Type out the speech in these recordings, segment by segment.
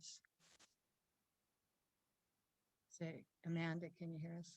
us. Say, Amanda, can you hear us?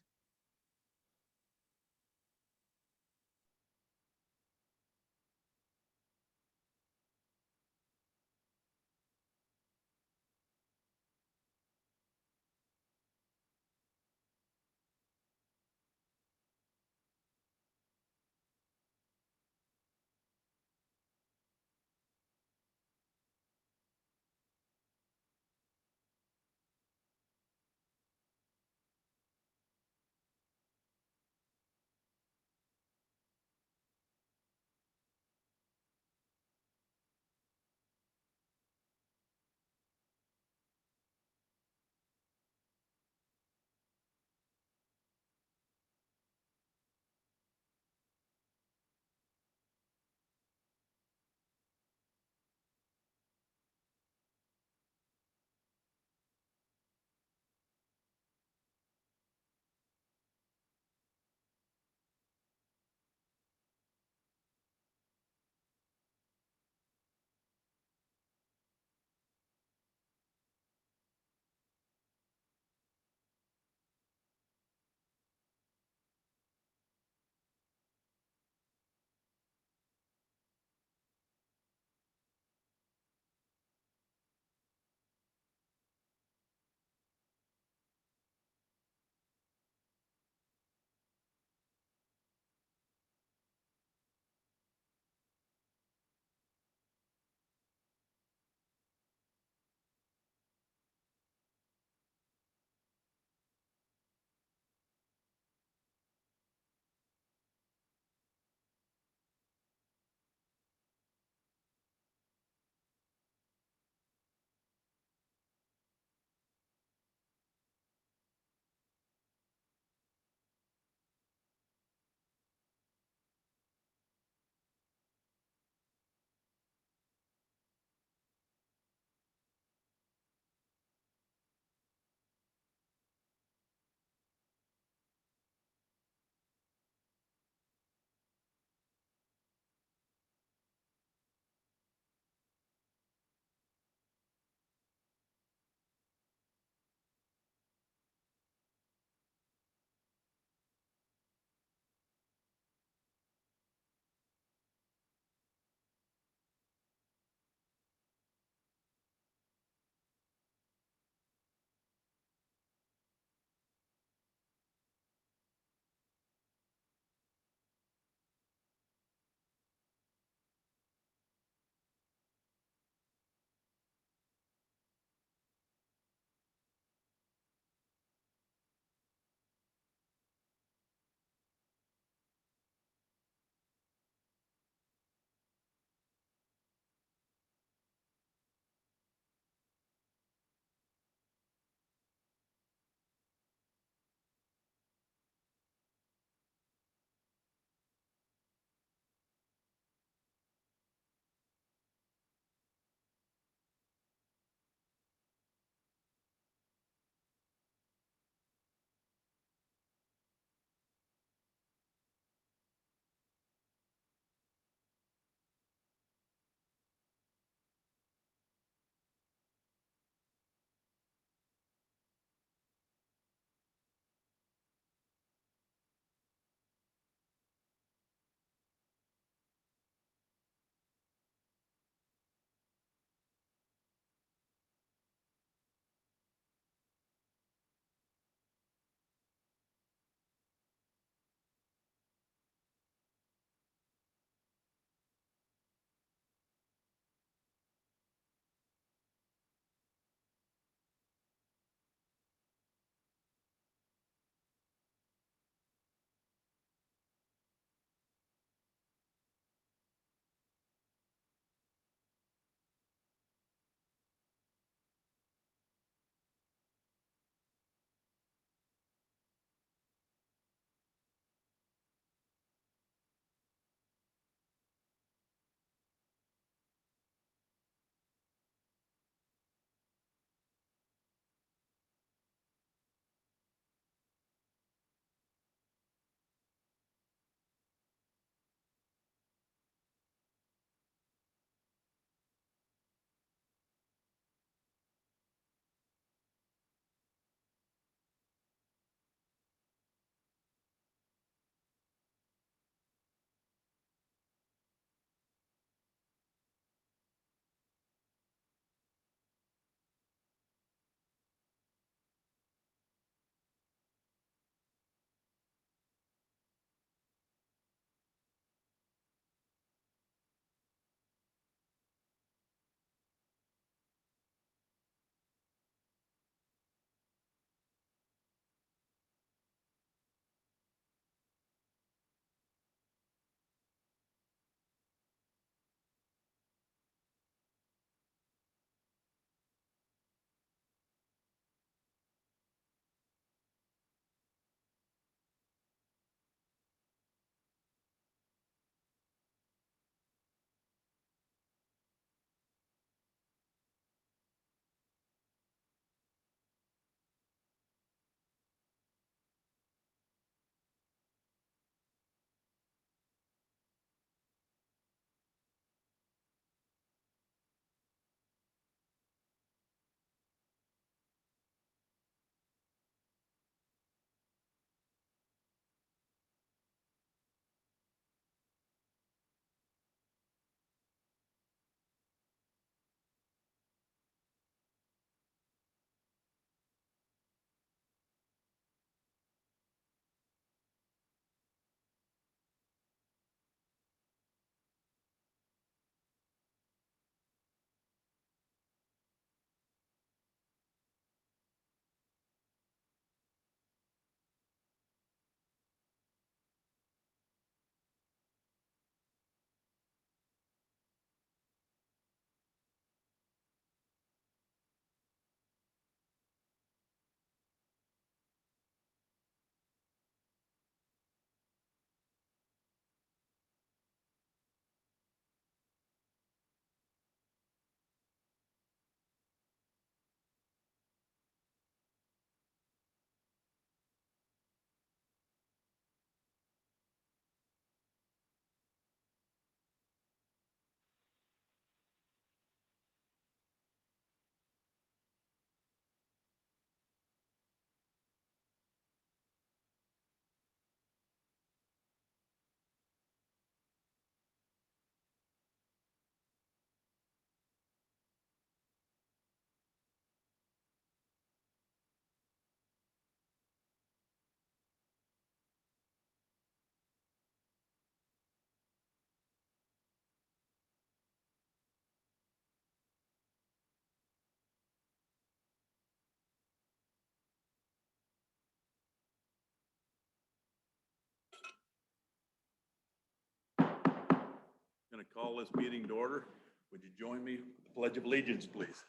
call this meeting to order. Would you join me with the Pledge of Allegiance, please?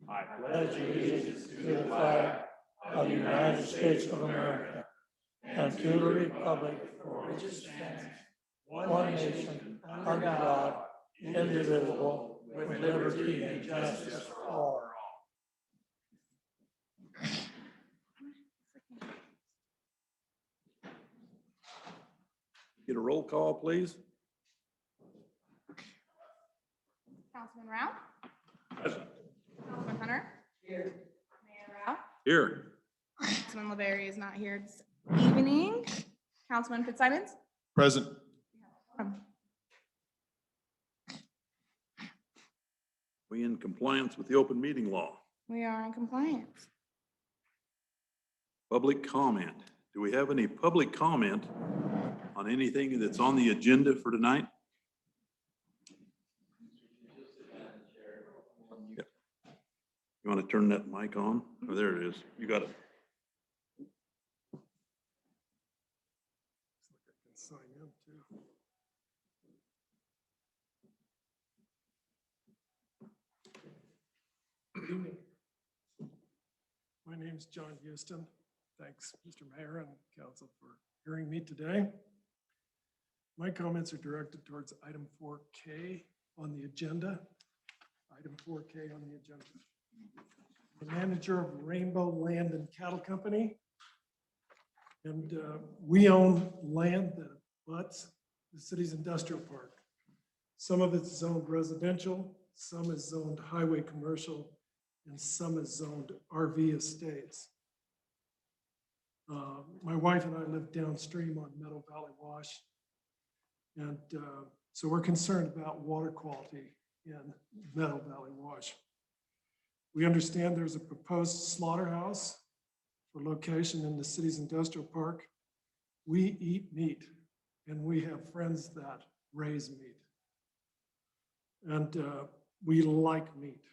I pledge allegiance to the flag of the United States of America and to the republic for which it stands, one nation, under God, indivisible, with liberty and justice for all. Get a roll call, please. Councilman Rao? Present. Councilman Hunter? Here. Mayor Rao? Here. Councilman LeBerry is not here this evening. Councilman Fitzsimons? Present. We in compliance with the open meeting law. We are in compliance. Public comment. Do we have any public comment on anything that's on the agenda for tonight? Yep. You want to turn that mic on? Oh, there it is. You got it. Sign in too. Good evening. My name is John Houston. Thanks, Mr. Mayor and Council, for hearing me today. My comments are directed towards item 4K on the agenda. Item 4K on the agenda. The manager of Rainbow Land and Cattle Company. And we own land that abuts the city's industrial park. Some of it's zoned residential, some is zoned highway commercial, and some is zoned RV estates. My wife and I live downstream on Meadow Valley Wash. And so we're concerned about water quality in Meadow Valley Wash. We understand there's a proposed slaughterhouse for location in the city's industrial park. We eat meat and we have friends that raise meat. And we like meat.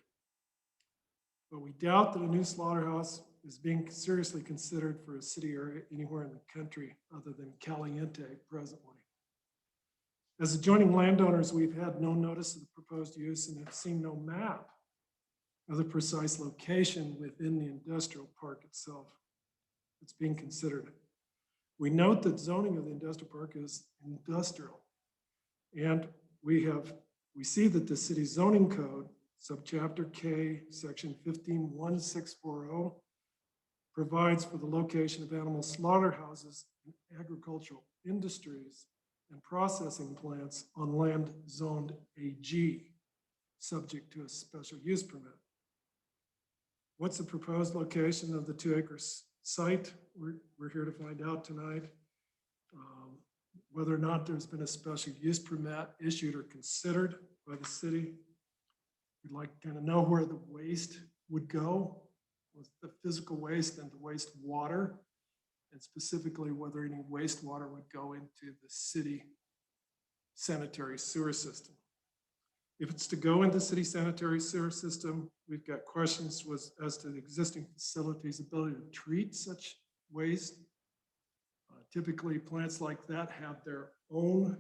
But we doubt that a new slaughterhouse is being seriously considered for a city area anywhere in the country other than Caliente presently. As adjoining landowners, we've had no notice of the proposed use and have seen no map of the precise location within the industrial park itself that's being considered. We note that zoning of the industrial park is industrial. And we see that the city zoning code, subchapter K, section 151640, provides for the location of animal slaughterhouses and agricultural industries and processing plants on land zoned AG, subject to a special use permit. What's the proposed location of the 2-acre site? We're here to find out tonight. Whether or not there's been a special use permit issued or considered by the city. We'd like to kind of know where the waste would go, with the physical waste and the waste water, and specifically whether any wastewater would go into the city sanitary sewer system. If it's to go into city sanitary sewer system, we've got questions as to the existing facility's ability to treat such waste. Typically, plants like that have their own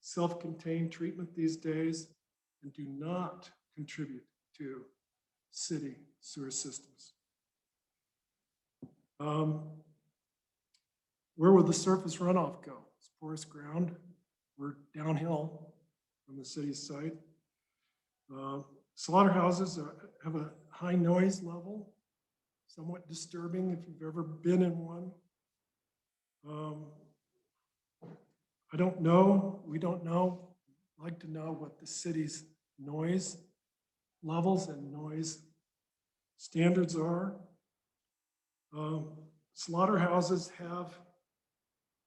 self-contained treatment these days and do not contribute to city sewer systems. Where will the surface runoff go? It's porous ground. We're downhill from the city's site. Slaughterhouses have a high noise level, somewhat disturbing if you've ever been in one. I don't know, we don't know, I'd like to know what the city's noise levels and noise standards are. Slaughterhouses have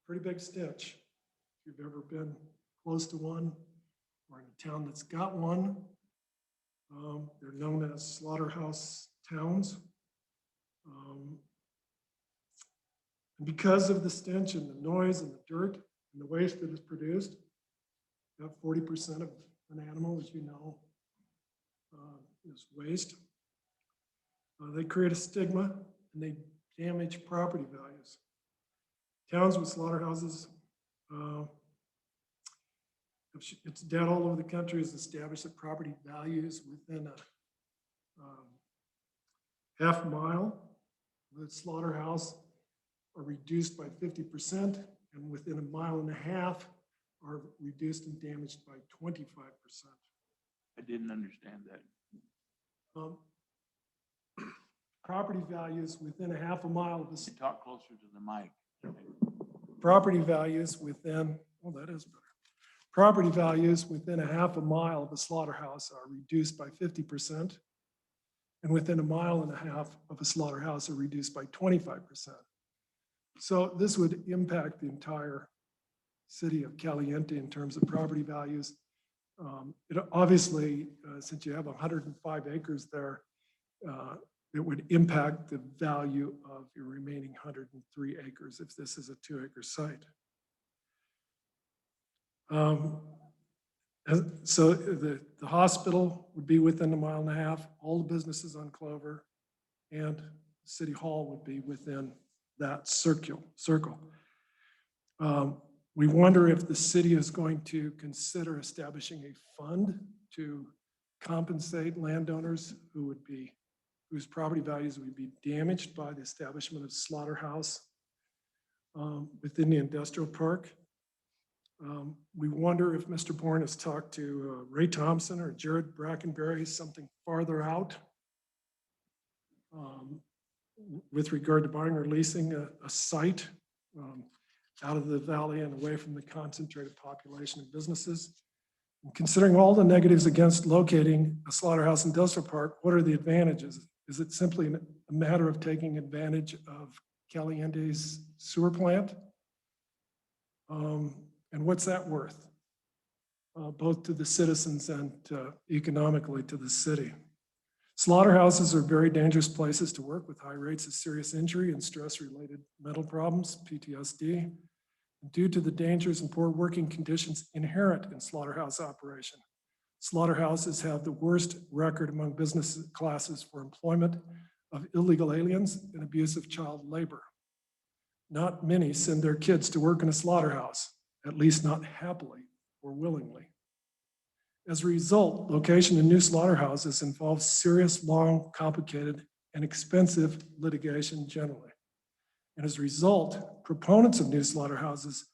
pretty big stench. If you've ever been close to one or in a town that's got one, they're known as slaughterhouse towns. And because of the stench and the noise and the dirt and the waste that is produced, about 40% of an animal, as you know, is waste. They create a stigma and they damage property values. Towns with slaughterhouses It's data all over the country has established that property values within a half mile of the slaughterhouse are reduced by 50%, and within a mile and a half are reduced and damaged by 25%. I didn't understand that. Property values within a half a mile of the You talk closer to the mic. property values within, well, that is better. Property values within a half a mile of a slaughterhouse are reduced by 50%, and within a mile and a half of a slaughterhouse are reduced by 25%. So this would impact the entire city of Caliente in terms of property values. It obviously, since you have 105 acres there, it would impact the value of your remaining 103 acres if this is a 2-acre site. So the hospital would be within a mile and a half, all the businesses on Clover, and City Hall would be within that circle. We wonder if the city is going to consider establishing a fund to compensate landowners whose property values would be damaged by the establishment of slaughterhouse within the industrial park. We wonder if Mr. Bourne has talked to Ray Thompson or Jared Brackenberry, something farther out with regard to buying or leasing a site out of the valley and away from the concentrated population of businesses. And considering all the negatives against locating a slaughterhouse industrial park, what are the advantages? Is it simply a matter of taking advantage of Caliente's sewer plant? And what's that worth, both to the citizens and economically to the city? Slaughterhouses are very dangerous places to work with high rates of serious injury and stress-related mental problems, PTSD, due to the dangers and poor working conditions inherent in slaughterhouse operation. Slaughterhouses have the worst record among business classes for employment of illegal aliens and abuse of child labor. Not many send their kids to work in a slaughterhouse, at least not happily or willingly. As a result, location in new slaughterhouses involves serious, long, complicated, and expensive litigation generally. And as a result, proponents of new slaughterhouses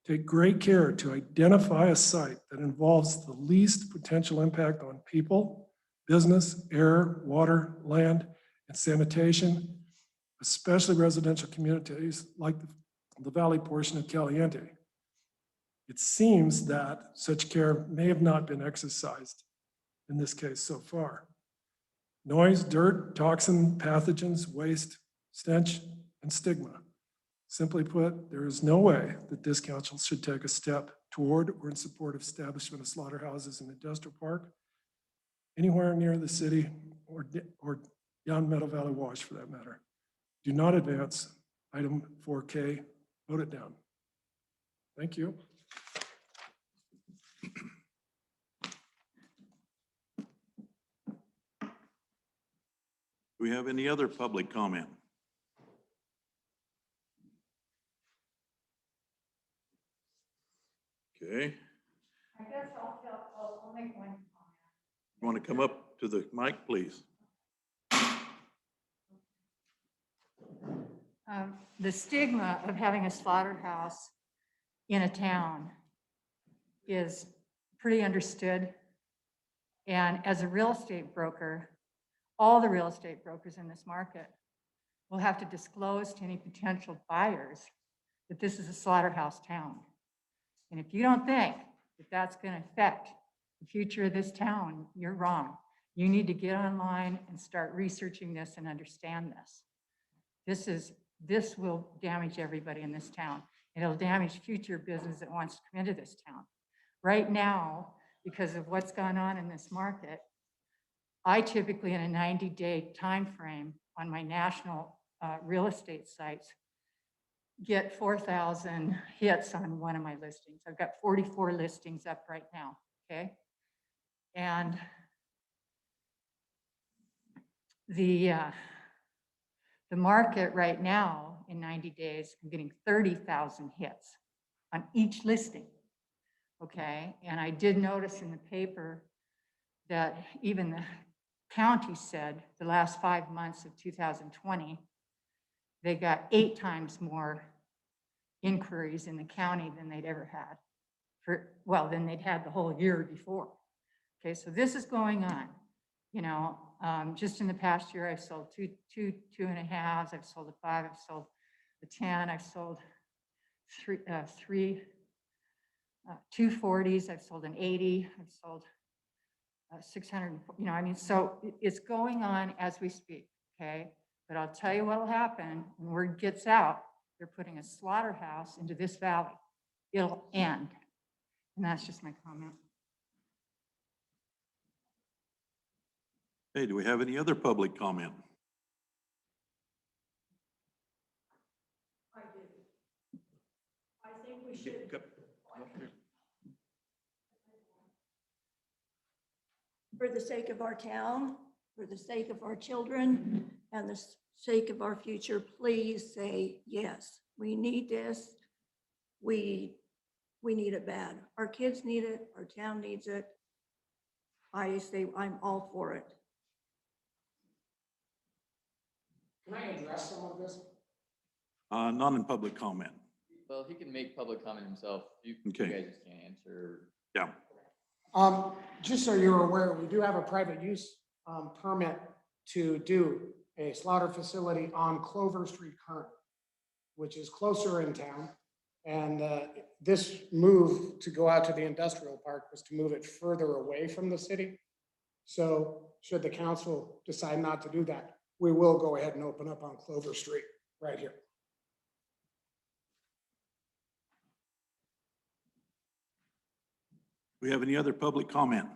take great care to identify a site that involves the least potential impact on people, business, air, water, land, and sanitation, especially residential communities like the valley portion of Caliente. It seems that such care may have not been exercised in this case so far. Noise, dirt, toxin, pathogens, waste, stench, and stigma. Simply put, there is no way that this council should take a step toward or in support of establishment of slaughterhouses in the industrial park, anywhere near the city or down Meadow Valley Wash for that matter. Do not advance item 4K, vote it down. Thank you. Do we have any other public comment? Okay, I guess I'll make one comment. you want to come up to the mic, please? The stigma of having a slaughterhouse in a town is pretty understood. And as a real estate broker, all the real estate brokers in this market will have to disclose to any potential buyers that this is a slaughterhouse town. And if you don't think that that's going to affect the future of this town, you're wrong. You need to get online and start researching this and understand this. This will damage everybody in this town. And it'll damage future business that wants to come into this town. Right now, because of what's gone on in this market, I typically in a 90-day time frame on my national real estate sites get 4,000 hits on one of my listings. I've got 44 listings up right now, okay? And the market right now in 90 days, I'm getting 30,000 hits on each listing. Okay, and I did notice in the paper that even the county said the last 5 months of 2020, they got 8 times more inquiries in the county than they'd ever had than they'd had the whole year before. Okay, so this is going on, just in the past year, I've sold two and a halves, I've sold a 5, I've sold a 10, I've sold three 240s, I've sold an 80, I've sold 600, so it's going on as we speak, okay? But I'll tell you what'll happen when word gets out, they're putting a slaughterhouse into this valley. It'll end. And that's just my comment. Hey, do we have any other public comment? I do. I think we should, for the sake of our town, for the sake of our children, and the sake of our future, please say, yes, we need this. We need it bad. Our kids need it, our town needs it. I say I'm all for it. Can I address some of this? Not in public comment. Well, he can make public comment himself. You Okay. guys just can't answer. Yeah. Just so you're aware, we do have a private use permit to do a slaughter facility on Clover Street currently, which is closer in town. And this move to go out to the industrial park was to move it further away from the city. So should the council decide not to do that, we will go ahead and open up on Clover Street right here. We have any other public comment?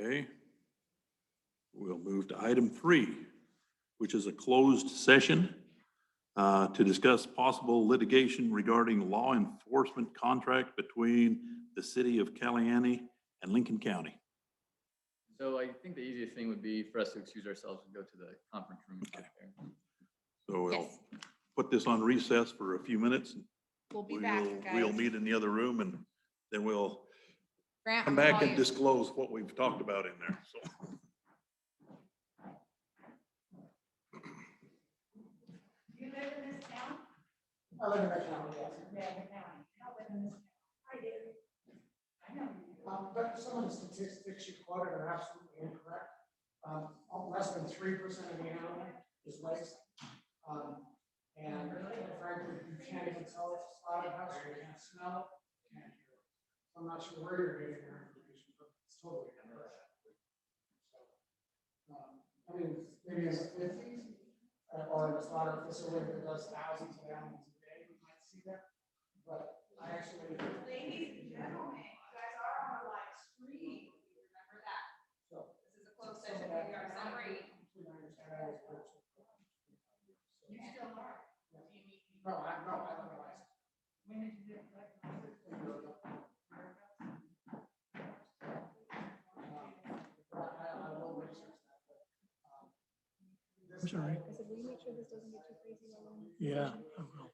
Okay. We'll move to item 3, which is a closed session to discuss possible litigation regarding law enforcement contract between the city of Caliente and Lincoln County. So I think the easiest thing would be for us to excuse ourselves and go to the conference room. Okay. So we'll Yes. put this on recess for a few minutes. We'll be back, We'll guys. meet in the other room and then we'll Grant, come I'm gonna back call and you. disclose what we've talked about in there, so. You live in this town? I live in the county, yes. Yeah, the county. I live in this town. I do. I know. But some of the statistics you quoted are absolutely incorrect. Less than 3% of the animal is waste. And frankly, you can't even tell it's a slaughterhouse, you can't smell it, you can't hear it. So I'm not sure where you're getting your information, but it's totally incorrect. So, I mean, maybe in the 50s, or in a slaughter facility that does thousands of animals a day, we might see that. But I actually. Ladies and gentlemen, you guys are on a live stream. Remember that. So. This is a closed session. We are separating. Completely understand that. You still are. No, I don't realize. When did you do it? I will research that. I'm sorry. I said, will you make sure this doesn't get too crazy while we're in this Yeah, session? I will.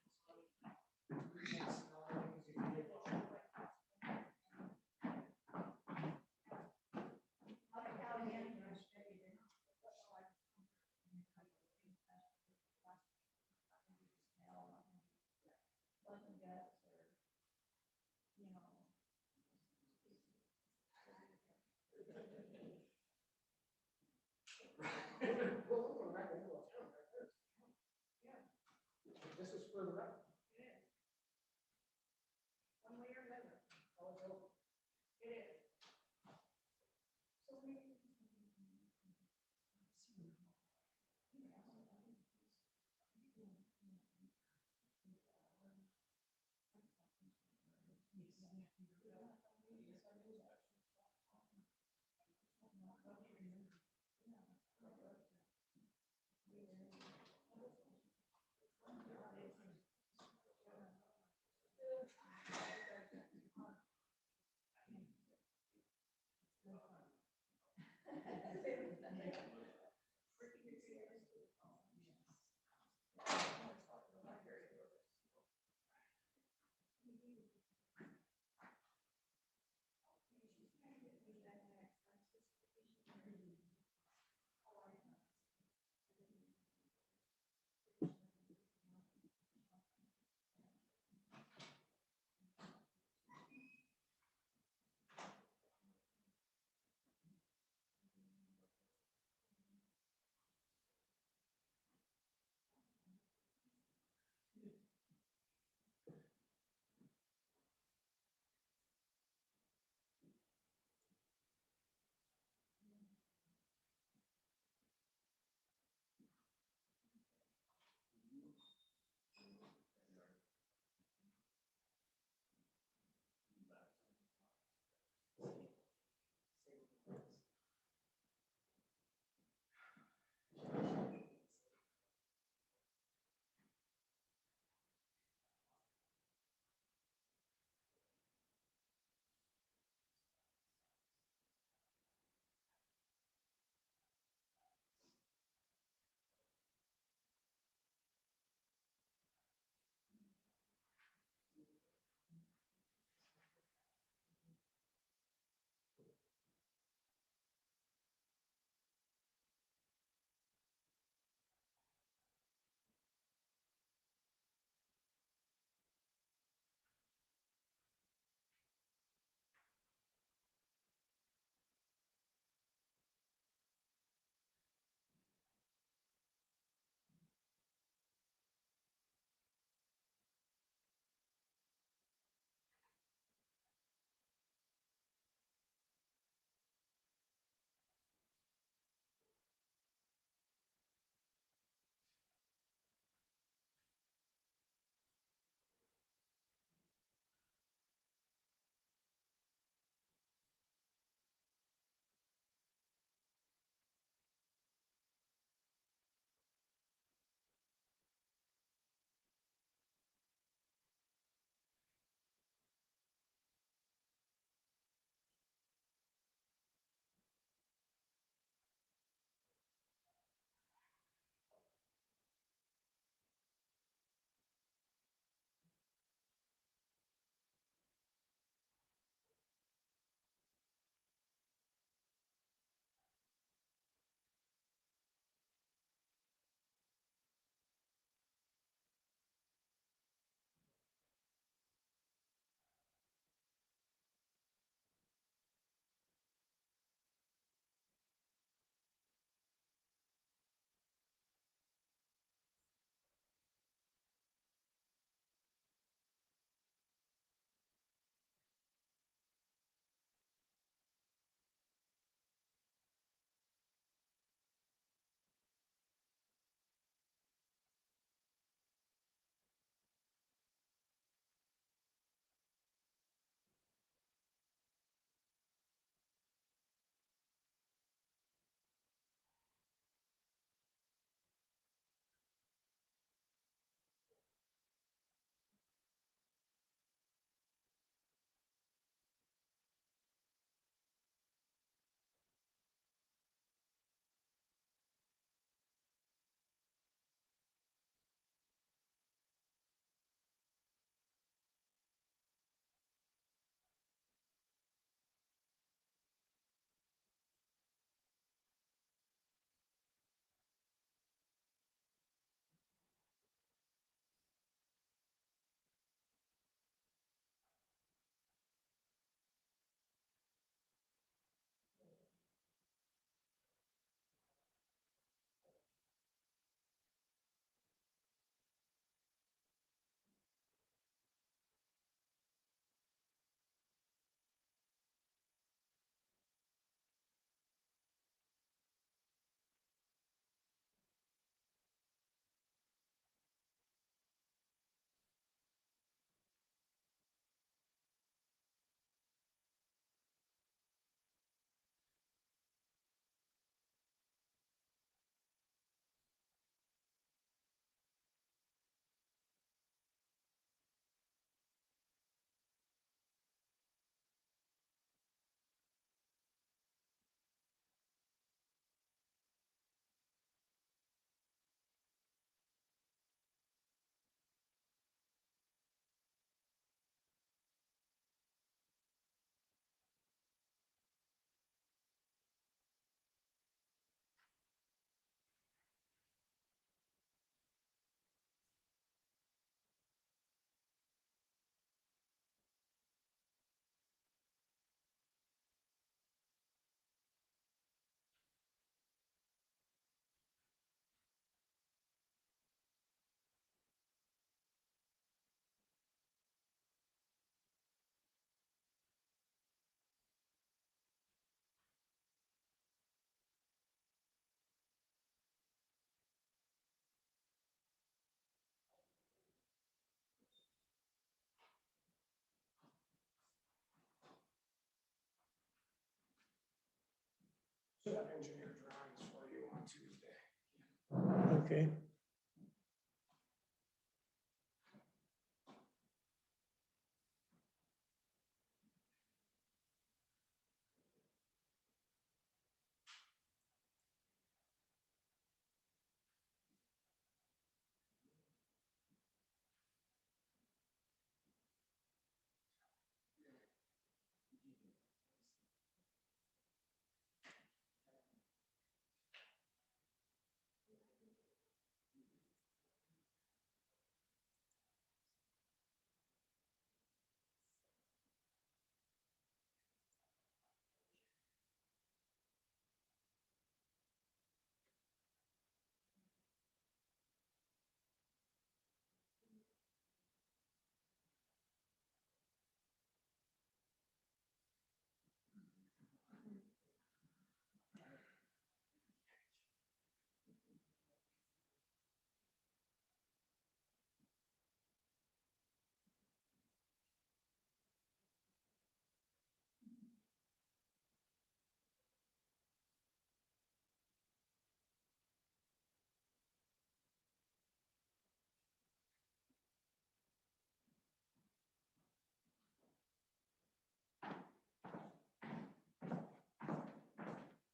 This is for the record. Okay.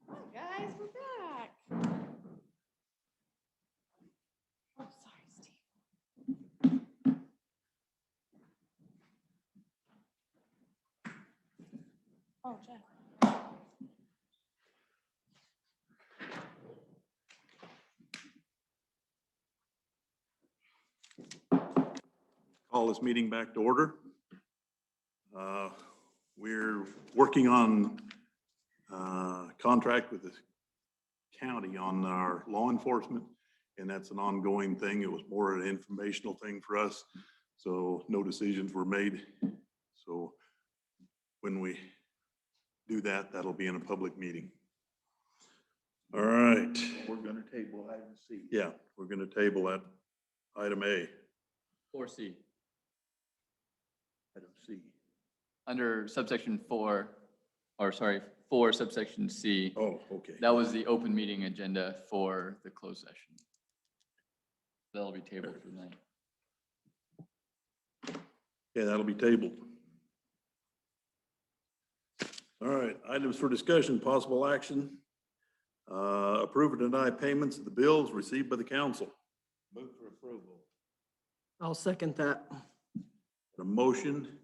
Oh, guys, we're back. Oh, sorry, Steve. Oh, Jeff. Call this meeting back to order. We're working on contract with the county on our law enforcement, and that's an ongoing thing. It was more an informational thing for us, so no decisions were made. So when we do that, that'll be in a public meeting. All right. We're gonna table item C. Yeah, we're going to table that item A. 4C, Item C. under subsection 4, or sorry, 4 subsection C. Oh, okay. That was the open meeting agenda for the closed session. That'll be tabled for tonight. Yeah, that'll be tabled. All right, items for discussion, possible action. Approve or deny payments of the bills received by the council. Move for approval. I'll second that. A motion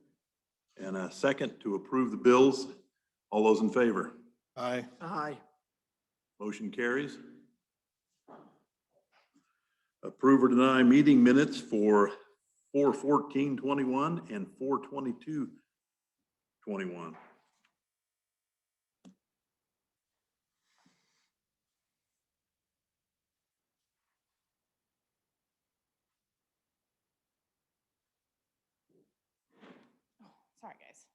and a second to approve the bills. All those in favor? Aye. Aye. Motion carries. Approve or deny meeting minutes for 4/14/21 and 4/22/21. Oh, sorry, guys.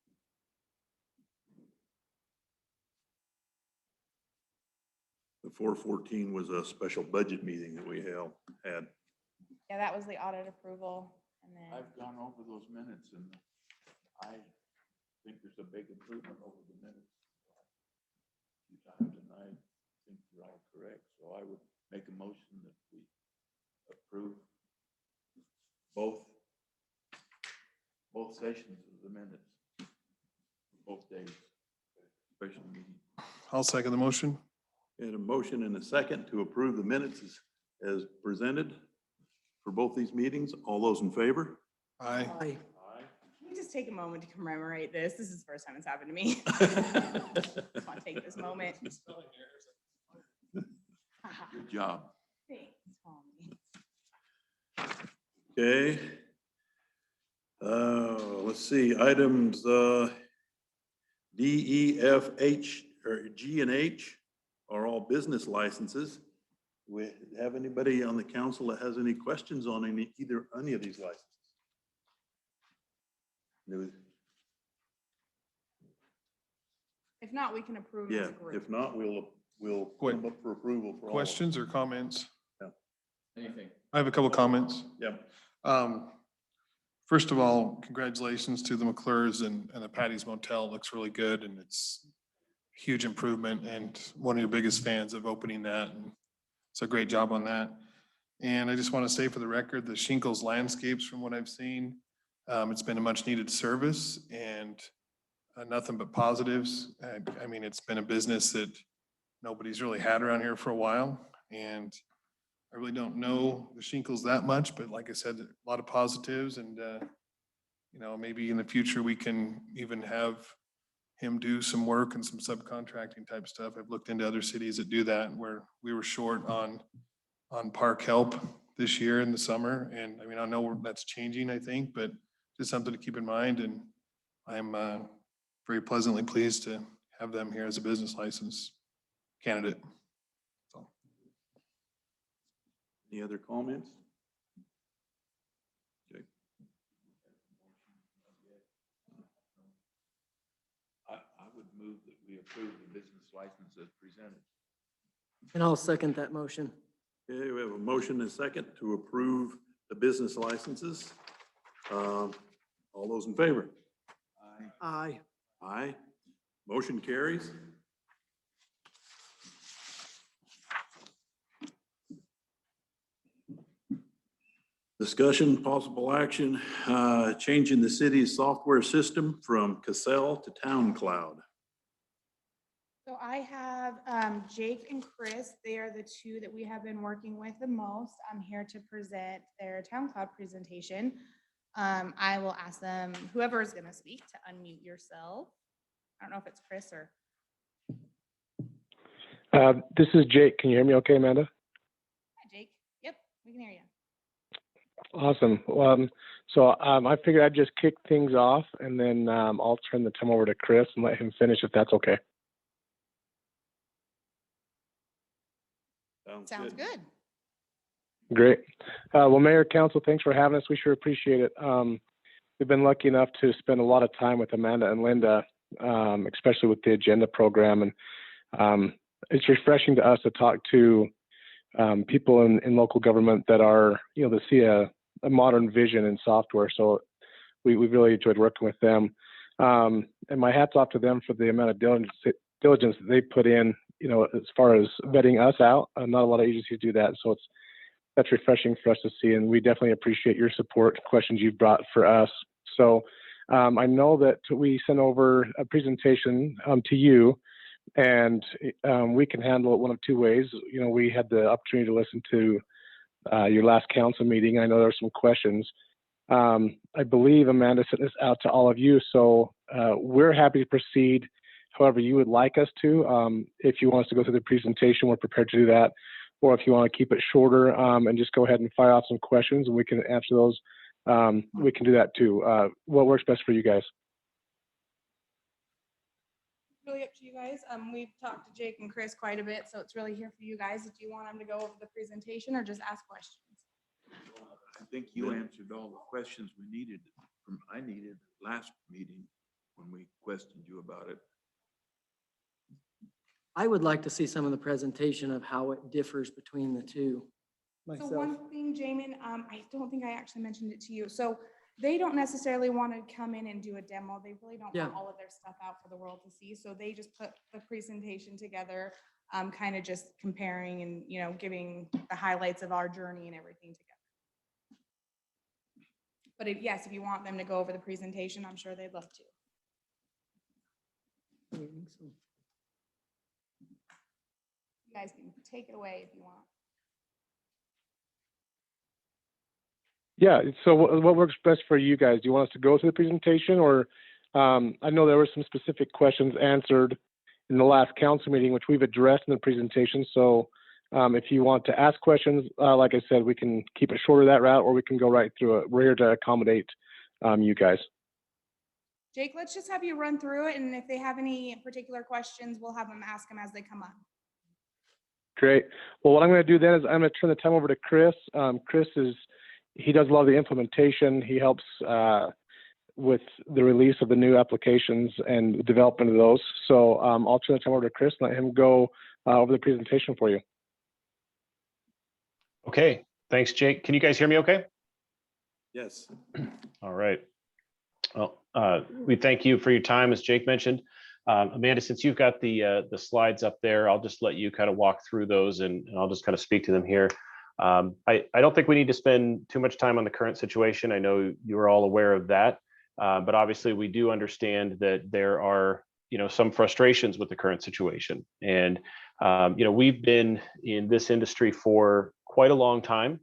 The 4/14 was a special budget meeting that we had. Yeah, that was the audit approval, and then, I've gone over those minutes and I think there's a big improvement over the minutes. A few times, and I think you're all correct, so I would make a motion that we approve both sessions of the minutes, both days, special meeting. I'll second the motion. And a motion and a second to approve the minutes as presented for both these meetings. All those in favor? Aye. Aye. can we just take a moment to commemorate this? This is the first time it's happened to me. Just want to take this moment. Good job. Thanks, Tommy. Okay. Let's see, items D, E, F, H, or G and H are all business licenses. We have anybody on the council that has any questions on any of these licenses? No. If not, we can approve them Yeah, as a group. if not, we'll come up for approval for all of them. Questions or comments? Anything? I have a couple comments. Yep. First of all, congratulations to the McClures and the Patty's Motel. It looks really good and it's a huge improvement and one of your biggest fans of opening that. And it's a great job on that. And I just want to say for the record, the Shingles landscapes, from what I've seen, it's been a much needed service and nothing but positives. I mean, it's been a business that nobody's really had around here for a while. And I really don't know the Shingles that much, but like I said, a lot of positives. And, you know, maybe in the future, we can even have him do some work and some subcontracting type stuff. I've looked into other cities that do that, where we were short on park help this year in the summer. And I mean, I know that's changing, I think, but just something to keep in mind. And I'm very pleasantly pleased to have them here as a business license candidate. So. Any other comments? Okay. I would move that we approve the business license as presented. And I'll second that motion. Okay, we have a motion and a second to approve the business licenses. All those in favor? Aye. Aye. Motion carries. Discussion, possible action, changing the city's software system from Cassell to Town Cloud. So I have Jake and Chris. They are the two that we have been working with the most. I'm here to present their Town Cloud presentation. I will ask them, whoever is going to speak, to unmute yourself. I don't know if it's Chris or. This is Jake. Can you hear me okay, Amanda? Hi, Jake. Yep, we can hear you. Awesome. I figured I'd just kick things off, and then I'll turn the time over to Chris and let him finish if that's okay. Sounds good. Great. Well, Mayor, Council, thanks for having us. We sure appreciate it. We've been lucky enough to spend a lot of time with Amanda and Linda, especially with the agenda program. And it's refreshing to us to talk to people in local government that are, you know, to see a modern vision in software. So we've really enjoyed working with them. And my hat's off to them for the amount of diligence that they put in, you know, as far as vetting us out. Not a lot of agencies do that. So that's refreshing for us to see. And we definitely appreciate your support, questions you've brought for us. So I know that we sent over a presentation to you, and we can handle it one of two ways. You know, we had the opportunity to listen to your last council meeting. I know there were some questions. I believe Amanda sent this out to all of you. So we're happy to proceed however you would like us to. If you want us to go through the presentation, we're prepared to do that. Or if you want to keep it shorter and just go ahead and fire off some questions and we can answer those, we can do that too. What works best for you guys? Really up to you guys. We've talked to Jake and Chris quite a bit, so it's really here for you guys. Do you want them to go over the presentation or just ask questions? I think you answered all the questions I needed last meeting when we questioned you about it. I would like to see some of the presentation of how it differs between the two myself. So one thing, Jamin, I don't think I actually mentioned it to you. So they don't necessarily want to come in and do a demo. They really don't want all of their stuff out for the world to see. So they just put the presentation together, kind of just comparing and, you know, giving the highlights of our journey and everything together. But yes, if you want them to go over the presentation, I'm sure they'd love to. You guys can take it away if you want. Yeah, so what works best for you guys? Do you want us to go through the presentation, or I know there were some specific questions answered in the last council meeting, which we've addressed in the presentation. So if you want to ask questions, like I said, we can keep it shorter that route, or we can go right through it. We're here to accommodate you guys. Jake, let's just have you run through it, and if they have any particular questions, we'll have them ask them as they come up. Great. Well, what I'm going to do then is I'm going to turn the time over to Chris. Chris he does a lot of the implementation. He helps with the release of the new applications and the development of those. So I'll turn the time over to Chris and let him go over the presentation for you. Okay, thanks, Jake. Can you guys hear me okay? Yes. All right. Well, we thank you for your time, as Jake mentioned. Amanda, since you've got the slides up there, I'll just let you kind of walk through those and I'll just kind of speak to them here. I don't think we need to spend too much time on the current situation. I know you're all aware of that. But obviously we do understand that there are, some frustrations with the current situation. And, we've been in this industry for quite a long time.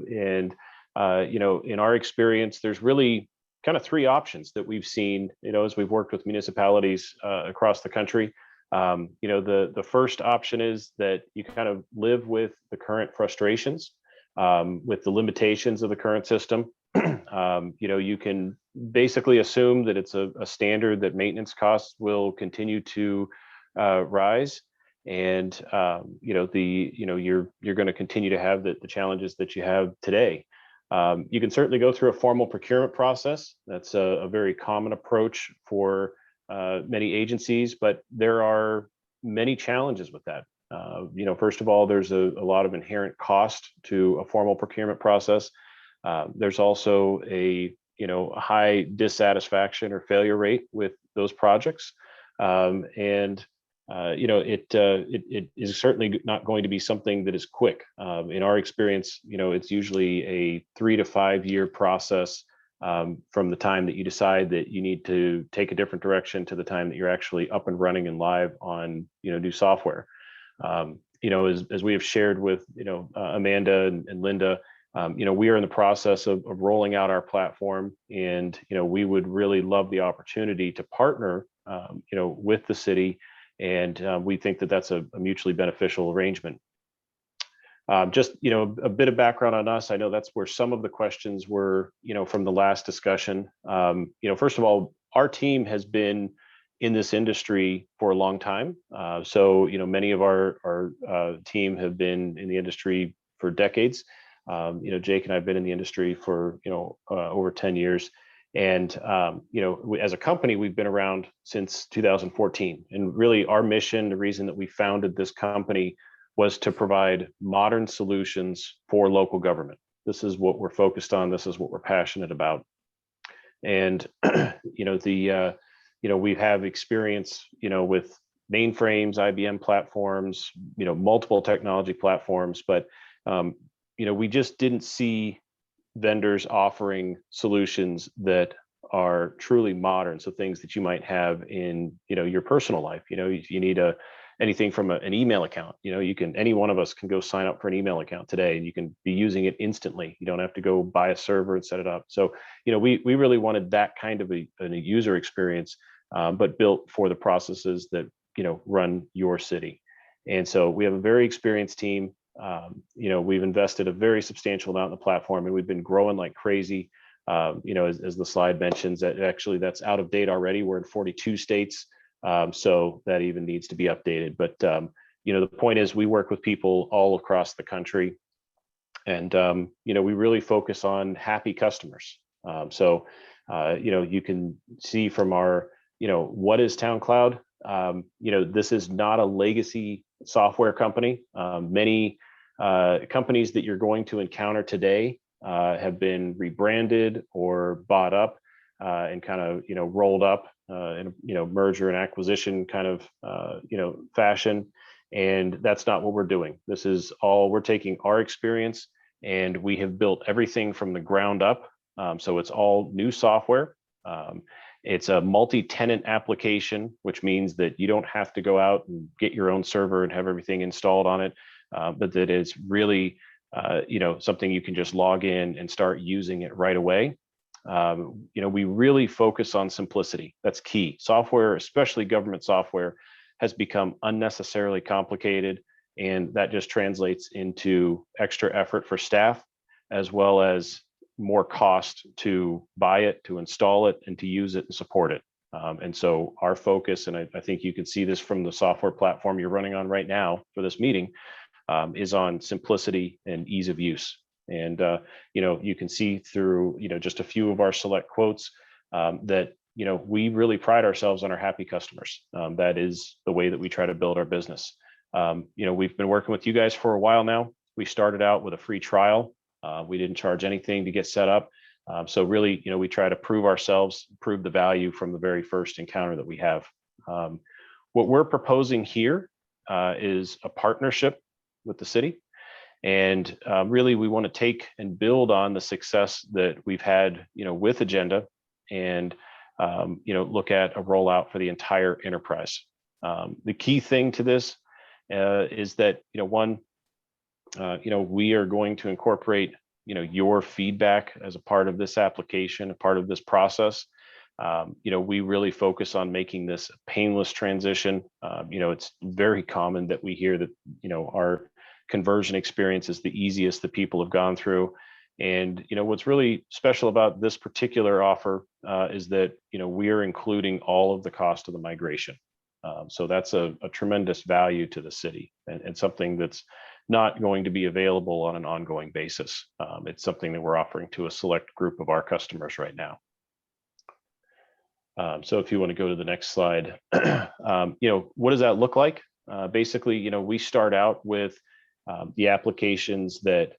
In our experience, there's really kind of three options that we've seen, as we've worked with municipalities across the country. The first option is that you kind of live with the current frustrations, with the limitations of the current system. You can basically assume that it's a standard that maintenance costs will continue to rise, and you're going to continue to have the challenges that you have today. You can certainly go through a formal procurement process. That's a very common approach for many agencies, but there are many challenges with that. First of all, there's a lot of inherent cost to a formal procurement process. There's also a high dissatisfaction or failure rate with those projects, and it is certainly not going to be something that is quick. In our experience, it's usually a 3 to 5 year process from the time that you decide that you need to take a different direction to the time that you're actually up and running and live on new software. As we have shared with Amanda and Linda, we are in the process of rolling out our platform, and we would really love the opportunity to partner with the city, and we think that that's a mutually beneficial arrangement. Just a bit of background on us. I know that's where some of the questions were from the last discussion. First of all, our team has been in this industry for a long time. So many of our team have been in the industry for decades. Jake and I have been in the industry for over 10 years, and as a company, we've been around since 2014. And really, our mission, the reason that we founded this company, was to provide modern solutions for local government. This is what we're focused on. This is what we're passionate about. And we have experience with mainframes, IBM platforms, multiple technology platforms, but we just didn't see vendors offering solutions that are truly modern. So things that you might have in your personal life. You need anything from an email account. Any one of us can go sign up for an email account today, and you can be using it instantly. You don't have to go buy a server and set it up. So we really wanted that kind of a user experience, but built for the processes that run your city. And so we have a very experienced team. We've invested a very substantial amount in the platform, and we've been growing like crazy. As the slide mentions, that actually that's out of date already. We're in 42 states. So that even needs to be updated. But, the point is, we work with people all across the country, and, we really focus on happy customers. You can see from our, what is TownCloud? This is not a legacy software company. Many companies that you're going to encounter today have been rebranded or bought up and kind of, rolled up in merger and acquisition kind of, fashion. And that's not what we're doing. This is all, we're taking our experience, and we have built everything from the ground up. So it's all new software. It's a multi-tenant application, which means that you don't have to go out and get your own server and have everything installed on it, but that it's really, something you can just log in and start using it right away. We really focus on simplicity. That's key. Software, especially government software, has become unnecessarily complicated, and that just translates into extra effort for staff, as well as more cost to buy it, to install it, and to use it and support it. And so our focus, and I think you can see this from the software platform you're running on right now for this meeting, is on simplicity and ease of use. And you can see through just a few of our select quotes that we really pride ourselves on our happy customers. That is the way that we try to build our business. We've been working with you guys for a while now. We started out with a free trial. We didn't charge anything to get set up. So really, we try to prove ourselves, prove the value from the very first encounter that we have. What we're proposing here is a partnership with the city. And really, we want to take and build on the success that we've had, with Agenda, and look at a rollout for the entire enterprise. The key thing to this is that, one, we are going to incorporate, your feedback as a part of this application, a part of this process. We really focus on making this a painless transition. It's very common that we hear that, our conversion experience is the easiest that people have gone through. And, what's really special about this particular offer is that, we are including all of the cost of the migration. So that's a tremendous value to the city, and something that's not going to be available on an ongoing basis. It's something that we're offering to a select group of our customers right now. So if you want to go to the next slide, what does that look like? Basically, we start out with the applications that,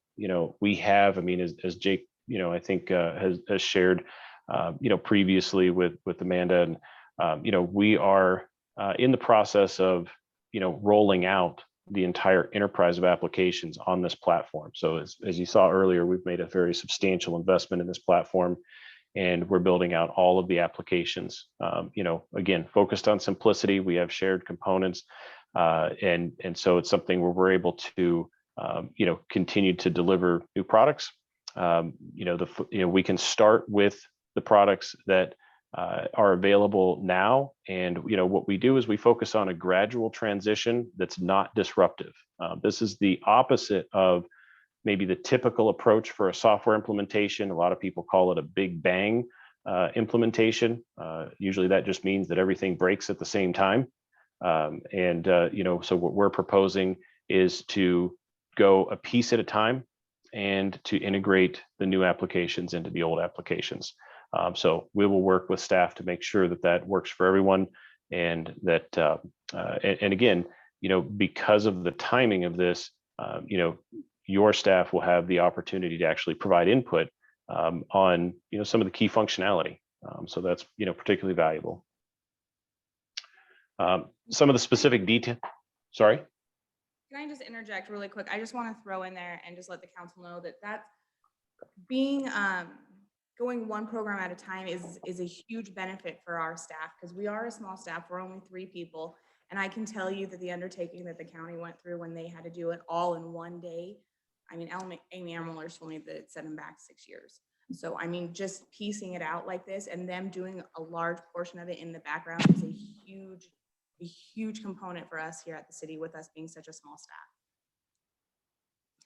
we have. I mean, as Jake, I think has shared, previously with Amanda, and, we are in the process of, rolling out the entire enterprise of applications on this platform. So as you saw earlier, we've made a very substantial investment in this platform, and we're building out all of the applications, again, focused on simplicity. We have shared components, and so it's something where we're able to, continue to deliver new products. We can start with the products that are available now, and what we do is we focus on a gradual transition that's not disruptive. This is the opposite of maybe the typical approach for a software implementation. A lot of people call it a big bang implementation. Usually that just means that everything breaks at the same time. So what we're proposing is to go a piece at a time and to integrate the new applications into the old applications. So we will work with staff to make sure that that works for everyone, and that, and again, because of the timing of this, your staff will have the opportunity to actually provide input on, some of the key functionality. So that's, particularly valuable. Some of the specific detail. Sorry. Can I just interject really quick? I just want to throw in there and just let the council know that that's being, going one program at a time is a huge benefit for our staff, because we are a small staff. We're only 3 people. And I can tell you that the undertaking that the county went through when they had to do it all in one day, I mean, Amy Ermler told me that it set them back 6 years. So, I mean, just piecing it out like this and them doing a large portion of it in the background is a huge component for us here at the city, with us being such a small staff.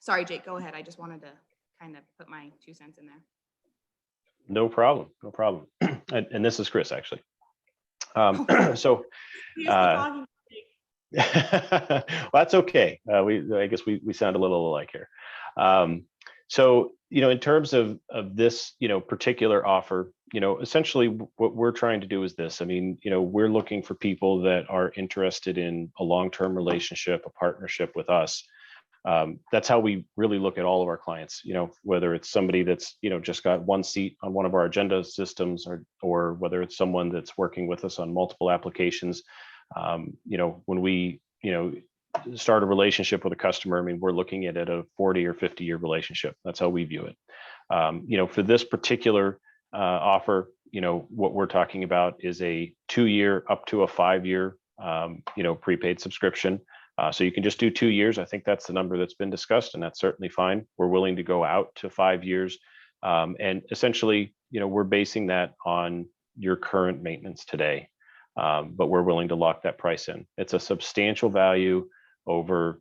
Sorry, Jake, go ahead. I just wanted to kind of put my 2 cents in there. No problem. No problem. And this is Chris, actually. So well, that's okay. I guess we sound a little alike here. So, in terms of this, particular offer, essentially what we're trying to do is this. I mean, we're looking for people that are interested in a long-term relationship, a partnership with us. That's how we really look at all of our clients, whether it's somebody that's, just got one seat on one of our agenda systems, or whether it's someone that's working with us on multiple applications. When we, start a relationship with a customer, I mean, we're looking at a 40 or 50-year relationship. That's how we view it. For this particular offer, what we're talking about is a 2-year up to a 5-year, prepaid subscription. So you can just do 2 years. I think that's the number that's been discussed, and that's certainly fine. We're willing to go out to 5 years. And essentially, we're basing that on your current maintenance today, but we're willing to lock that price in. It's a substantial value over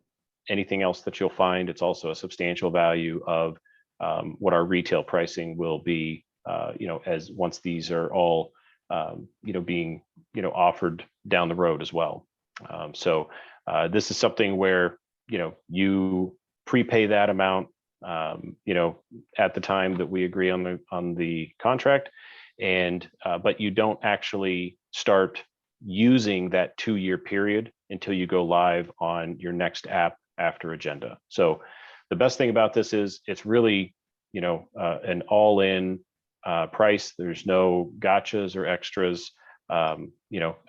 anything else that you'll find. It's also a substantial value of what our retail pricing will be, as once these are all, being, offered down the road as well. So this is something where, you prepay that amount, at the time that we agree on the contract, and but you don't actually start using that 2-year period until you go live on your next app after Agenda. So the best thing about this is it's really, an all-in price. There's no gotchas or extras.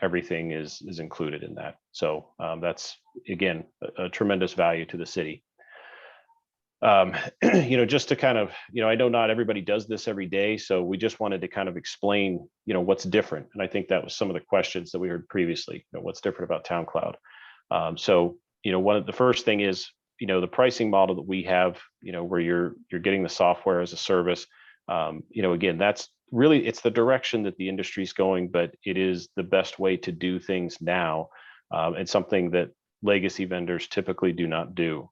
Everything is included in that. So that's, again, a tremendous value to the city. Just to kind of, I know not everybody does this every day, so we just wanted to kind of explain, what's different. And I think that was some of the questions that we heard previously, what's different about Town Cloud. One of the first thing is, the pricing model that we have, where you're getting the software as a service. Again, that's really, it's the direction that the industry is going, but it is the best way to do things now. And something that legacy vendors typically do not do.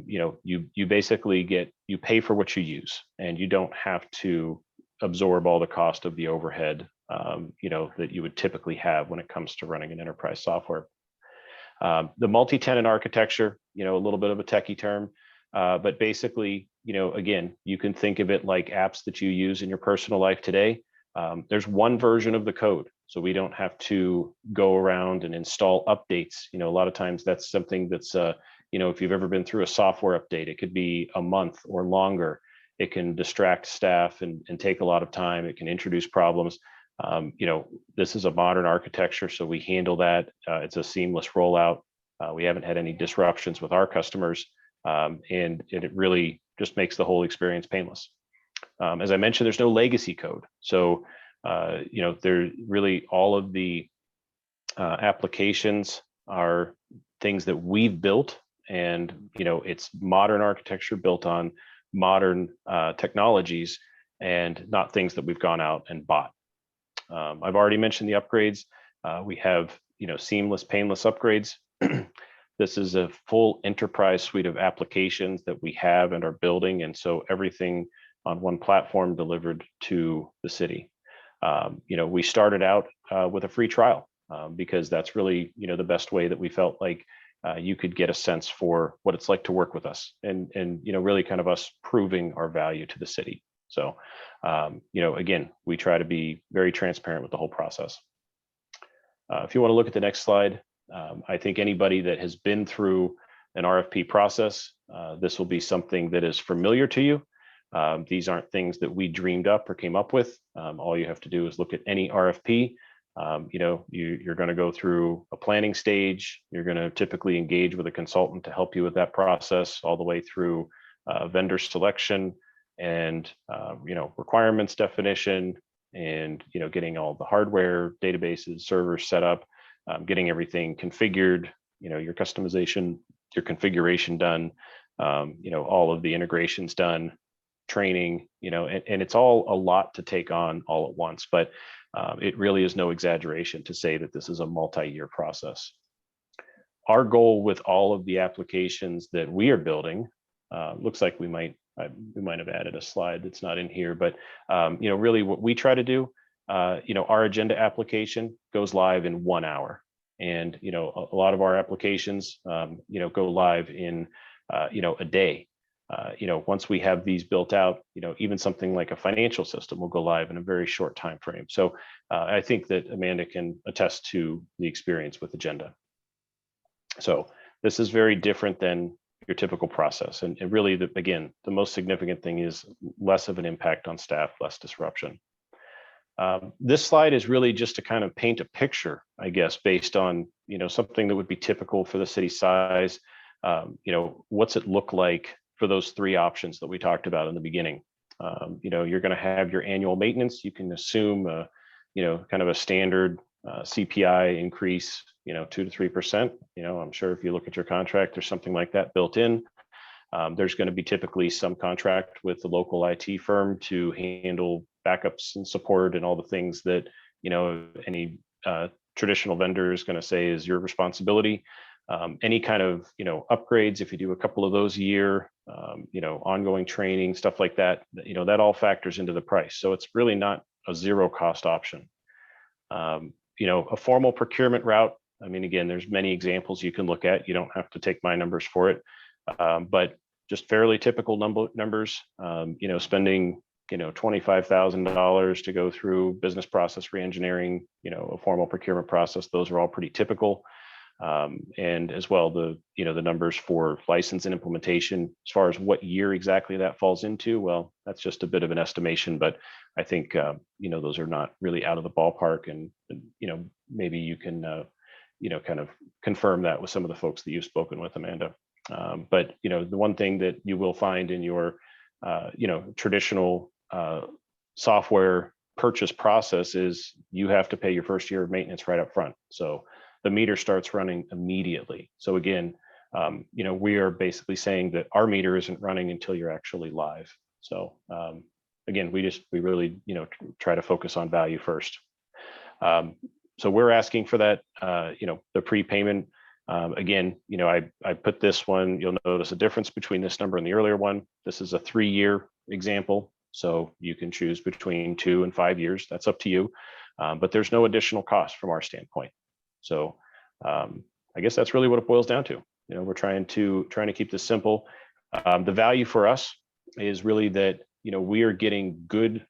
You basically you pay for what you use, and you don't have to absorb all the cost of the overhead, that you would typically have when it comes to running an enterprise software. The multi-tenant architecture, a little bit of a techie term, but basically, again, you can think of it like apps that you use in your personal life today. There's one version of the code, so we don't have to go around and install updates. A lot of times that's something that's, if you've ever been through a software update, it could be a month or longer. It can distract staff and take a lot of time. It can introduce problems. This is a modern architecture, so we handle that. It's a seamless rollout. We haven't had any disruptions with our customers, and it really just makes the whole experience painless. As I mentioned, there's no legacy code. So, there really, all of the applications are things that we've built, and, it's modern architecture built on modern technologies, and not things that we've gone out and bought. I've already mentioned the upgrades. We have, seamless, painless upgrades. This is a full enterprise suite of applications that we have and are building. And so everything on one platform delivered to the city. We started out with a free trial because that's really, the best way that we felt like you could get a sense for what it's like to work with us, and really kind of us proving our value to the city. So, again, we try to be very transparent with the whole process. If you want to look at the next slide, I think anybody that has been through an RFP process, this will be something that is familiar to you. These aren't things that we dreamed up or came up with. All you have to do is look at any RFP. You're going to go through a planning stage. You're going to typically engage with a consultant to help you with that process, all the way through vendor selection and requirements definition, and getting all the hardware, databases, servers set up, getting everything configured, your customization, your configuration done, all of the integrations done, training, and it's all a lot to take on all at once, but it really is no exaggeration to say that this is a multi-year process. Our goal with all of the applications that we are building, looks like we might have added a slide that's not in here, but really what we try to do, our agenda application goes live in 1 hour, and a lot of our applications go live in a day. Once we have these built out, even something like a financial system will go live in a very short time frame. So I think that Amanda can attest to the experience with agenda. So this is very different than your typical process, and really, again, the most significant thing is less of an impact on staff, less disruption. This slide is really just to kind of paint a picture, I guess, based on something that would be typical for the city size. What's it look like for those three options that we talked about in the beginning? You're going to have your annual maintenance. You can assume kind of a standard CPI increase, 2 to 3%. I'm sure if you look at your contract, there's something like that built in. There's going to be typically some contract with the local IT firm to handle backups and support and all the things that any traditional vendor is going to say is your responsibility. Any kind of upgrades, if you do a couple of those a year, ongoing training, stuff like that, that all factors into the price. So it's really not a zero cost option. A formal procurement route, I mean, again, there's many examples you can look at. You don't have to take my numbers for it, but just fairly typical numbers, spending $25,000 to go through business process reengineering, a formal procurement process. Those are all pretty typical. And as well, the numbers for license and implementation, as far as what year exactly that falls into, well, that's just a bit of an estimation, but I think, those are not really out of the ballpark. And, maybe you can, kind of confirm that with some of the folks that you've spoken with, Amanda. But, the one thing that you will find in your, traditional software purchase process is you have to pay your first year of maintenance right up front. So the meter starts running immediately. So again, we are basically saying that our meter isn't running until you're actually live. So again, we really, try to focus on value first. So we're asking for that, the prepayment. Again, I put this one, you'll notice a difference between this number and the earlier one. This is a 3-year example. So you can choose between 2 and 5 years. That's up to you. But there's no additional cost from our standpoint. So I guess that's really what it boils down to. We're trying to keep this simple. The value for us is really that, we are getting good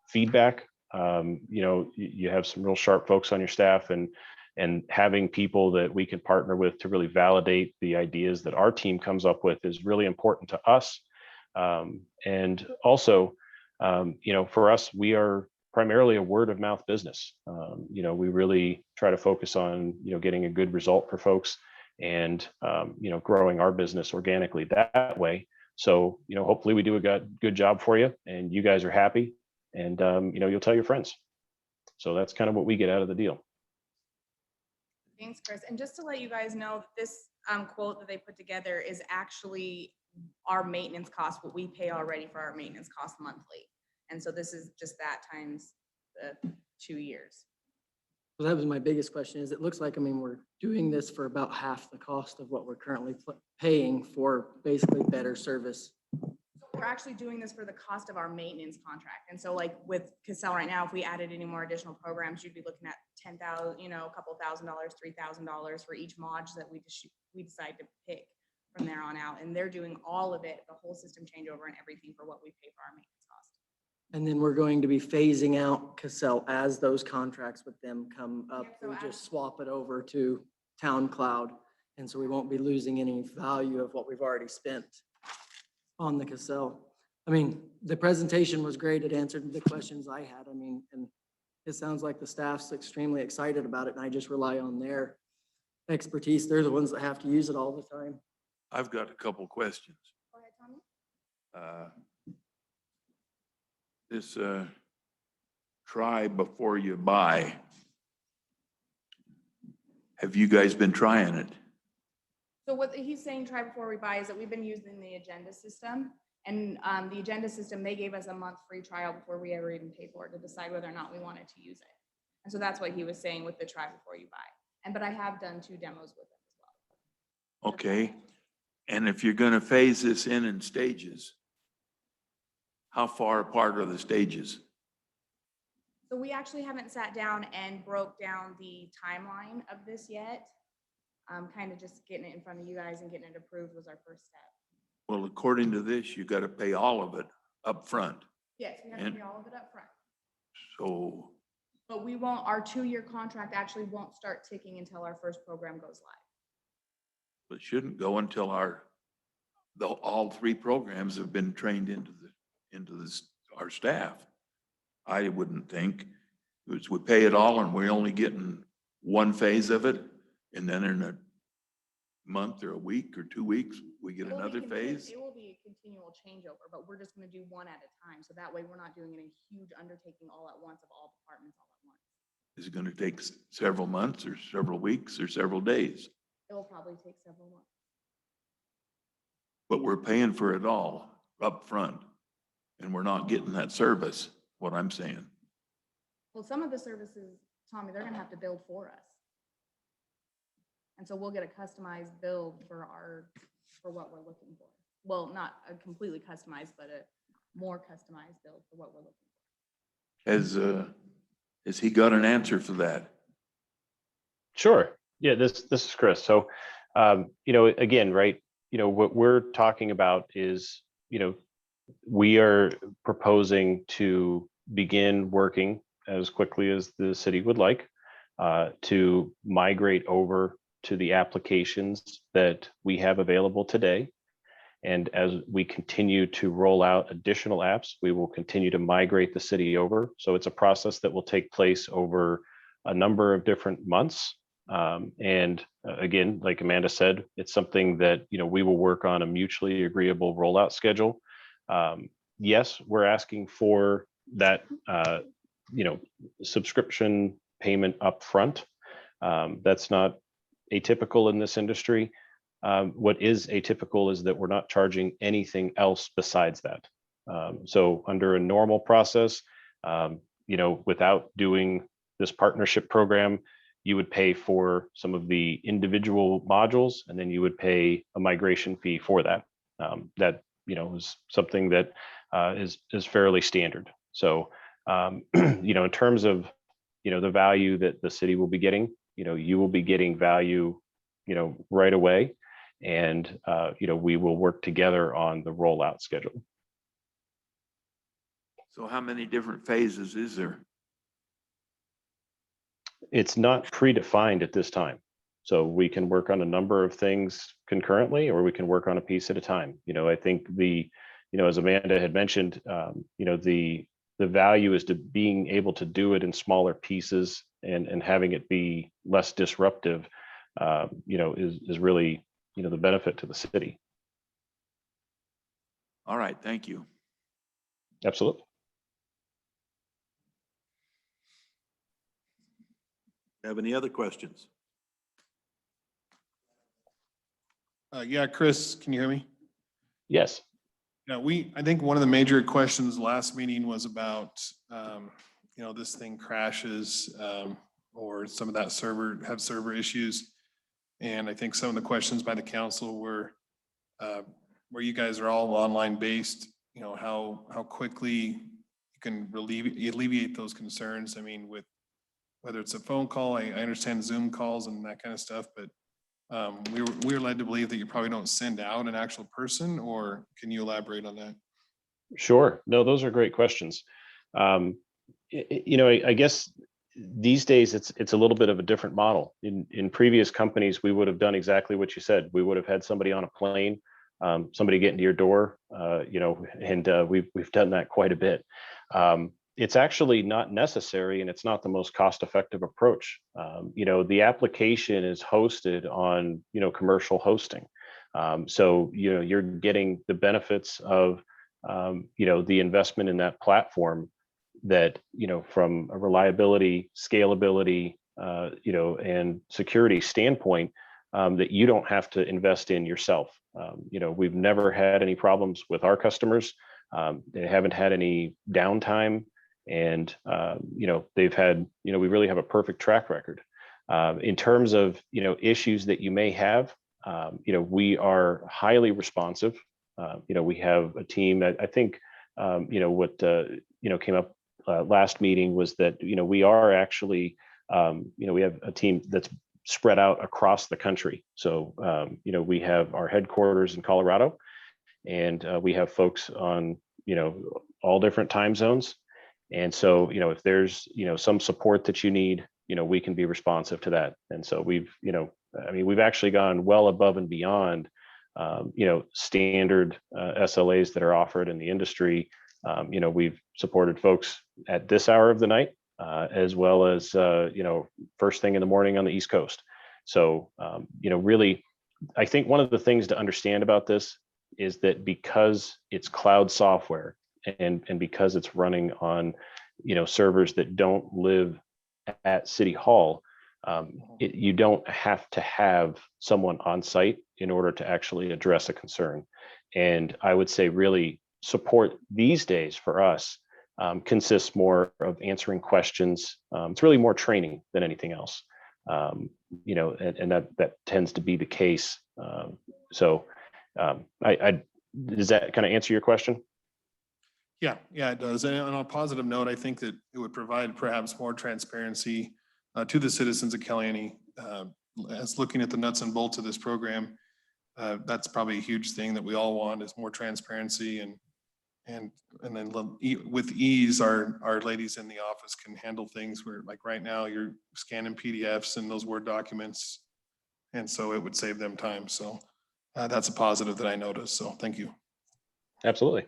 feedback. You have some real sharp folks on your staff, and having people that we can partner with to really validate the ideas that our team comes up with is really important to us. And also, for us, we are primarily a word of mouth business. We really try to focus on, getting a good result for folks and, growing our business organically that way. So, hopefully we do a good job for you and you guys are happy, and, you'll tell your friends. So that's kind of what we get out of the deal. Thanks, Chris. And just to let you guys know, this quote that they put together is actually our maintenance cost, what we pay already for our maintenance cost monthly. And so this is just that times the 2 years. So that was my biggest question, is it looks like, we're doing this for about half the cost of what we're currently paying for basically better service. We're actually doing this for the cost of our maintenance contract. And so like with Cassell right now, if we added any more additional programs, you'd be looking at $10,000, a couple $1,000, $3,000 for each module that we decide to pick from there on out. And they're doing all of it, the whole system changeover and everything for what we pay for our maintenance cost. And then we're going to be phasing out Cassell as those contracts with them come up. Yep, so We as- just swap it over to Town Cloud. And so we won't be losing any value of what we've already spent on the Cassell. The presentation was great. It answered the questions I had. And it sounds like the staff's extremely excited about it, and I just rely on their expertise. They're the ones that have to use it all the time. I've got a couple questions. Go ahead, Tommy. This try before you buy. Have you guys been trying it? So what he's saying, try before we buy, is that we've been using the agenda system. And the agenda system, they gave us a month free trial before we ever even paid for it to decide whether or not we wanted to use it. And so that's what he was saying with the try before you buy. But I have done 2 demos with him as well. Okay. And if you're going to phase this in stages, how far apart are the stages? So we actually haven't sat down and broke down the timeline of this yet. Kind of just getting it in front of you guys and getting it approved was our first step. Well, according to this, you got to pay all of it up front. Yes, we have to pay all of it up front. So, But we won't, our 2-year contract actually won't start ticking until our first program goes live. it shouldn't go until all 3 programs have been trained into our staff. I wouldn't think. We pay it all and we're only getting one phase of it, and then in a month or a week or 2 weeks, we get another phase. It will be a continual changeover, but we're just going to do one at a time. So that way we're not doing a huge undertaking all at once of all departments all at once. Is it going to take several months or several weeks or several days? It will probably take several months. But we're paying for it all up front, and we're not getting that service, what I'm saying. Well, some of the services, Tommy, they're going to have to build for us. And so we'll get a customized build for what we're looking for. Well, not a completely customized, but a more customized build for what we're looking for. Has he got an answer for that? Sure. Yeah, this is Chris. So, again, right, what we're talking about is, we are proposing to begin working as quickly as the city would like to migrate over to the applications that we have available today. And as we continue to roll out additional apps, we will continue to migrate the city over. So it's a process that will take place over a number of different months. Again, like Amanda said, it's something that, we will work on a mutually agreeable rollout schedule. Yes, we're asking for that, subscription payment upfront. That's not atypical in this industry. What is atypical is that we're not charging anything else besides that. So under a normal process, without doing this partnership program, you would pay for some of the individual modules, and then you would pay a migration fee for that. That, is something that is fairly standard. So, in terms of, the value that the city will be getting, you will be getting value, right away. And, we will work together on the rollout schedule. So how many different phases is there? It's not predefined at this time. So we can work on a number of things concurrently, or we can work on a piece at a time. I think as Amanda had mentioned, the value is to being able to do it in smaller pieces and having it be less disruptive, is really, the benefit to the city. All right, thank you. Absolutely. Have any other questions? Yeah, Chris, can you hear me? Yes. Yeah, I think one of the major questions last meeting was about, this thing crashes, or some of that have server issues. And I think some of the questions by the council were, where you guys are all online based, how quickly you can alleviate those concerns. I mean, with whether it's a phone call, I understand Zoom calls and that kind of stuff, but we were led to believe that you probably don't send out an actual person, or can you elaborate on that? Sure. No, those are great questions. I guess these days it's a little bit of a different model. In previous companies, we would have done exactly what you said. We would have had somebody on a plane, somebody get into your door, and we've done that quite a bit. It's actually not necessary, and it's not the most cost-effective approach. The application is hosted on, commercial hosting. So, you're getting the benefits of, the investment in that platform that, from a reliability, scalability, and security standpoint, that you don't have to invest in yourself. We've never had any problems with our customers. They haven't had any downtime. And, they've had, we really have a perfect track record. In terms of, issues that you may have, we are highly responsive. We have a team that I think, what, came up last meeting was that, we are actually, we have a team that's spread out across the country. So, we have our headquarters in Colorado, and we have folks on, all different time zones. And so, if there's, some support that you need, we can be responsive to that. And so we've actually gone well above and beyond, standard SLAs that are offered in the industry. We've supported folks at this hour of the night, as well as, first thing in the morning on the East Coast. So, really, I think one of the things to understand about this is that because it's cloud software, and because it's running on, servers that don't live at City Hall, you don't have to have someone on site in order to actually address a concern. And I would say really support these days for us consists more of answering questions. It's really more training than anything else, and that tends to be the case. Does that kind of answer your question? Yeah, it does. And on a positive note, I think that it would provide perhaps more transparency to the citizens of Caliente. As looking at the nuts and bolts of this program, that's probably a huge thing that we all want, is more transparency, and then with ease, our ladies in the office can handle things where, like right now, you're scanning PDFs and those Word documents, and so it would save them time. So that's a positive that I noticed. So thank you. Absolutely.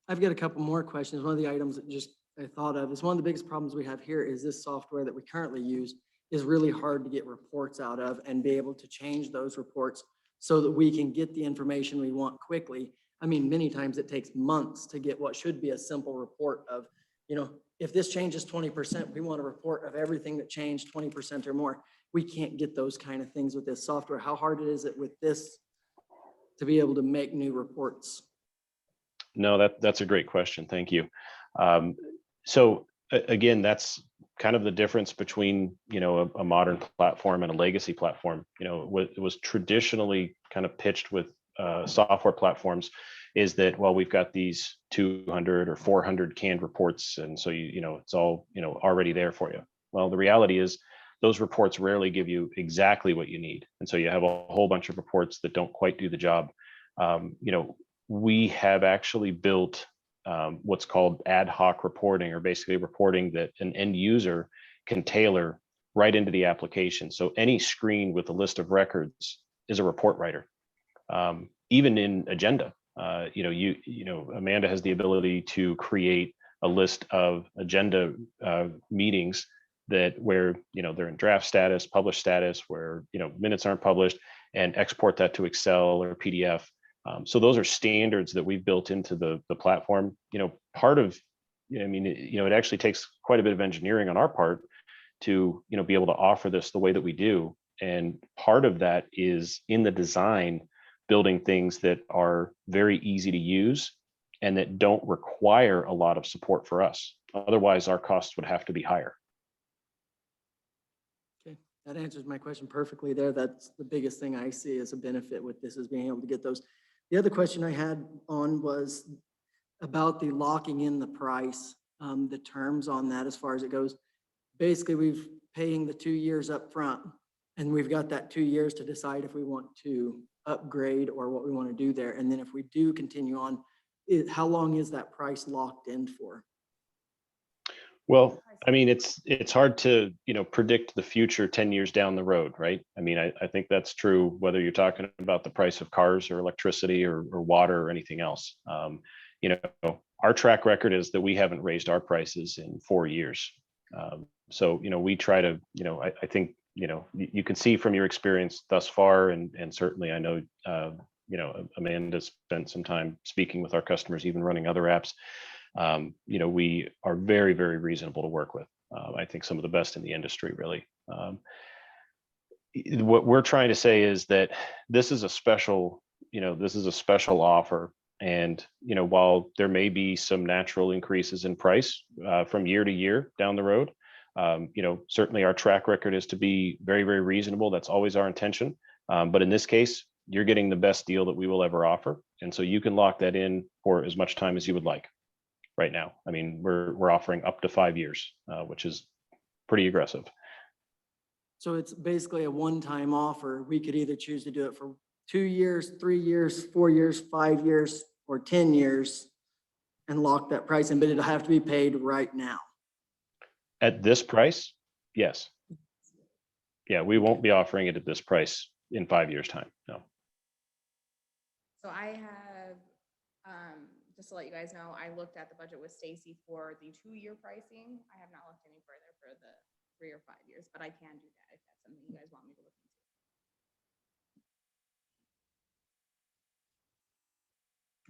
I've got a couple more questions. One of the items that I thought of is one of the biggest problems we have here is this software that we currently use is really hard to get reports out of and be able to change those reports so that we can get the information we want quickly. I mean, many times it takes months to get what should be a simple report of, you know, if this changes 20%, we want a report of everything that changed 20% or more. We can't get those kind of things with this software. How hard is it with this to be able to make new reports? No, that's a great question. Thank you. Again, that's kind of the difference between, you know, a modern platform and a legacy platform. You know, it was traditionally kind of pitched with software platforms is that, well, we've got these 200 or 400 canned reports, and so you know it's all, you know, already there for you. Well, the reality is those reports rarely give you exactly what you need, and so you have a whole bunch of reports that don't quite do the job. You know, we have actually built what's called ad hoc reporting, or basically reporting that an end user can tailor right into the application. So any screen with a list of records is a report writer. Even in Agenda, you know, Amanda has the ability to create a list of agenda meetings that where, you know, they're in draft status, published status, where, you know, minutes aren't published, and export that to Excel or PDF. So those are standards that we've built into the platform. You know, part of, I mean, it actually takes quite a bit of engineering on our part to, you know, be able to offer this the way that we do. And part of that is in the design, building things that are very easy to use and that don't require a lot of support for us. Otherwise, our costs would have to be higher. Okay, that answers my question perfectly there. That's the biggest thing I see as a benefit with this, is being able to get those. The other question I had on was about the locking in the price, the terms on that as far as it goes. Basically, we've paying the 2 years up front, and we've got that 2 years to decide if we want to upgrade or what we want to do there. And then if we do continue on, how long is that price locked in for? Well, I mean, it's hard to, you know, predict the future 10 years down the road, right? I mean, I think that's true whether you're talking about the price of cars or electricity or water or anything else. You know, our track record is that we haven't raised our prices in 4 years. So, you know, we try to, you know, I think, you know, you can see from your experience thus far, and certainly I know, you know, Amanda spent some time speaking with our customers, even running other apps. You know, we are very, very reasonable to work with. I think some of the best in the industry, really. What we're trying to say is that this is a special, you know, this is a special offer. And, you know, while there may be some natural increases in price from year to year down the road, you know, certainly our track record is to be very, very reasonable. That's always our intention. But in this case, you're getting the best deal that we will ever offer. And so you can lock that in for as much time as you would like right now. I mean, we're offering up to 5 years, which is pretty aggressive. So it's basically a one-time offer. We could either choose to do it for 2 years, 3 years, 4 years, 5 years, or 10 years and lock that price in, but it'll have to be paid right now. At this price, yes. Yeah, we won't be offering it at this price in 5 years' time, no. So I have, just to let you guys know, I looked at the budget with Stacy for the 2-year pricing. I have not looked any further for the 3 or 5 years, but I can do that if that's something you guys want me to look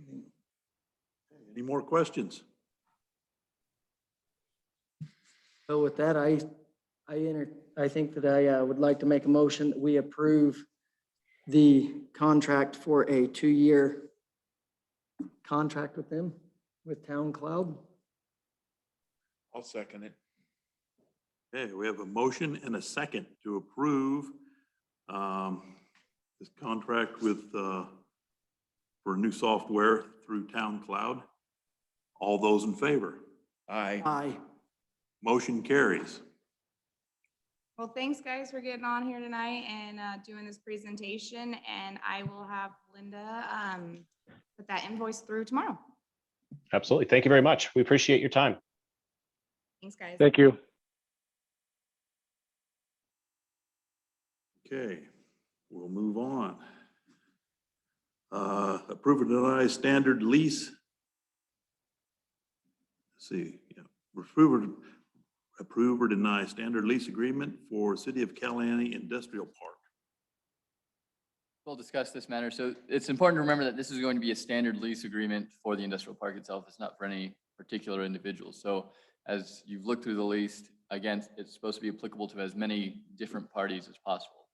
into. Any more questions? So with that, I think that I would like to make a motion that we approve the contract for a 2-year contract with them, with Town Cloud. I'll second it. Okay, we have a motion and a second to approve this contract with for new software through Town Cloud. All those in favor? Aye. Aye. Motion carries. Well, thanks guys for getting on here tonight and doing this presentation, and I will have Linda put that invoice through tomorrow. Absolutely. Thank you very much. We appreciate your time. Thanks, guys. Thank you. Okay, we'll move on. Approve or deny standard lease. Let's see, yeah. approve or deny standard lease agreement for City of Caliente Industrial Park. We'll discuss this matter. So it's important to remember that this is going to be a standard lease agreement for the industrial park itself. It's not for any particular individual. So as you've looked through the lease, again, it's supposed to be applicable to as many different parties as possible.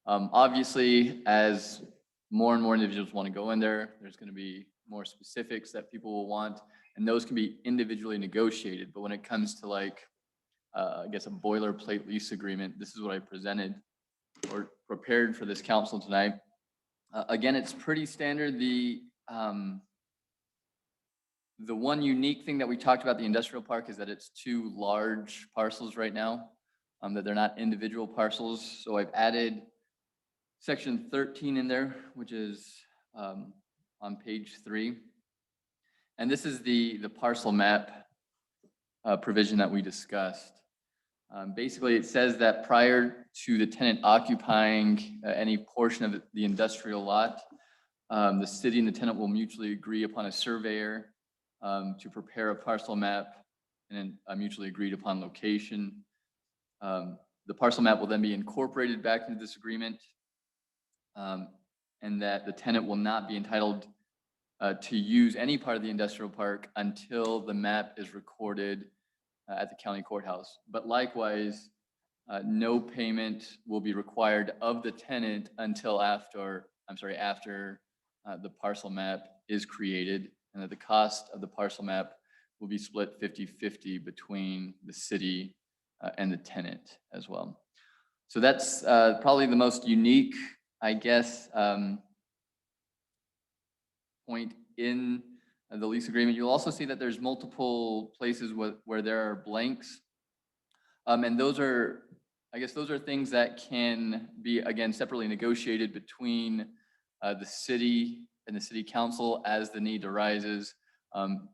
Obviously, as more and more individuals want to go in there, there's going to be more specifics that people will want, and those can be individually negotiated. But when it comes to like, I guess a boilerplate lease agreement, this is what I presented or prepared for this council tonight. Again, it's pretty standard. The one unique thing that we talked about the industrial park is that it's two large parcels right now, that they're not individual parcels. So I've added section 13 in there, which is on page 3. And this is the parcel map provision that we discussed. Basically, it says that prior to the tenant occupying any portion of the industrial lot, the city and the tenant will mutually agree upon a surveyor to prepare a parcel map and a mutually agreed upon location. The parcel map will then be incorporated back into this agreement, and that the tenant will not be entitled to use any part of the industrial park until the map is recorded at the county courthouse. But likewise, no payment will be required of the tenant until after the parcel map is created, and that the cost of the parcel map will be split 50-50 between the city and the tenant as well. So that's probably the most unique, I guess, point in the lease agreement. You'll also see that there's multiple places where there are blanks. And those are, I guess those are things that can be, again, separately negotiated between the city and the city council as the need arises.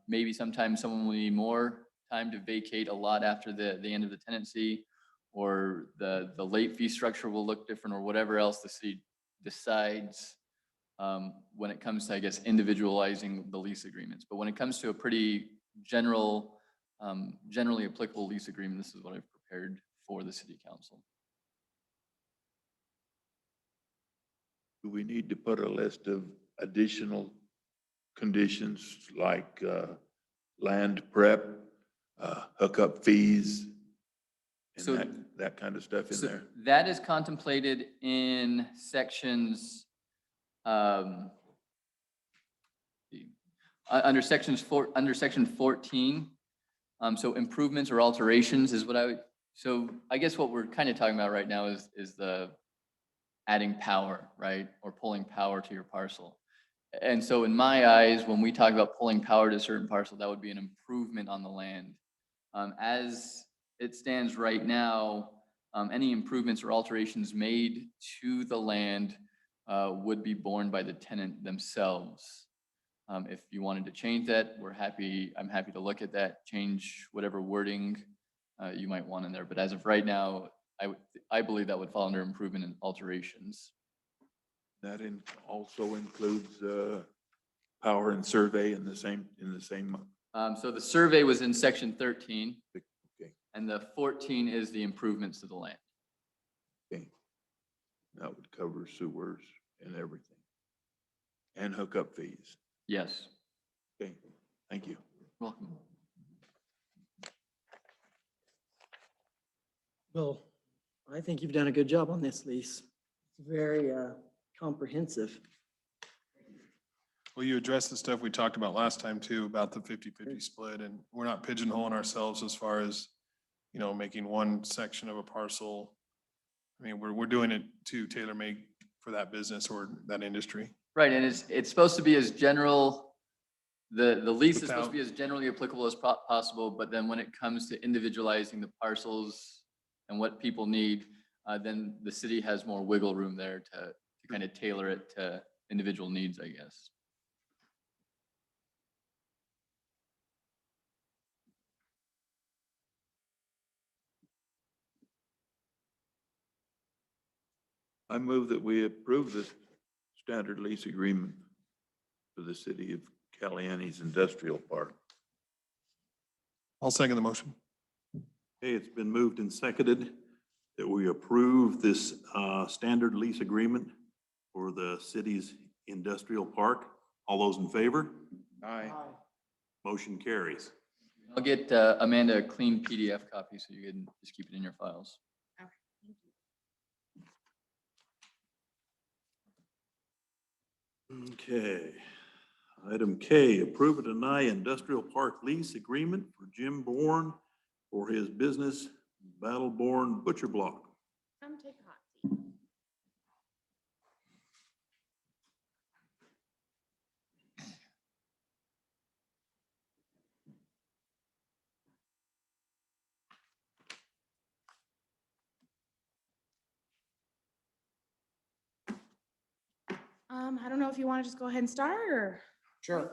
Maybe sometimes someone will need more time to vacate a lot after the end of the tenancy, or the late fee structure will look different, or whatever else the city decides when it comes to, I guess, individualizing the lease agreements. But when it comes to a pretty generally applicable lease agreement, this is what I've prepared for the city council. Do we need to put a list of additional conditions like land prep, hookup fees, and So- that kind of stuff in So there? that is contemplated in sections, under section 14. So improvements or alterations is what so I guess what we're kind of talking about right now is the adding power, right? Or pulling power to your parcel. And so in my eyes, when we talk about pulling power to a certain parcel, that would be an improvement on the land. As it stands right now, any improvements or alterations made to the land would be borne by the tenant themselves. If you wanted to change that, I'm happy to look at that, change whatever wording you might want in there. But as of right now, I believe that would fall under improvement and alterations. That also includes power and survey in the same. So the survey was in section 13. Okay. And the 14 is the improvements to the land. Okay. That would cover sewers and everything. And hookup fees. Yes. Okay, thank you. Welcome. Well, I think you've done a good job on this lease. It's very comprehensive. Well, you addressed the stuff we talked about last time too, about the 50-50 split, and we're not pigeonholing ourselves as far as, you know, making one section of a parcel. I mean, we're doing it to tailor-make for that business or that industry. Right, and it's supposed to be as general, the lease is supposed to be as generally applicable as possible, but then when it comes to individualizing the parcels and what people need, then the city has more wiggle room there to kind of tailor it to individual needs, I guess. I move that we approve the standard lease agreement for the city of Caliente's industrial park. I'll second the motion. Okay, it's been moved and seconded that we approve this standard lease agreement for the city's industrial park. All those in favor? Aye. Motion carries. I'll get Amanda a clean PDF copy so you can just keep it in your files. Okay, thank you. Okay. Item K, approve or deny industrial park lease agreement for Jim Bourne for his business Battleborn Butcher Block. Come take a hot seat. I don't know if you want to just go ahead and start or. Sure.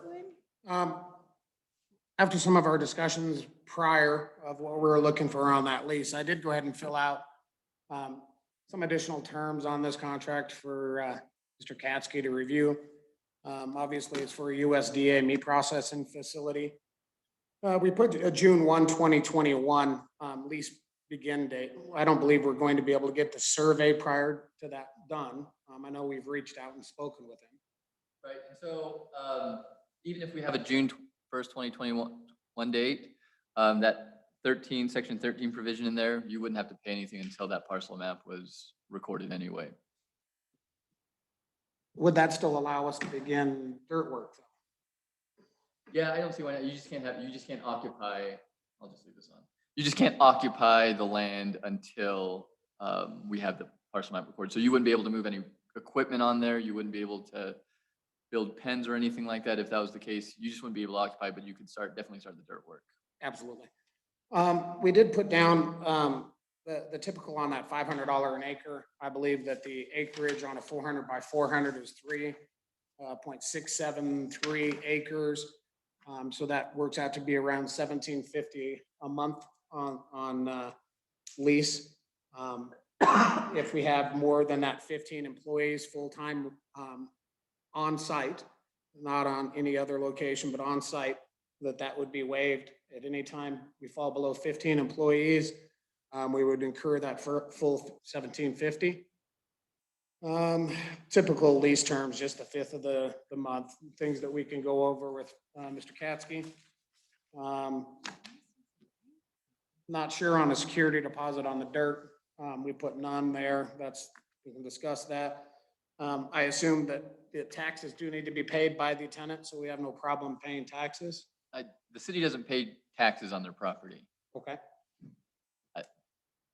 After some of our discussions prior of what we were looking for on that lease, I did go ahead and fill out some additional terms on this contract for Mr. Katsky to review. Obviously, it's for a USDA meat processing facility. We put a June 1, 2021 lease begin date. I don't believe we're going to be able to get the survey prior to that done. I know we've reached out and spoken with him. Right, and so even if we have a June 1st, 2021 date, that section 13 provision in there, you wouldn't have to pay anything until that parcel map was recorded anyway. Would that still allow us to begin dirt work? Yeah, I don't see why not. You just can't occupy, I'll just leave this on. You just can't occupy the land until we have the parcel map recorded. So you wouldn't be able to move any equipment on there. You wouldn't be able to build pens or anything like that. If that was the case, you just wouldn't be able to occupy, but you could definitely start the dirt work. Absolutely. We did put down the typical on that $500 an acre. I believe that the acreage on a 400 by 400 is 3.673 acres. So that works out to be around $1,750 a month on lease. If we have more than that 15 employees full-time on site, not on any other location, but on site, that would be waived. At any time we fall below 15 employees, we would incur that for full $1,750. Typical lease terms, just a fifth of the month, things that we can go over with Mr. Katsky. Not sure on a security deposit on the dirt. We put none there. We can discuss that. I assume that the taxes do need to be paid by the tenant, so we have no problem paying taxes. The city doesn't pay taxes on their property. Okay.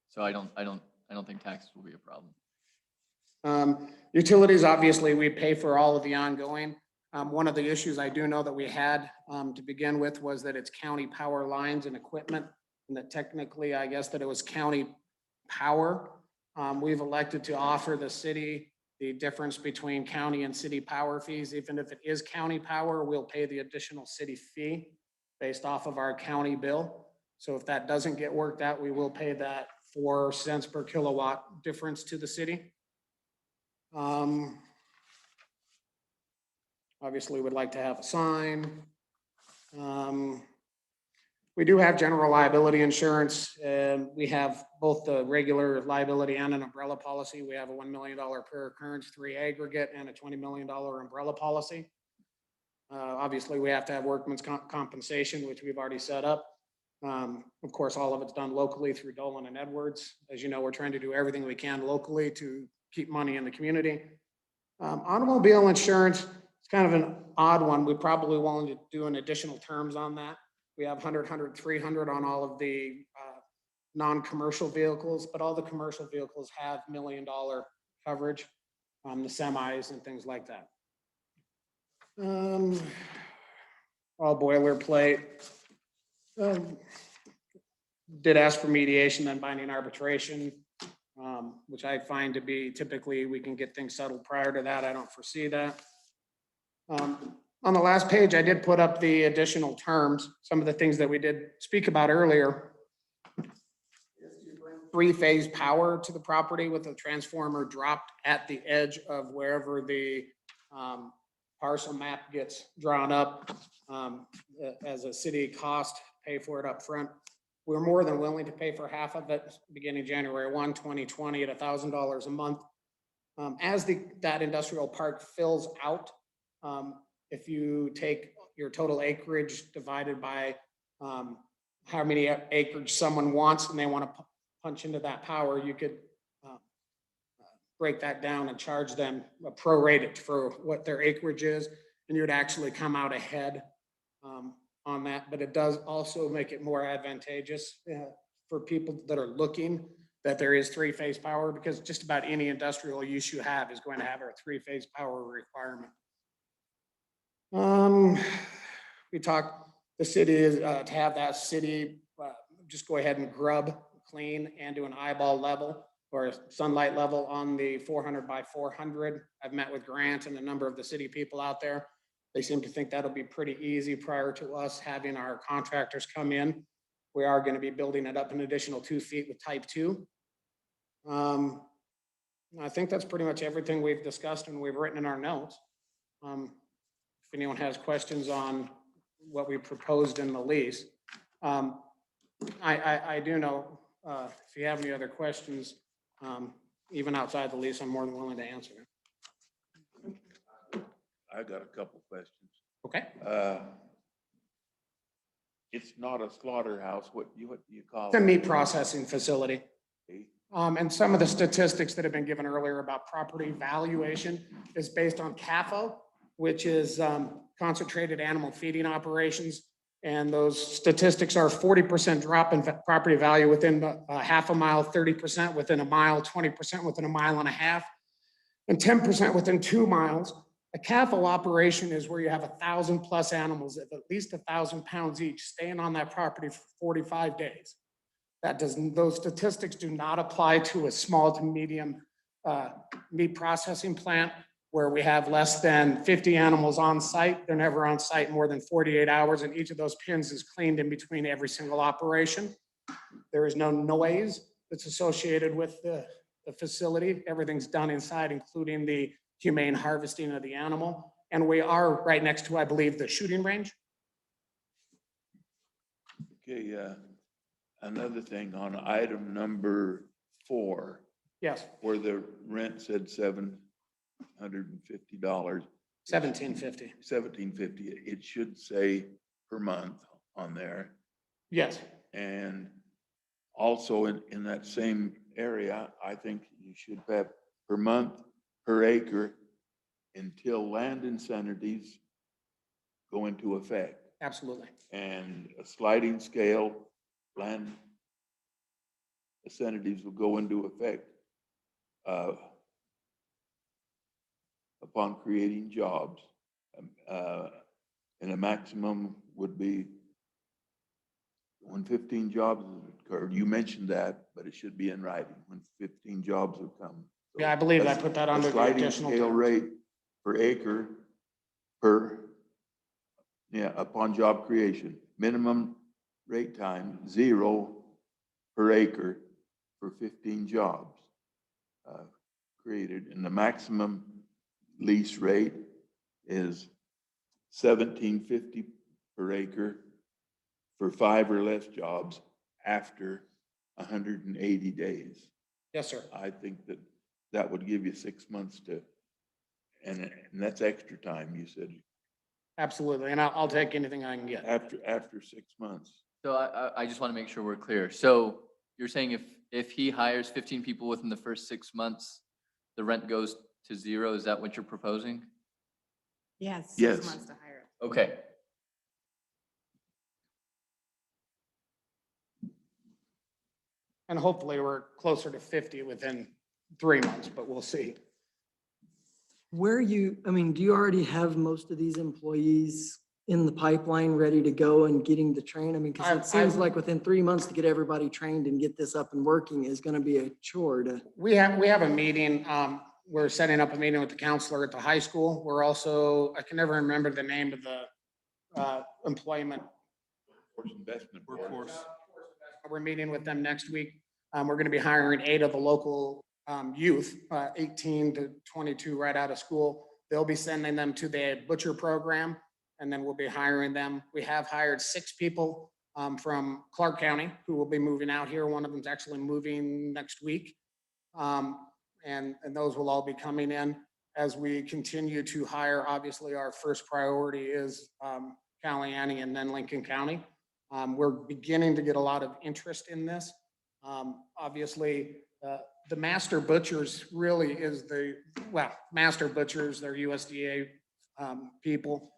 So I don't think taxes will be a problem. Utilities, obviously, we pay for all of the ongoing. One of the issues I do know that we had to begin with was that it's county power lines and equipment, and that technically, I guess that it was county power. We've elected to offer the city the difference between county and city power fees. Even if it is county power, we'll pay the additional city fee based off of our county bill. So if that doesn't get worked out, we will pay that 4 cents per kilowatt difference to the city. Obviously, we'd like to have a sign. We do have general liability insurance, and we have both the regular liability and an umbrella policy. We have a $1 million per occurrence, 3 aggregate, and a $20 million umbrella policy. Obviously, we have to have workman's compensation, which we've already set up. Of course, all of it's done locally through Dolan and Edwards. As you know, we're trying to do everything we can locally to keep money in the community. Automobile insurance, it's kind of an odd one. We probably want to do an additional terms on that. We have 100, 100, 300 on all of the non-commercial vehicles, but all the commercial vehicles have $1 million coverage on the semis and things like that. All boilerplate. Did ask for mediation and binding arbitration, which I find to be typically we can get things settled prior to that. I don't foresee that. On the last page, I did put up the additional terms, some of the things that we did speak about earlier. 3-phase power to the property with a transformer dropped at the edge of wherever the parcel map gets drawn up as a city cost, pay for it up front. We're more than willing to pay for half of it beginning January 1, 2020 at $1,000 a month. As that industrial park fills out, if you take your total acreage divided by how many acreage someone wants and they want to punch into that power, you could break that down and charge them prorated for what their acreage is, and you'd actually come out ahead on that. But it does also make it more advantageous for people that are looking that there is three-phase power, because just about any industrial use you have is going to have a three-phase power requirement. We talked, the city is to have that city just go ahead and grub, clean, and do an eyeball level or a sunlight level on the 400 by 400. I've met with Grant and a number of the city people out there. They seem to think that'll be pretty easy prior to us having our contractors come in. We are going to be building it up an additional 2 feet with type 2. I think that's pretty much everything we've discussed and we've written in our notes. If anyone has questions on what we proposed in the lease, I do know if you have any other questions, even outside the lease, I'm more than willing to answer them. I got a couple questions. Okay. It's not a slaughterhouse. What do you call It's a it? meat processing facility. Okay. And some of the statistics that have been given earlier about property valuation is based on CAFO, which is concentrated animal feeding operations. And those statistics are 40% drop in property value within half a mile, 30% within a mile, 20% within a mile and a half, and 10% within 2 miles. A CAFO operation is where you have 1,000+ animals of at least 1,000 pounds each staying on that property for 45 days. Those statistics do not apply to a small to medium meat processing plant where we have less than 50 animals on site. They're never on site more than 48 hours, and each of those pins is cleaned in between every single operation. There is no noise that's associated with the facility. Everything's done inside, including the humane harvesting of the animal. And we are right next to, I believe, the shooting range. Okay, another thing on item number 4, Yes, where the rent said $750. $1,750. $1,750. It should say per month on there. Yes, And also in that same area, I think you should have per month, per acre, until land incentives go into effect. absolutely. And a sliding scale, land incentives will go into effect upon creating jobs. And a maximum would be when 15 jobs occurred. You mentioned that, but it should be in writing when 15 jobs have come. So Yeah, I believe I put that a under the sliding additional scale terms. rate per acre upon job creation. Minimum rate time, 0 per acre for 15 jobs created. And the maximum lease rate is $17.50 per acre for 5 or less jobs after 180 days. Yes, sir. I think that would give you 6 months to, and that's extra time, you said, Absolutely. And I'll take anything I can get. after 6 months. So I just want to make sure we're clear. So you're saying if he hires 15 people within the first 6 months, the rent goes to 0? Is that what you're proposing? Yes. Yes. 6 months to hire. Okay. And hopefully we're closer to 50 within 3 months, but we'll see. Where do you already have most of these employees in the pipeline ready to go and getting to train? I mean, because it seems like within 3 months to get everybody trained and get this up and working is going to be a chore to. We have a meeting, we're setting up a meeting with the counselor at the high school. We're also, I can never remember the name of the employment. Workforce Investment Board. We're meeting with them next week. We're going to be hiring 8 of the local youth, 18 to 22 right out of school. They'll be sending them to the butcher program, and then we'll be hiring them. We have hired 6 people from Clark County, who will be moving out here. One of them's actually moving next week. And those will all be coming in as we continue to hire. Obviously, our first priority is Caliente and then Lincoln County. We're beginning to get a lot of interest in this. Obviously, the master butchers really is master butchers, they're USDA people,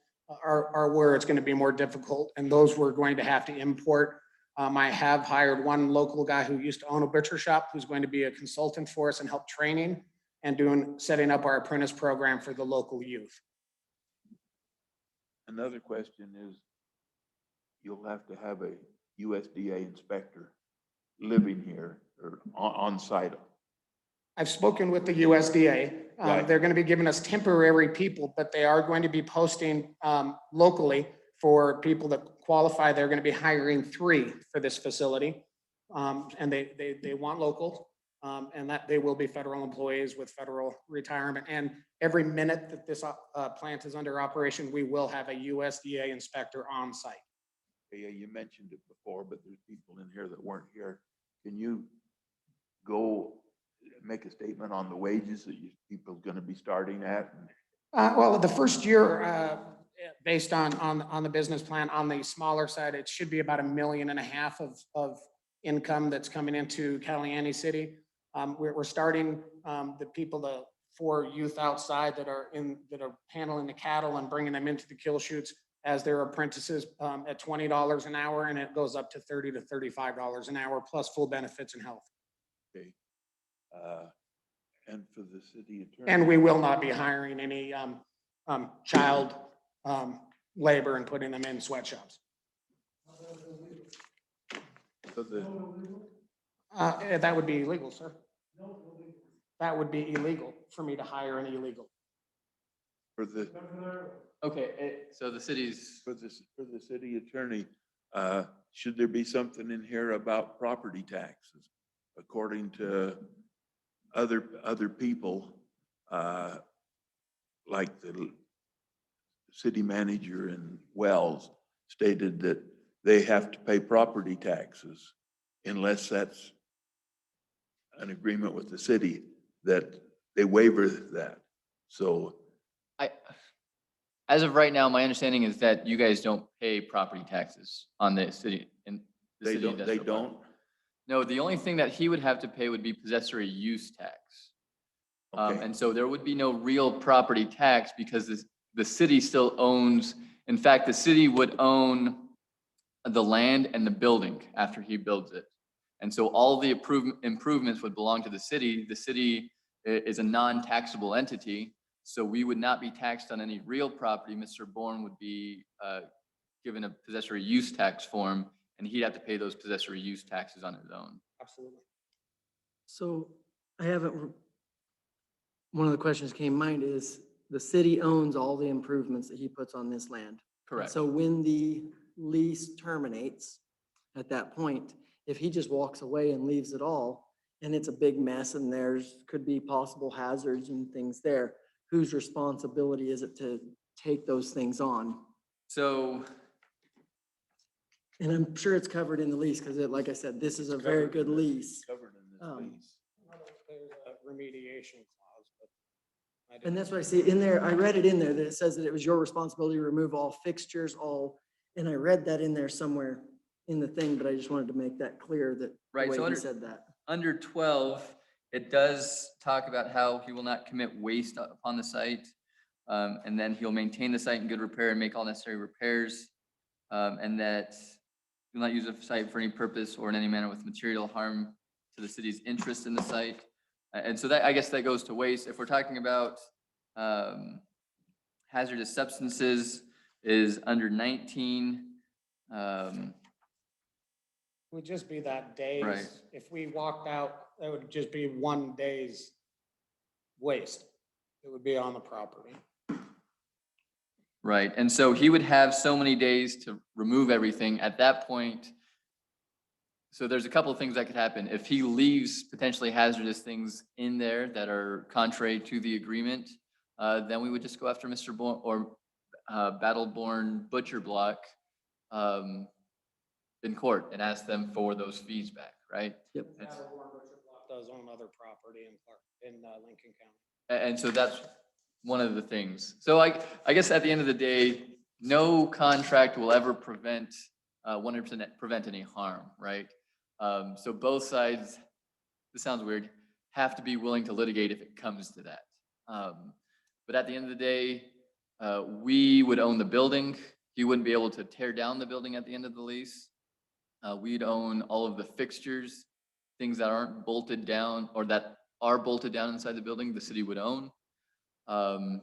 are where it's going to be more difficult, and those we're going to have to import. I have hired one local guy who used to own a butcher shop who's going to be a consultant for us and help training and setting up our apprentice program for the local youth. Another question is, you'll have to have a USDA inspector living here or on site. I've spoken with the USDA. Right. They're going to be giving us temporary people, but they are going to be posting locally for people that qualify. They're going to be hiring 3 for this facility. And they want local, and that they will be federal employees with federal retirement. And every minute that this plant is under operation, we will have a USDA inspector on site. Yeah, you mentioned it before, but there's people in here that weren't here. Can you go make a statement on the wages that people are going to be starting at? Well, the first year, based on the business plan, on the smaller side, it should be about $1.5 million of income that's coming into Caliente City. We're starting the people, the 4 youth outside that are handling the cattle and bringing them into the kill chutes as their apprentices at $20 an hour, and it goes up to $30 to $35 an hour plus full benefits and health. Okay. And for the city attorney. And we will not be hiring any child labor and putting them in sweatshops. For the, That would be illegal, sir. That would be illegal for me to hire an illegal. for the, Okay, so the city's, for the city attorney, should there be something in here about property taxes? According to other people, like the city manager in Wells stated that they have to pay property taxes unless that's an agreement with the city that they waiver that. So as of right now, my understanding is that you guys don't pay property taxes on the city. In the they city don't, they industrial park. don't? No, the only thing that he would have to pay would be possessory use tax. Okay. And so there would be no real property tax because the city still owns, in fact, the city would own the land and the building after he builds it. And so all the improvements would belong to the city. The city is a non-taxable entity, so we would not be taxed on any real property. Mr. Bourne would be given a possessory use tax form, and he'd have to pay those possessory use taxes on his own. Absolutely. So I haven't, one of the questions came to mind is the city owns all the improvements that he puts on this land. Correct. So when the lease terminates at that point, if he just walks away and leaves it all, and it's a big mess and could be possible hazards and things there, whose responsibility is it to take those things on? So And I'm sure it's covered in the lease because like I said, this is a very good lease. Covered in this lease. There's a remediation clause, but. And that's what I see in there. I read it in there that it says that it was your responsibility to remove all fixtures, and I read that in there somewhere in the thing, but I just wanted to make that clear that the Right, way so he said that. under 12, it does talk about how he will not commit waste upon the site. And then he'll maintain the site in good repair and make all necessary repairs. And that he will not use the site for any purpose or in any manner with material harm to the city's interest in the site. And so that, I guess that goes to waste. If we're talking about hazardous substances is under 19. Would just be that days. Right. If we walked out, that would just be 1 day's waste. It would be on the property. Right, and so he would have so many days to remove everything at that point. So there's a couple of things that could happen. If he leaves potentially hazardous things in there that are contrary to the agreement, then we would just go after Mr. Bourne or Battle Born Butcher Block in court and ask them for those fees back, right? Yep. It's- Does own other property in Lincoln County. And so that's one of the things. So I guess at the end of the day, no contract will ever prevent, 100% prevent any harm, right? So both sides, this sounds weird, have to be willing to litigate if it comes to that. But at the end of the day, we would own the building. He wouldn't be able to tear down the building at the end of the lease. We'd own all of the fixtures, things that aren't bolted down or that are bolted down inside the building, the city would own. And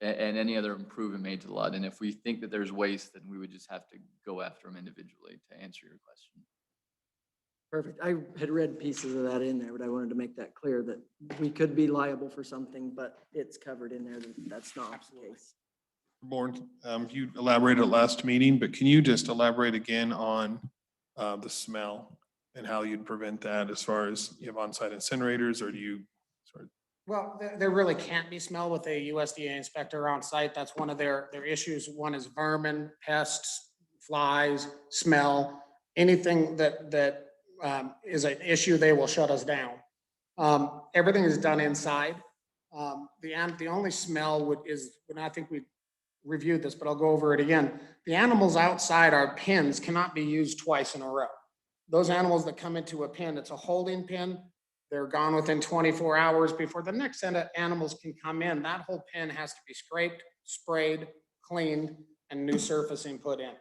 any other improvement made to the lot. And if we think that there's waste, then we would just have to go after them individually to answer your question. Perfect. I had read pieces of that in there, but I wanted to make that clear that we could be liable for something, but it's covered in there. That's not the case. Bourne, you elaborated at last meeting, but can you just elaborate again on the smell and how you'd prevent that as far as you have on-site incinerators, or do you sort of? Well, there really can't be smell with a USDA inspector on site. That's one of their issues. One is vermin, pests, flies, smell, anything that is an issue, they will shut us down. Everything is done inside. The only smell and I think we reviewed this, but I'll go over it again. The animals outside our pens cannot be used twice in a row. Those animals that come into a pen, it's a holding pen. They're gone within 24 hours before the next set of animals can come in. That whole pen has to be scraped, sprayed, cleaned, and new surfacing put in.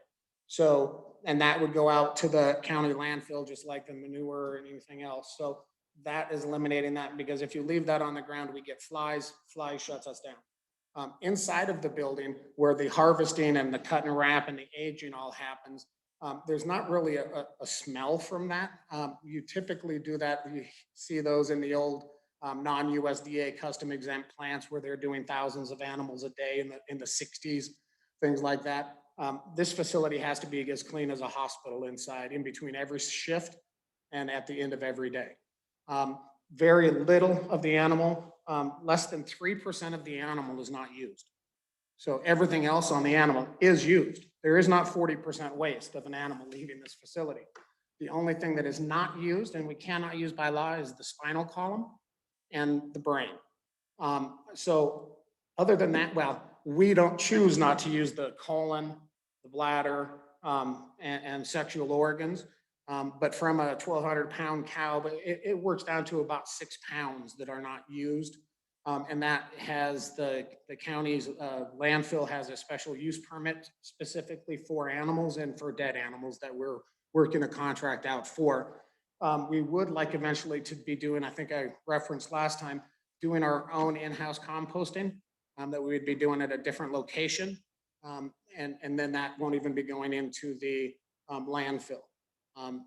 So, and that would go out to the county landfill, just like the manure and anything else. So that is eliminating that, because if you leave that on the ground, we get flies. Flies shuts us down. Inside of the building where the harvesting and the cut and wrap and the aging all happens, there's not really a smell from that. You typically do that. You see those in the old non-USDA custom exempt plants where they're doing thousands of animals a day in the 60s, things like that. This facility has to be as clean as a hospital inside, in between every shift and at the end of every day. Very little of the animal, less than 3% of the animal is not used. So everything else on the animal is used. There is not 40% waste of an animal leaving this facility. The only thing that is not used, and we cannot use by law, is the spinal column and the brain. So other than that, well, we don't choose not to use the colon, the bladder, and sexual organs. But from a 1,200-pound cow, but it works down to about 6 pounds that are not used. And that has the county's landfill has a special use permit specifically for animals and for dead animals that we're working a contract out for. We would like eventually to be doing, I think I referenced last time, doing our own in-house composting that we would be doing at a different location. And then that won't even be going into the landfill.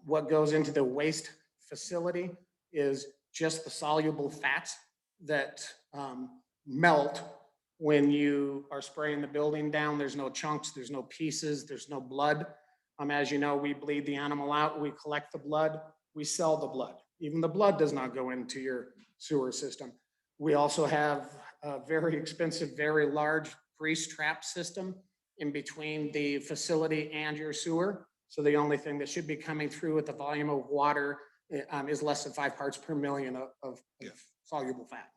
What goes into the waste facility is just the soluble fats that melt when you are spraying the building down. There's no chunks, there's no pieces, there's no blood. As you know, we bleed the animal out, we collect the blood, we sell the blood. Even the blood does not go into your sewer system. We also have a very expensive, very large grease trap system in between the facility and your sewer. So the only thing that should be coming through with the volume of water is less than 5 parts per million of soluble fat.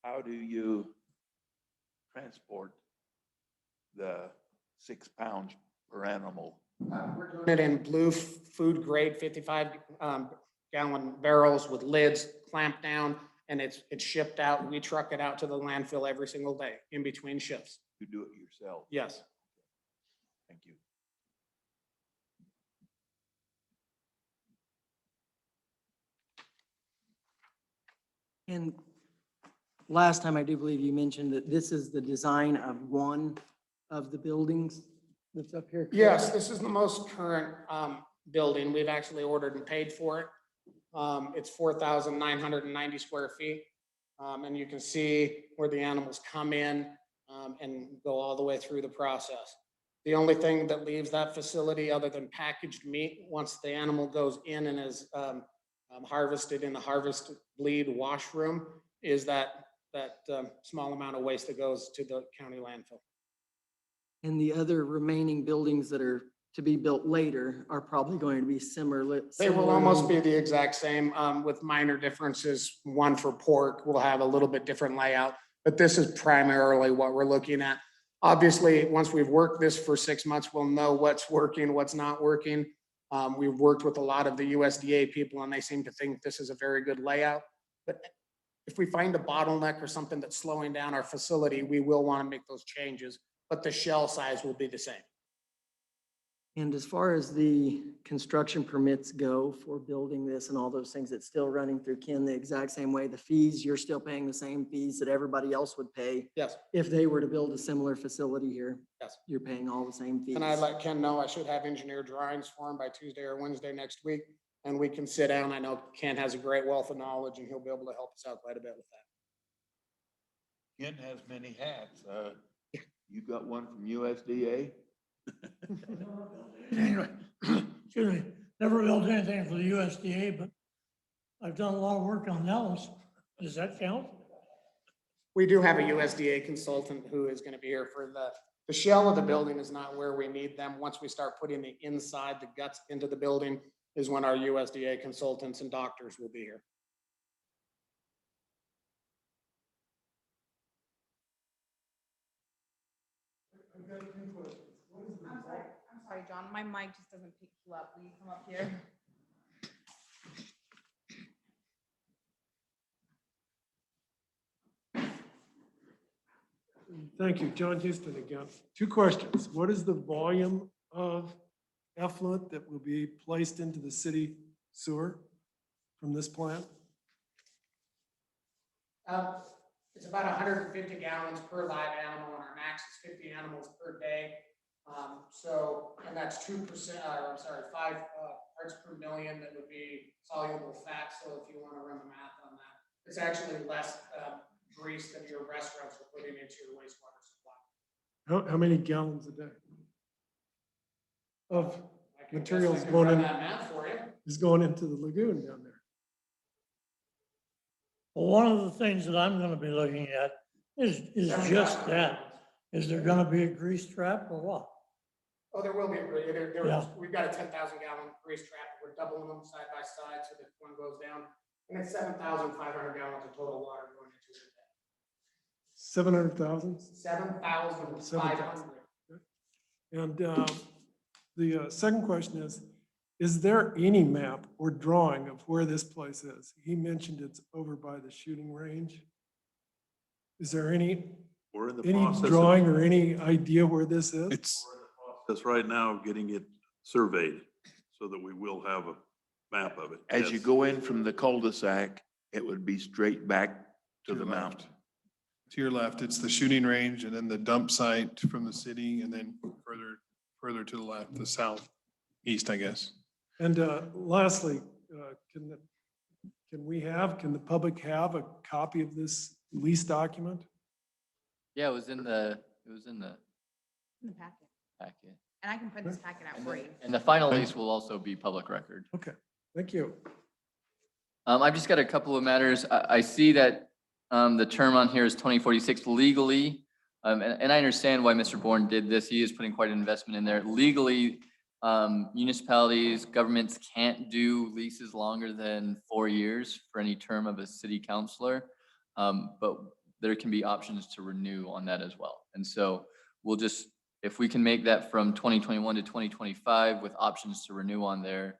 How do you transport the 6 pounds per animal? We're doing it in blue food grade 55-gallon barrels with lids clamped down, and it's shipped out. We truck it out to the landfill every single day in between shifts. You do it yourself? Yes. Thank you. And last time, I do believe you mentioned that this is the design of one of the buildings that's up here. Yes, this is the most current building. We've actually ordered and paid for it. It's 4,990 square feet. And you can see where the animals come in and go all the way through the process. The only thing that leaves that facility other than packaged meat, once the animal goes in and is harvested in the harvest bleed washroom, is that small amount of waste that goes to the county landfill. And the other remaining buildings that are to be built later are probably going to be similar. They will almost be similarly- the exact same, with minor differences. One for pork will have a little bit different layout, but this is primarily what we're looking at. Obviously, once we've worked this for 6 months, we'll know what's working, what's not working. We've worked with a lot of the USDA people and they seem to think this is a very good layout. But if we find a bottleneck or something that's slowing down our facility, we will want to make those changes, but the shell size will be the same. And as far as the construction permits go for building this and all those things, it's still running through Ken the exact same way. The fees, you're still paying the same fees that everybody else would pay. Yes. If they were to build a similar facility here. Yes. You're paying all the same fees. And I let Ken know I should have engineer drawings for him by Tuesday or Wednesday next week. And we can sit down. I know Ken has a great wealth of knowledge and he'll be able to help us out quite a bit with that. Ken has many hats. You got one from USDA? Anyway, excuse me, never built anything for the USDA, but I've done a lot of work on those. Does that count? We do have a USDA consultant who is going to be here for the shell of the building is not where we need them. Once we start putting the inside, the guts into the building is when our USDA consultants and doctors will be here. I'm sorry, John, my mic just doesn't pick you up. Will you come up here? Thank you. John Houston again. 2 questions. What is the volume of effluent that will be placed into the city sewer from this plant? It's about 150 gallons per live animal and our max is 50 animals per day. And that's 2%, I'm sorry, 5 parts per million that would be soluble fat. So if you want to run the math on that, it's actually less grease than your restaurants are putting into your wastewater supply. How many gallons a day of I can materials run going in, that math for you. is going into the lagoon down there? Well, one of the things that I'm gonna be looking at is just that. Is there gonna be a grease trap or what? Oh, there will be, Yeah. we've got a 10,000 gallon grease trap. We're doubling them side by side so that one goes down. And it's 7,500 gallons of total water going into it. 700,000? 7,500. And the second question is there any map or drawing of where this place is? He mentioned it's over by the shooting range. Is there any We're in the any process. drawing or any idea where this is? That's right now getting it surveyed so that we will have a map of it. As you Yes. go in from the cul-de-sac, it would be straight back to your the left. mountain. To your left, it's the shooting range and then the dump site from the city and then further to the left, the southeast, I guess. And lastly, can the public have a copy of this lease document? Yeah, it was in the In the packet. packet. And I can print this packet out for you. And the final lease will also be public record. Okay, thank you. I've just got a couple of matters. I see that the term on here is 2046 legally. And I understand why Mr. Bourne did this. He is putting quite an investment in there. Legally, municipalities, governments can't do leases longer than 4 years for any term of a city councilor. But there can be options to renew on that as well. And so we'll just, if we can make that from 2021 to 2025 with options to renew on there,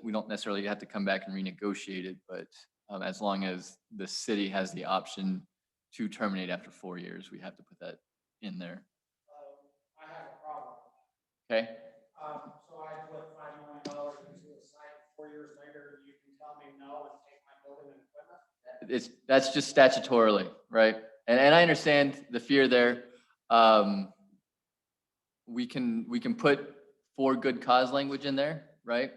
we don't necessarily have to come back and renegotiate it, but as long as the city has the option to terminate after 4 years, we have to put that in there. I have a problem. Okay? So I put $5 million into a site, 4 years later, you can tell me no and take my building and equipment? That's just statutorily, right? And I understand the fear there. We can put for good cause language in there, right?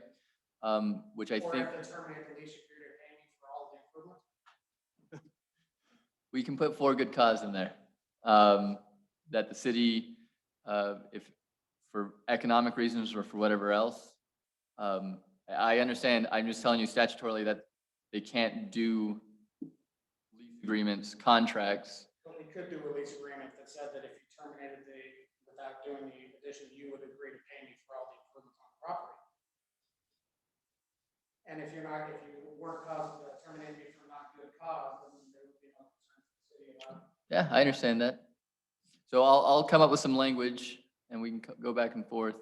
Which I Or think if they terminate the lease, you're going to pay me for all the improvements? we can put for good cause in there. That the city, if for economic reasons or for whatever else, I understand, I'm just telling you statutorily that they can't do lease agreements, contracts. But we could do a lease agreement that said that if you terminated without doing the addition, you would agree to pay And if you weren't caused to terminate me for not good cause, then there would be no concern to the city about it. Yeah, I understand that. So I'll come up with some language and we can go back and forth.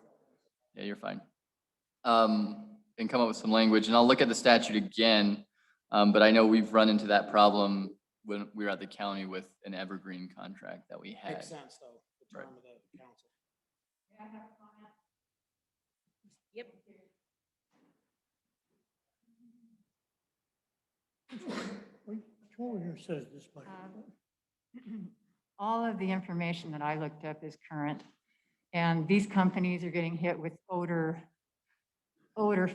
Yeah, you're fine. And come up with some language and I'll look at the statute again. But I know we've run into that problem when we were at the county with an evergreen contract that we had. Makes sense, though, the term of the council. Yep. Which one here says this might? All of the information that I looked up is current. And these companies are getting hit with odor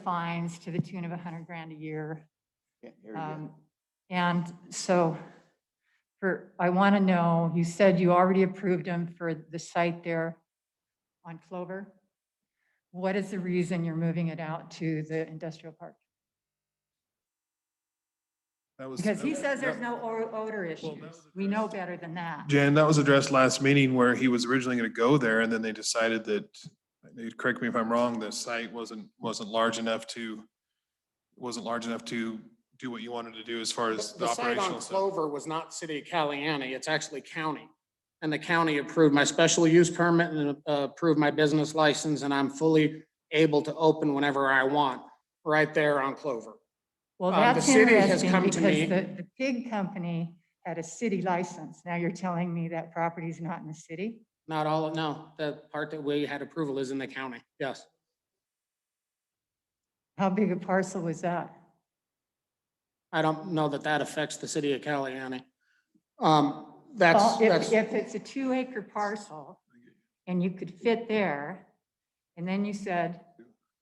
fines to the tune of $100,000 a year. Can't hear you. And so I want to know, you said you already approved them for the site there on Clover. What is the reason you're moving it out to the industrial park? That was. Because he that- says there's that- no odor issues. We know better than that. Jan, that was addressed last meeting where he was originally going to go there and then they decided that, correct me if I'm wrong, the site wasn't large enough to do what you wanted to do as far as the The site on operational stuff. Clover was not city of Caliente, it's actually county. And the county approved my special use permit and approved my business license, and I'm fully able to open whenever I want, right there on Clover. Well, The that's city has interesting come to because me- the pig company had a city license. Now you're telling me that property's not in the city? Not all, no, the part that we had approval is in the county, yes. How big a parcel was that? I don't know that that affects the city of Caliente. Well, That's, if it's a 2-acre parcel and you could fit there, and then you said,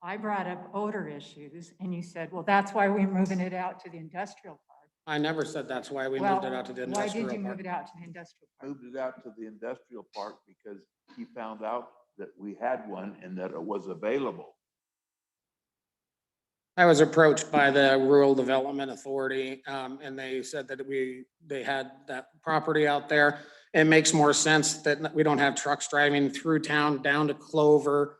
I brought up odor issues, and you said, well, that's why we're moving it out to the industrial park. I never said that's why we Well, moved it out to the why industrial did you park. move it out to the industrial park? Moved it out to the industrial park because he found out that we had one and that it was available. I was approached by the Rural Development Authority, and they said that they had that property out there. It makes more sense that we don't have trucks driving through town down to Clover.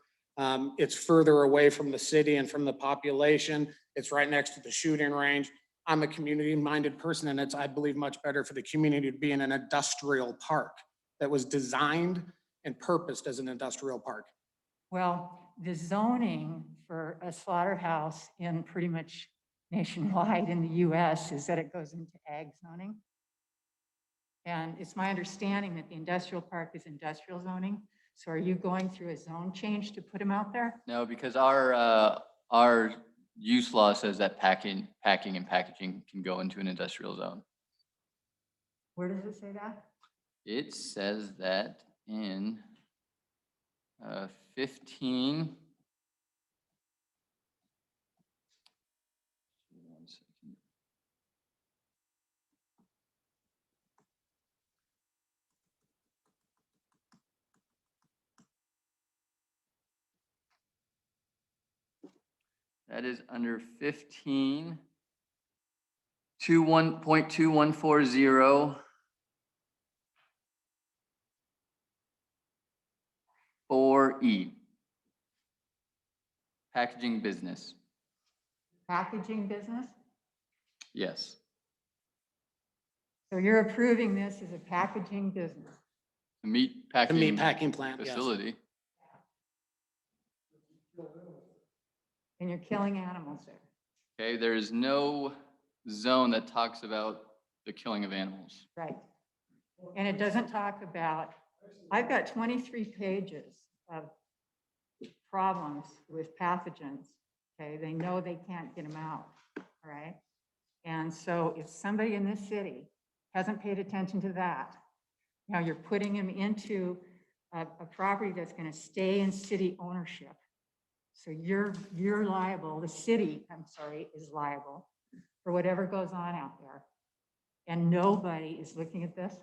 It's further away from the city and from the population. It's right next to the shooting range. I'm a community-minded person, and it's, I believe, much better for the community to be in an industrial park that was designed and purposed as an industrial park. Well, the zoning for a slaughterhouse in pretty much nationwide in the US is that it goes into ag zoning. And it's my understanding that the industrial park is industrial zoning. So are you going through a zone change to put them out there? No, because our use law says that packing and packaging can go into an industrial zone. Where does it say that? It says that in 15. One second. That is under 15. 21.2140. 4E. Packaging business. Packaging business? Yes. So you're approving this as a packaging business? The meat The packing. meat packing plant, yes. Facility. And you're killing animals there? Okay, there is no zone that talks about the killing of animals. Right. And it doesn't talk about, I've got 23 pages of problems with pathogens. Okay, they know they can't get them out, all right? And so if somebody in this city hasn't paid attention to that, now you're putting them into a property that's going to stay in city ownership. So you're liable, the city, I'm sorry, is liable for whatever goes on out there. And nobody is looking at this?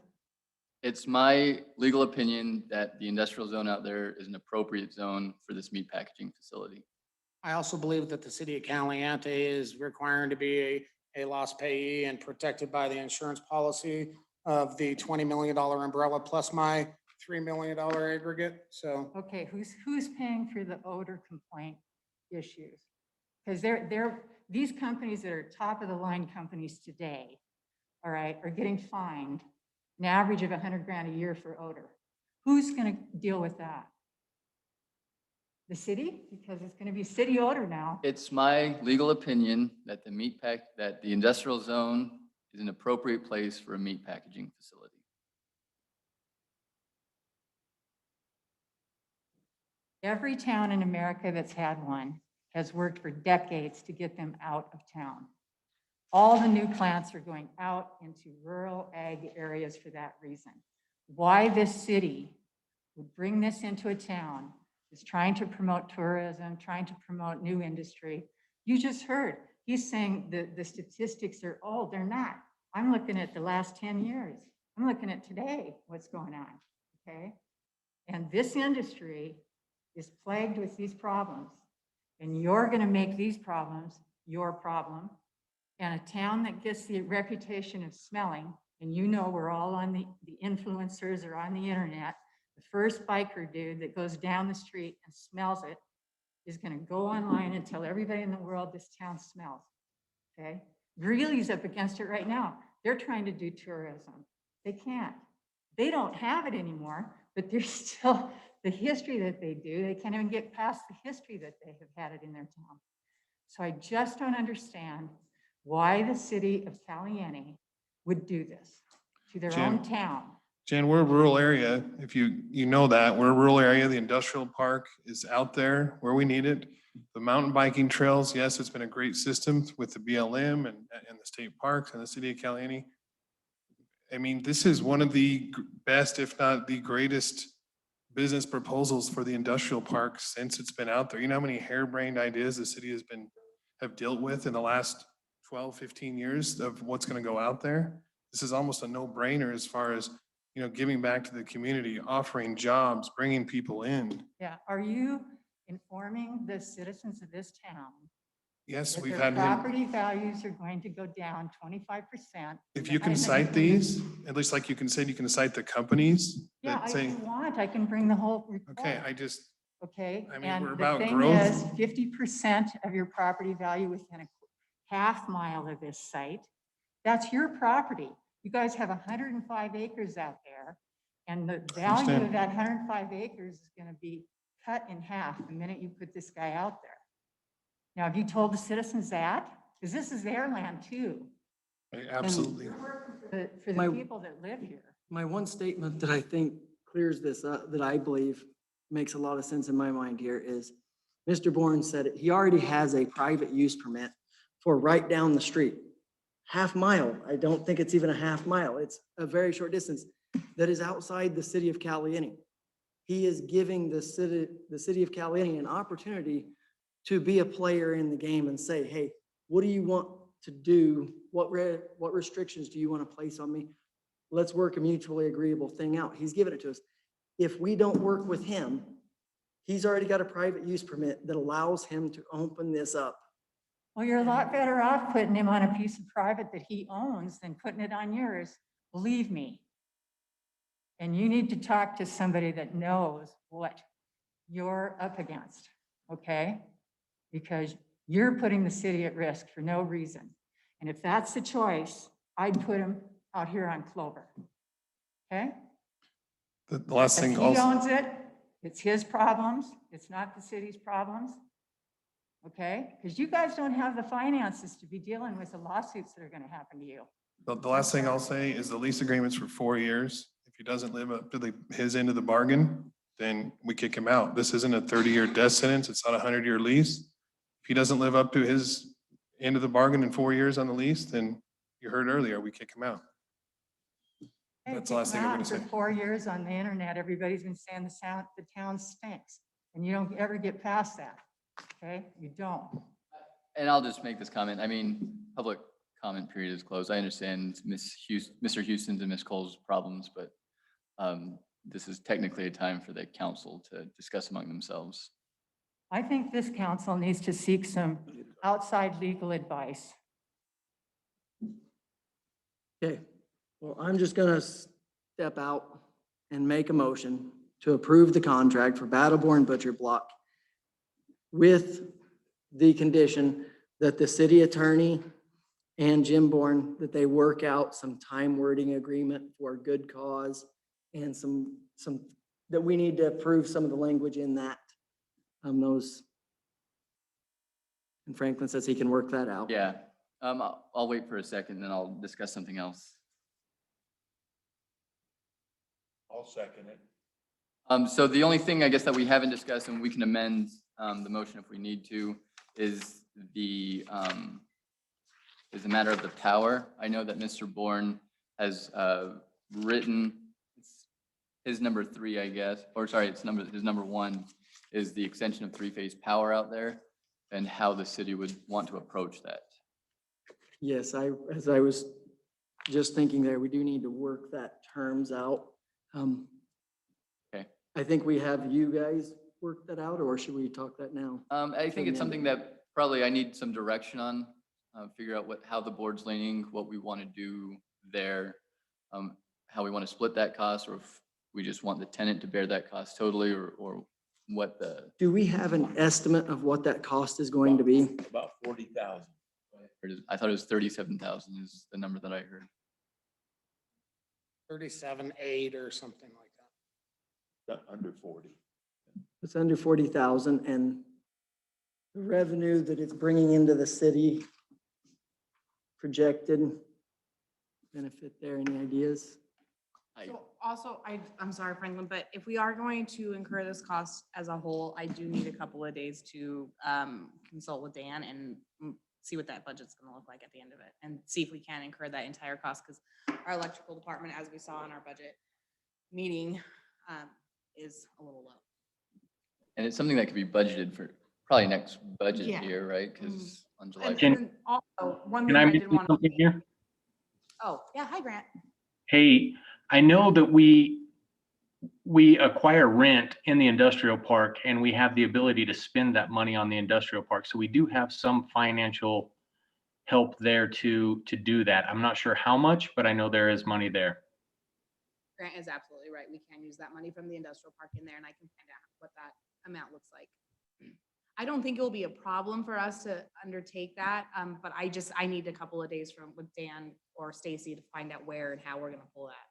It's my legal opinion that the industrial zone out there is an appropriate zone for this meat packaging facility. I also believe that the city of Caliente is requiring to be a loss payee and protected by the insurance policy of the $20 million umbrella plus my $3 million aggregate, so. Okay, who's paying for the odor complaint issues? Because they're these companies that are top of the line companies today, all right, are getting fined an average of 100 grand a year for odor. Who's going to deal with that? The city? Because it's going to be city odor now. It's my legal opinion that that the industrial zone is an appropriate place for a meat packaging facility. Every town in America that's had one has worked for decades to get them out of town. All the new plants are going out into rural ag areas for that reason. Why this city would bring this into a town is trying to promote tourism, trying to promote new industry. You just heard, he's saying the statistics are old. They're not. I'm looking at the last 10 years. I'm looking at today, what's going on, okay? And this industry is plagued with these problems. And you're gonna make these problems your problem. And a town that gets the reputation of smelling, and you know we're all on the influencers or on the internet, the first biker dude that goes down the street and smells it is gonna go online and tell everybody in the world this town smells, okay? Greeley's up against it right now. They're trying to do tourism. They can't. They don't have it anymore, but there's still the history that they do. They can't even get past the history that they have had it in their town. So I just don't understand why the city of Caliente would do this to their own town. Jan, we're a rural area. If you know that, we're a rural area. The industrial park is out there where we need it. The mountain biking trails, yes, it's been a great system with the BLM and the state parks and the city of Caliente. I mean, this is one of the best, if not the greatest business proposals for the industrial park since it's been out there. You know how many harebrained ideas the city have dealt with in the last 12, 15 years of what's going to go out there? This is almost a no-brainer as far as, you know, giving back to the community, offering jobs, bringing people in. Yeah, are you informing the citizens of this town Yes, that we've their had him. property values are going to go down 25%? If you can cite these, at least like you can cite the companies Yeah, that if say, you want, I can bring the whole report. okay, Okay, I mean, and we're the about thing growth. is, 50% of your property value within a half mile of this site, that's your property. You guys have 105 acres out there, and the value of understand. that 105 acres is gonna be cut in half the minute you put this guy out there. Now, have you told the citizens that? Because this is their land too. Absolutely. For the My- people that live here. My one statement that I think clears this up, that I believe makes a lot of sense in my mind here is, Mr. Bourne said it, he already has a private use permit for right down the street. Half mile, I don't think it's even a half mile. It's a very short distance that is outside the city of Caliente. He is giving the city of Caliente an opportunity to be a player in the game and say, hey, what do you want to do? What restrictions do you want to place on me? Let's work a mutually agreeable thing out. He's given it to us. If we don't work with him, he's already got a private use permit that allows him to open this up. Well, you're a lot better off putting him on a piece of private that he owns than putting it on yours, believe me. And you need to talk to somebody that knows what you're up against, okay? Because you're putting the city at risk for no reason. And if that's the choice, I'd put him out here on Clover, okay? The last If thing he also, owns it, it's his problems, it's not the city's problems. Okay, because you guys don't have the finances to be dealing with the lawsuits that are going to happen to you. the last thing I'll say is the lease agreement's for 4 years. If he doesn't live up to his end of the bargain, then we kick him out. This isn't a 30-year death sentence. It's not a 100-year lease. If he doesn't live up to his end of the bargain in 4 years on the lease, then you heard earlier, we kick him out. Hey, That's the last thing I'm gonna for say. 4 years on the internet, everybody's been saying the town stinks, and you don't ever get past that. Okay, you don't. And I'll just make this comment. I mean, public comment period is closed. I understand Mr. Houston's and Ms. Cole's problems, but this is technically a time for the council to discuss among themselves. I think this council needs to seek some outside legal advice. Okay, well, I'm just gonna step out and make a motion to approve the contract for Battleborn Butcher Block with the condition that the city attorney and Jim Bourne, that they work out some time wording agreement for a good cause and that we need to approve some of the language in that, those. And Franklin says he can work that out. Yeah, I'll wait for a second, then I'll discuss something else. I'll second it. So the only thing I guess that we haven't discussed, and we can amend the motion if we need to, is the matter of the power. I know that Mr. Bourne has written his number 3, I guess, or sorry, his number 1 is the extension of 3-phase power out there and how the city would want to approach that. Yes, as I was just thinking there, we do need to work that terms out. Okay. I think we have you guys work that out, or should we talk that now? I think it's something that probably I need some direction on, figure out how the board's leaning, what we want to do there, how we want to split that cost, or if we just want the tenant to bear that cost totally, or what the. Do we have an estimate of what that cost is going to be? About 40,000. I thought it was 37,000 is the number that I heard. 37.8 or something like that. Under 40. It's under 40,000, and the revenue that it's bringing into the city projected benefit there. Any ideas? So also, I'm sorry, Franklin, but if we are going to incur this cost as a whole, I do need a couple of days to consult with Dan and see what that budget's gonna look like at the end of it, and see if we can incur that entire cost, because our electrical department, as we saw in our budget meeting, is a little low. And it's something that could be budgeted for probably next budget Yeah. year, right? Because on July. And 1st. then also, one Can thing I I did mention want to. something here? Oh, yeah, hi, Grant. Hey, I know that we acquire rent in the industrial park and we have the ability to spend that money on the industrial park. So we do have some financial help there to do that. I'm not sure how much, but I know there is money there. Grant is absolutely right. We can use that money from the industrial park in there, and I can find out what that amount looks like. I don't think it will be a problem for us to undertake that, but I need a couple of days with Dan or Stacy to find out where and how we're gonna pull that.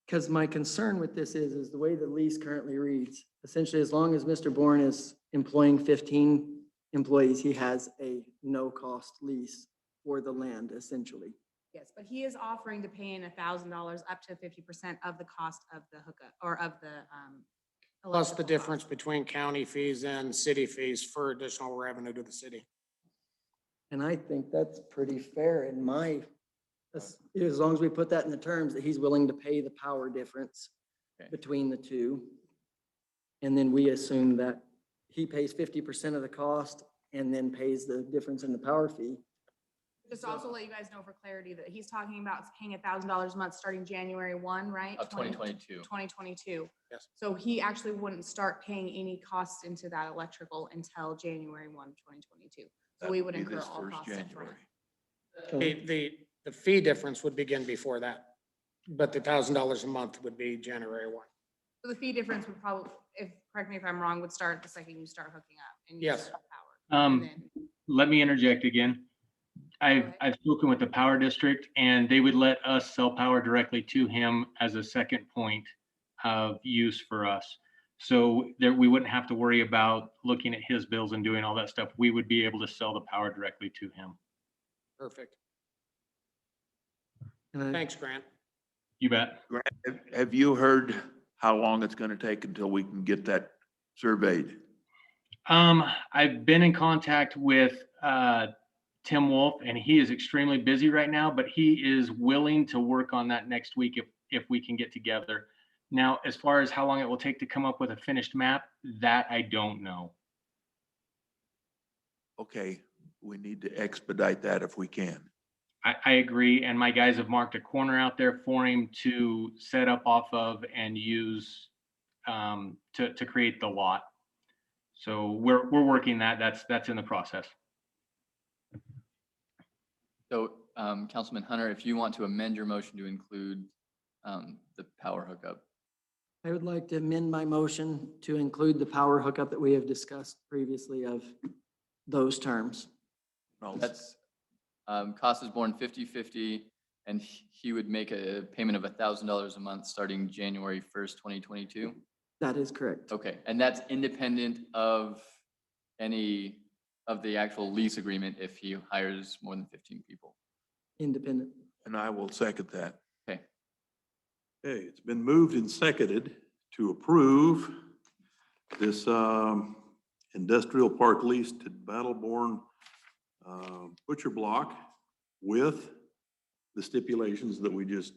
Because my concern with this is the way the lease currently reads. Essentially, as long as Mr. Bourne is employing 15 employees, he has a no-cost lease for the land, essentially. Yes, but he is offering to pay in $1,000 up to 50% of the cost of the hookup or of the Plus the electrical difference cost. between county fees and city fees for additional revenue to the city. And I think that's pretty fair in as long as we put that in the terms that he's willing to pay the power difference Okay. between the two. And then we assume that he pays 50% of the cost and then pays the difference in the power fee. Just also let you guys know for clarity that he's talking about paying $1,000 a month starting January 1, right? Of 2022. 2022. Yes. So he actually wouldn't start paying any costs into that electrical until January 1, 2022. So we would incur all costs up front. The fee difference would begin before that, but the $1,000 a month would be January 1. So the fee difference would probably, correct me if I'm wrong, would start the second you start hooking up and you Yes. start power. And then- Let me interject again. I've spoken with the power district and they would let us sell power directly to him as a second point of use for us. So there, we wouldn't have to worry about looking at his bills and doing all that stuff. We would be able to sell the power directly to him. Perfect. And I- Thanks, Grant. You bet. Grant, have you heard how long it's gonna take until we can get that surveyed? I've been in contact with Tim Wolf and he is extremely busy right now, but he is willing to work on that next week if we can get together. Now, as far as how long it will take to come up with a finished map, that I don't know. Okay, we need to expedite that if we can. I agree, and my guys have marked a corner out there for him to set up off of and use to create the lot. So we're working that. That's in the process. So, Councilman Hunter, if you want to amend your motion to include the power hookup. I would like to amend my motion to include the power hookup that we have discussed previously of those terms. No, That's, cost is borne 50/50, and he would make a payment of $1,000 a month starting January 1st, 2022. That is correct. Okay, and that's independent of any of the actual lease agreement if he hires more than 15 people. Independent. and I will second that. Okay, Okay, it's been moved and seconded to approve this industrial park lease to Battleborn Butcher Block with the stipulations that we just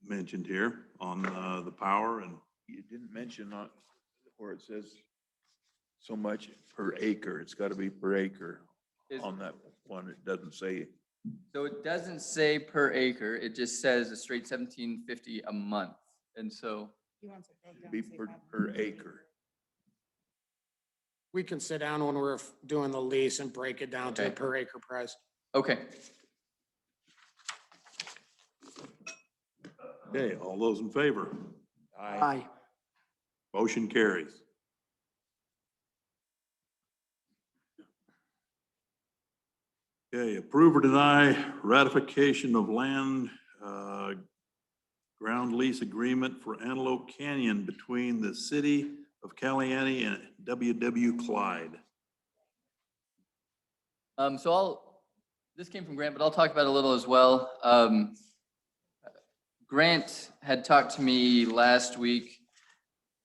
mentioned here on the power and You didn't mention on where it says so much per acre. It's got to be per acre. Is- On that one, it doesn't say. so it doesn't say per acre, it just says a straight 1750 a month. And so, He wants it broke down, Be say per, 500. per acre. We can sit down when we're doing the lease and break it down to a Okay. per acre price. okay, okay, all those in favor? Aye. Motion carries. Okay, approve or deny ratification of land ground lease agreement for Antelope Canyon between the city of Caliente and W.W. Clyde. so this came from Grant, but I'll talk about it a little as well. Grant had talked to me last week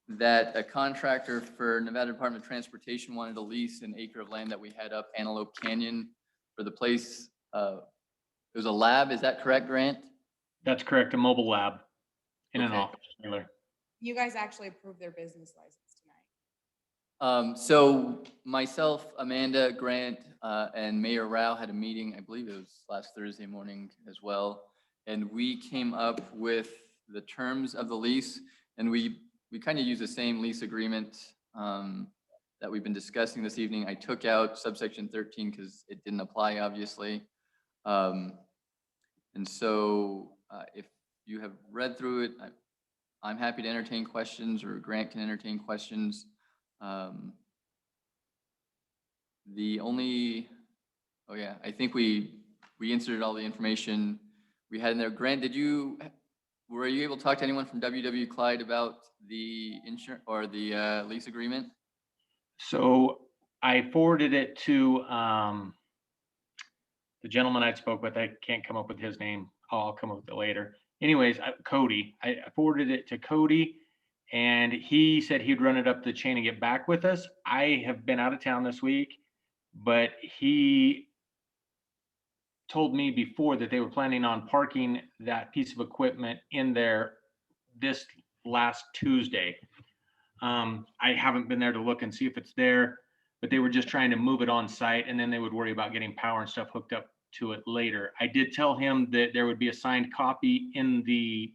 that a contractor for Nevada Department of Transportation wanted to lease an acre of land that we had up Antelope Canyon for the place. It was a lab, is that correct, Grant? That's correct, a mobile lab in an Okay. office trailer. You guys actually approved their business license tonight. So myself, Amanda, Grant, and Mayor Rao had a meeting, I believe it was last Thursday morning as well. And we came up with the terms of the lease, and we kind of use the same lease agreement that we've been discussing this evening. I took out subsection 13 because it didn't apply, obviously. And so if you have read through it, I'm happy to entertain questions, or Grant can entertain questions. The only, oh yeah, I think we inserted all the information we had in there. Grant, were you able to talk to anyone from WW Clyde about the insurance or the lease agreement? So I forwarded it to the gentleman I spoke with. I can't come up with his name. I'll come up with it later. Anyways, Cody, I forwarded it to Cody, and he said he'd run it up the chain and get back with us. I have been out of town this week, but he told me before that they were planning on parking that piece of equipment in there this last Tuesday. I haven't been there to look and see if it's there, but they were just trying to move it on site, and then they would worry about getting power and stuff hooked up to it later. I did tell him that there would be a signed copy in the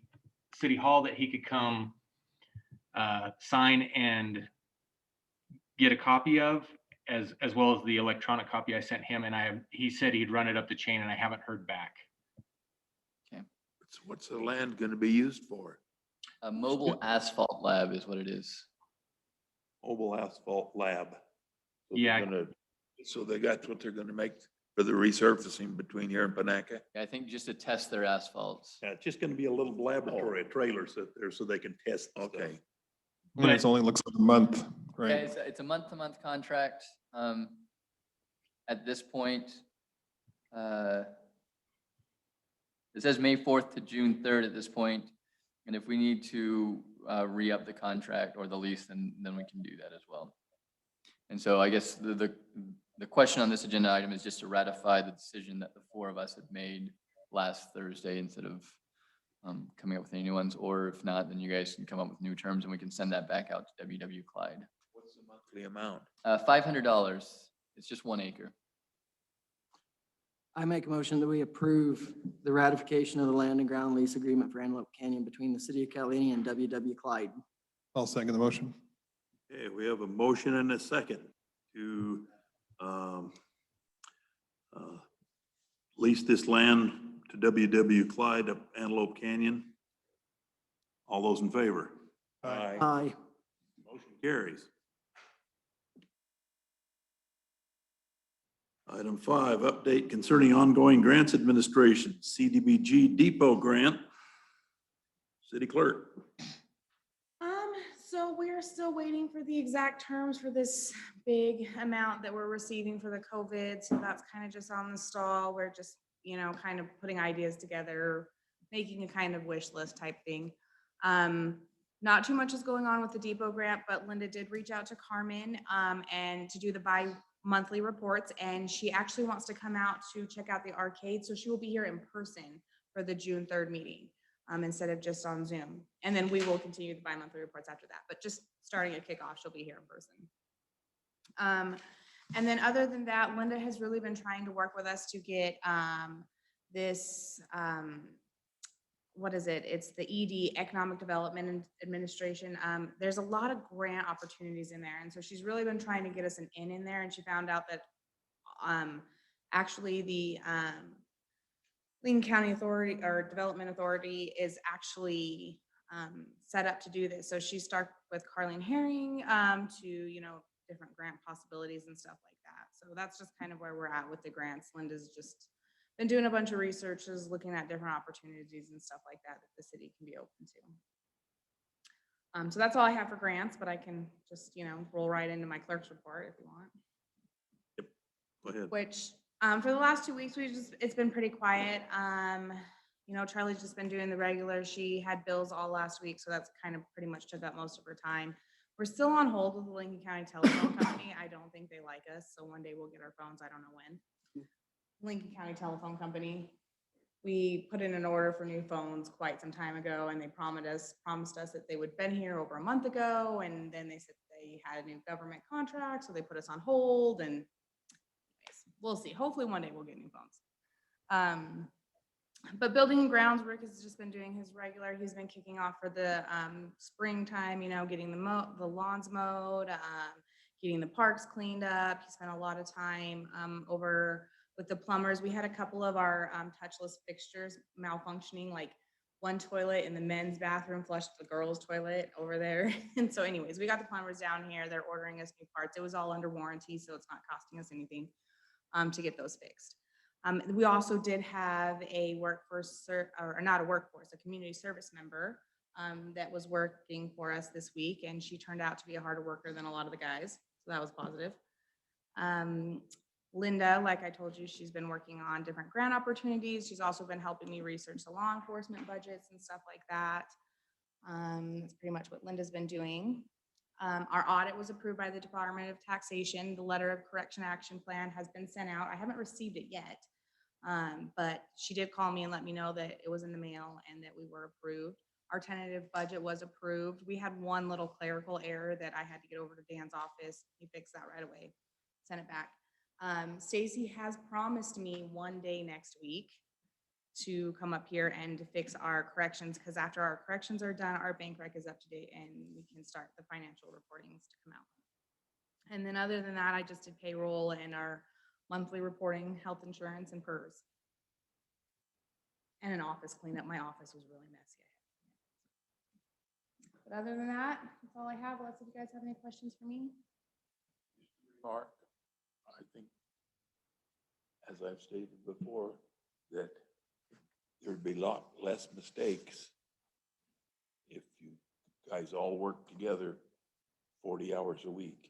city hall that he could come sign and get a copy of, as well as the electronic copy I sent him. And he said he'd run it up the chain, and I haven't heard back. What's the land going to be used for? A mobile asphalt lab is what it is. Mobile asphalt lab. So Yeah. So that's what they're going to make for the resurfacing between here and Panaca? I think just to test their asphalts. Yeah, it's just gonna be a little laboratory, a trailer sit there so they can test the stuff. Okay. And it's only looks like a month, Yeah, right? it's a month-to-month contract. At this point, it says May 4th to June 3rd at this point. And if we need to re-up the contract or the lease, then we can do that as well. And so I guess the question on this agenda item is just to ratify the decision that the four of us had made last Thursday instead of coming up with any new ones, or if not, then you guys can come up with new terms and we can send that back out to WW Clyde. What's the monthly amount? $500. It's just 1 acre. I make a motion that we approve the ratification of the land and ground lease agreement for Antelope Canyon between the city of Caliente and WW Clyde. I'll second the motion. Okay, we have a motion and a second to lease this land to WW Clyde up Antelope Canyon. All those in favor? Aye. Aye. Motion carries. Item 5, update concerning ongoing grants administration, CDBG Depot Grant. City Clerk. So we're still waiting for the exact terms for this big amount that we're receiving for the COVID. So that's kind of just on the stall. We're just, kind of putting ideas together, making a kind of wish list type thing. Not too much is going on with the depot grant, but Linda did reach out to Carmen and to do the bi-monthly reports. And she actually wants to come out to check out the arcade. So she will be here in person for the June 3rd meeting. Instead of just on Zoom. And then we will continue the bi-monthly reports after that, but just starting at kickoff, she'll be here in person. And then other than that, Linda has really been trying to work with us to get this, what is it? It's the ED, Economic Development Administration. There's a lot of grant opportunities in there. And so she's really been trying to get us an in there. And she found out that actually the Lincoln County Authority or Development Authority is actually set up to do this. So she started with Carlene Herring to, different grant possibilities and stuff like that. So that's just kind of where we're at with the grants. Linda's just been doing a bunch of researches, looking at different opportunities and stuff like that the city can be open to. So that's all I have for grants, but I can just, roll right into my clerk's report if you want. Yep, go ahead. Which for the last 2 weeks, it's been pretty quiet. Charlie's just been doing the regular. She had bills all last week, so that's kind of pretty much took up most of her time. We're still on hold with the Lincoln County Telephone Company. I don't think they like us, so one day we'll get our phones. I don't know when. Lincoln County Telephone Company. We put in an order for new phones quite some time ago, and they promised us that they would been here over a month ago, and then they said they had a new government contract, so they put us on hold, and we'll see. Hopefully one day we'll get new phones. But building and grounds, Rick has just been doing his regular. He's been kicking off for the springtime, getting the lawns mowed, getting the parks cleaned up. He spent a lot of time over with the plumbers. We had a couple of our touchless fixtures malfunctioning, like one toilet in the men's bathroom flushed the girls' toilet over there. And so anyways, we got the plumbers down here. They're ordering us new parts. It was all under warranty, so it's not costing us anything to get those fixed. We also did have a community service member that was working for us this week, and she turned out to be a harder worker than a lot of the guys, so that was positive. Linda, like I told you, she's been working on different grant opportunities. She's also been helping me research the law enforcement budgets and stuff like that. That's pretty much what Linda's been doing. Our audit was approved by the Department of Taxation. The letter of correction action plan has been sent out. I haven't received it yet, but she did call me and let me know that it was in the mail and that we were approved. Our tentative budget was approved. We had one little clerical error that I had to get over to Dan's office. He fixed that right away, sent it back. Stacy has promised me one day next week to come up here and to fix our corrections, because after our corrections are done, our bank rec is up to date and we can start the financial reportings to come out. And then other than that, I just did payroll and our monthly reporting, health insurance and PERS. And an office cleanup. My office was really messy. But other than that, that's all I have. Unless if you guys have any questions for me. Mark, I think, as I've stated before, that there'd be a lot less mistakes if you guys all work together 40 hours a week.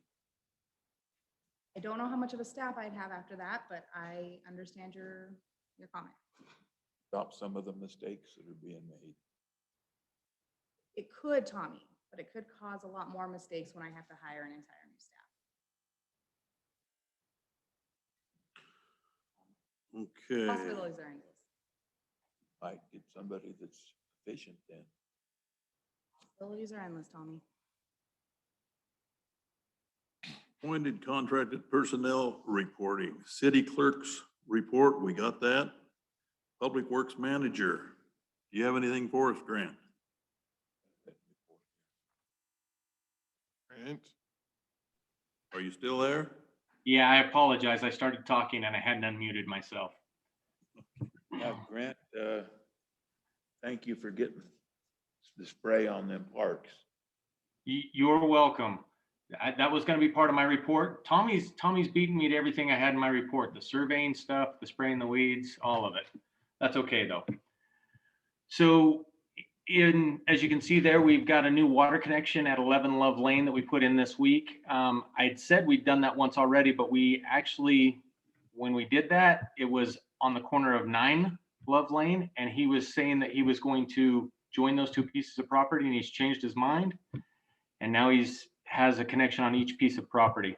I don't know how much of a staff I'd have after that, but I understand your comment. Stop some of the mistakes that are being made. It could, Tommy, but it could cause a lot more mistakes when I have to hire an entire new staff. Okay. Possibilities are endless. Might get somebody that's efficient then. Possibilities are endless, Tommy. Appointed contracted personnel reporting. City clerk's report, we got that. Public Works Manager, do you have anything for us, Grant? Grant? Are you still there? Yeah, I apologize. I started talking and I hadn't unmuted myself. Now, Grant, thank you for getting the spray on them parks. You're welcome. That was gonna be part of my report. Tommy's beating me to everything I had in my report, the surveying stuff, the spraying the weeds, all of it. That's okay though. So as you can see there, we've got a new water connection at 11 Love Lane that we put in this week. I'd said we'd done that once already, but we actually, when we did that, it was on the corner of 9 Love Lane, and he was saying that he was going to join those two pieces of property, and he's changed his mind. And now has a connection on each piece of property.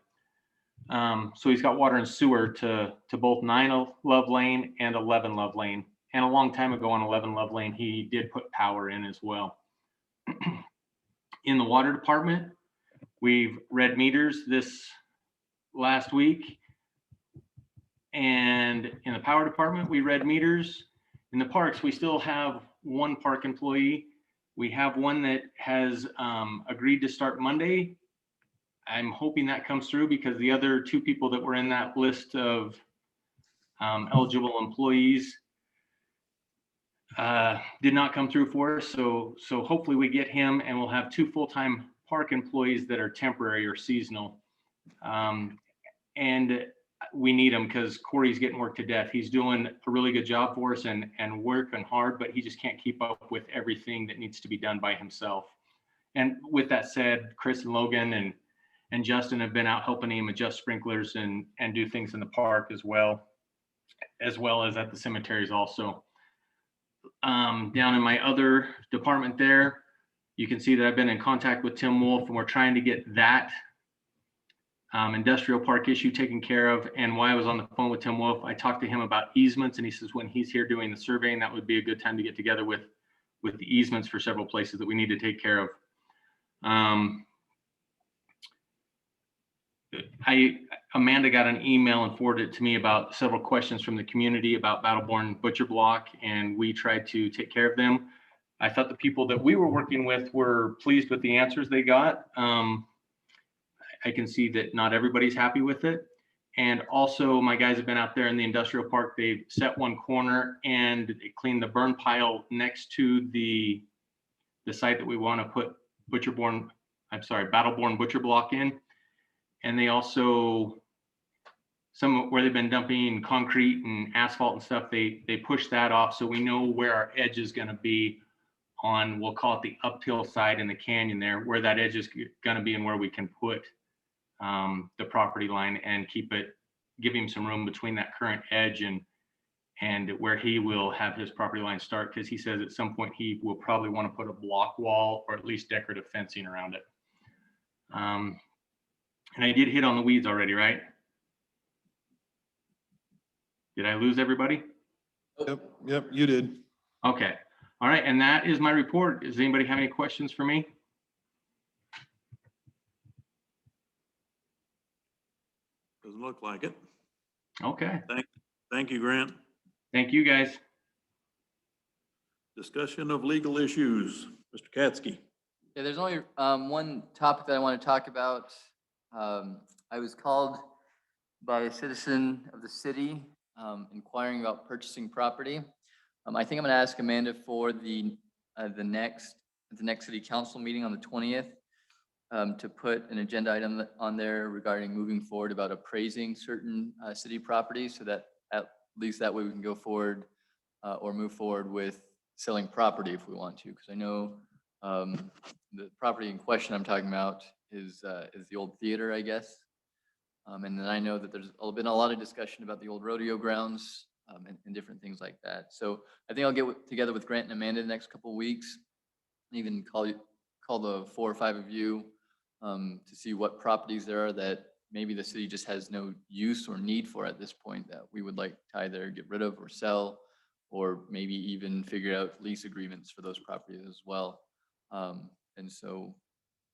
So he's got water and sewer to both 9 Love Lane and 11 Love Lane. And a long time ago on 11 Love Lane, he did put power in as well. In the water department, we've read meters this last week. And in the power department, we read meters. In the parks, we still have one park employee. We have one that has agreed to start Monday. I'm hoping that comes through because the other 2 people that were in that list of eligible employees did not come through for us. So hopefully we get him, and we'll have 2 full-time park employees that are temporary or seasonal. And we need him because Corey's getting worked to death. He's doing a really good job for us and working hard, but he just can't keep up with everything that needs to be done by himself. And with that said, Chris and Logan and Justin have been out helping him adjust sprinklers and do things in the park as well as at the cemeteries also. Down in my other department there, you can see that I've been in contact with Tim Wolf, and we're trying to get that industrial park issue taken care of. And while I was on the phone with Tim Wolf, I talked to him about easements, and he says when he's here doing the surveying, that would be a good time to get together with the easements for several places that we need to take care of. Amanda got an email and forwarded it to me about several questions from the community about Battleborn Butcher Block, and we tried to take care of them. I thought the people that we were working with were pleased with the answers they got. I can see that not everybody's happy with it. And also my guys have been out there in the industrial park. They've set one corner and they cleaned the burn pile next to the site that we want to put Battleborn Butcher Block in. And they also, where they've been dumping concrete and asphalt and stuff, they pushed that off. So we know where our edge is going to be on, we'll call it the uphill side in the canyon there, where that edge is going to be and where we can put the property line and give him some room between that current edge and where he will have his property line start. Cause he says at some point he will probably want to put a block wall or at least decorative fencing around it. And I did hit on the weeds already, right? Did I lose everybody? Yep, you did. Okay. All right. And that is my report. Does anybody have any questions for me? Doesn't look like it. Okay. Thank you, Grant. Thank you, guys. Discussion of legal issues. Mr. Katsky. Yeah, there's only one topic that I want to talk about. I was called by a citizen of the city inquiring about purchasing property. I think I'm going to ask Amanda for the next city council meeting on the 20th to put an agenda item on there regarding moving forward about appraising certain city properties, so that at least that way we can go forward or move forward with selling property if we want to. Because I know the property in question I'm talking about is the old theater, I guess. And then I know that there's been a lot of discussion about the old rodeo grounds and different things like that. So I think I'll get together with Grant and Amanda the next couple of weeks, even call the 4 or 5 of you to see what properties there are that maybe the city just has no use or need for at this point that we would like to either get rid of or sell, or maybe even figure out lease agreements for those properties as well. And so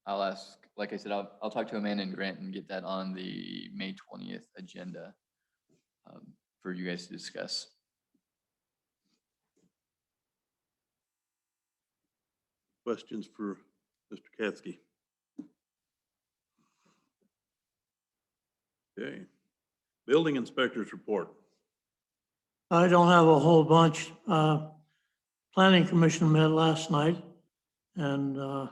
I'll ask, like I said, I'll talk to Amanda and Grant and get that on the May 20th agenda for you guys to discuss. Questions for Mr. Katsky? Okay. Building inspectors report. I don't have a whole bunch. Planning Commission met last night, and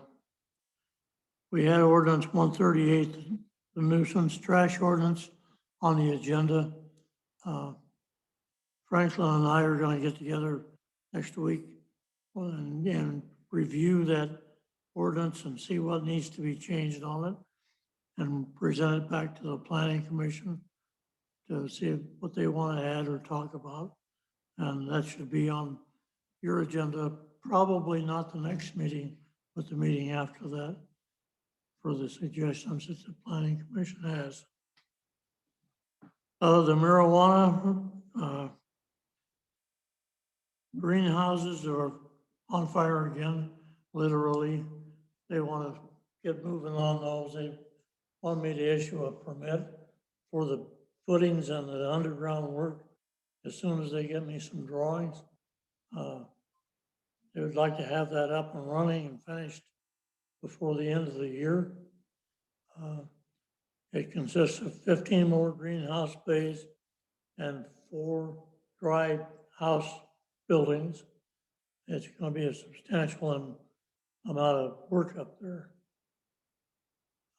we had ordinance 138, the nuisance trash ordinance on the agenda. Franklin and I are gonna get together next week and review that ordinance and see what needs to be changed on it and present it back to the planning commission to see what they want to add or talk about. And that should be on your agenda, probably not the next meeting, but the meeting after that, for the suggestions that the planning commission has. The marijuana, greenhouses are on fire again, literally. They want to get moving on those. They want me to issue a permit for the footings and the underground work as soon as they get me some drawings. They would like to have that up and running and finished before the end of the year. It consists of 15 more greenhouse bays and 4 dry house buildings. It's going to be a substantial amount of work up there.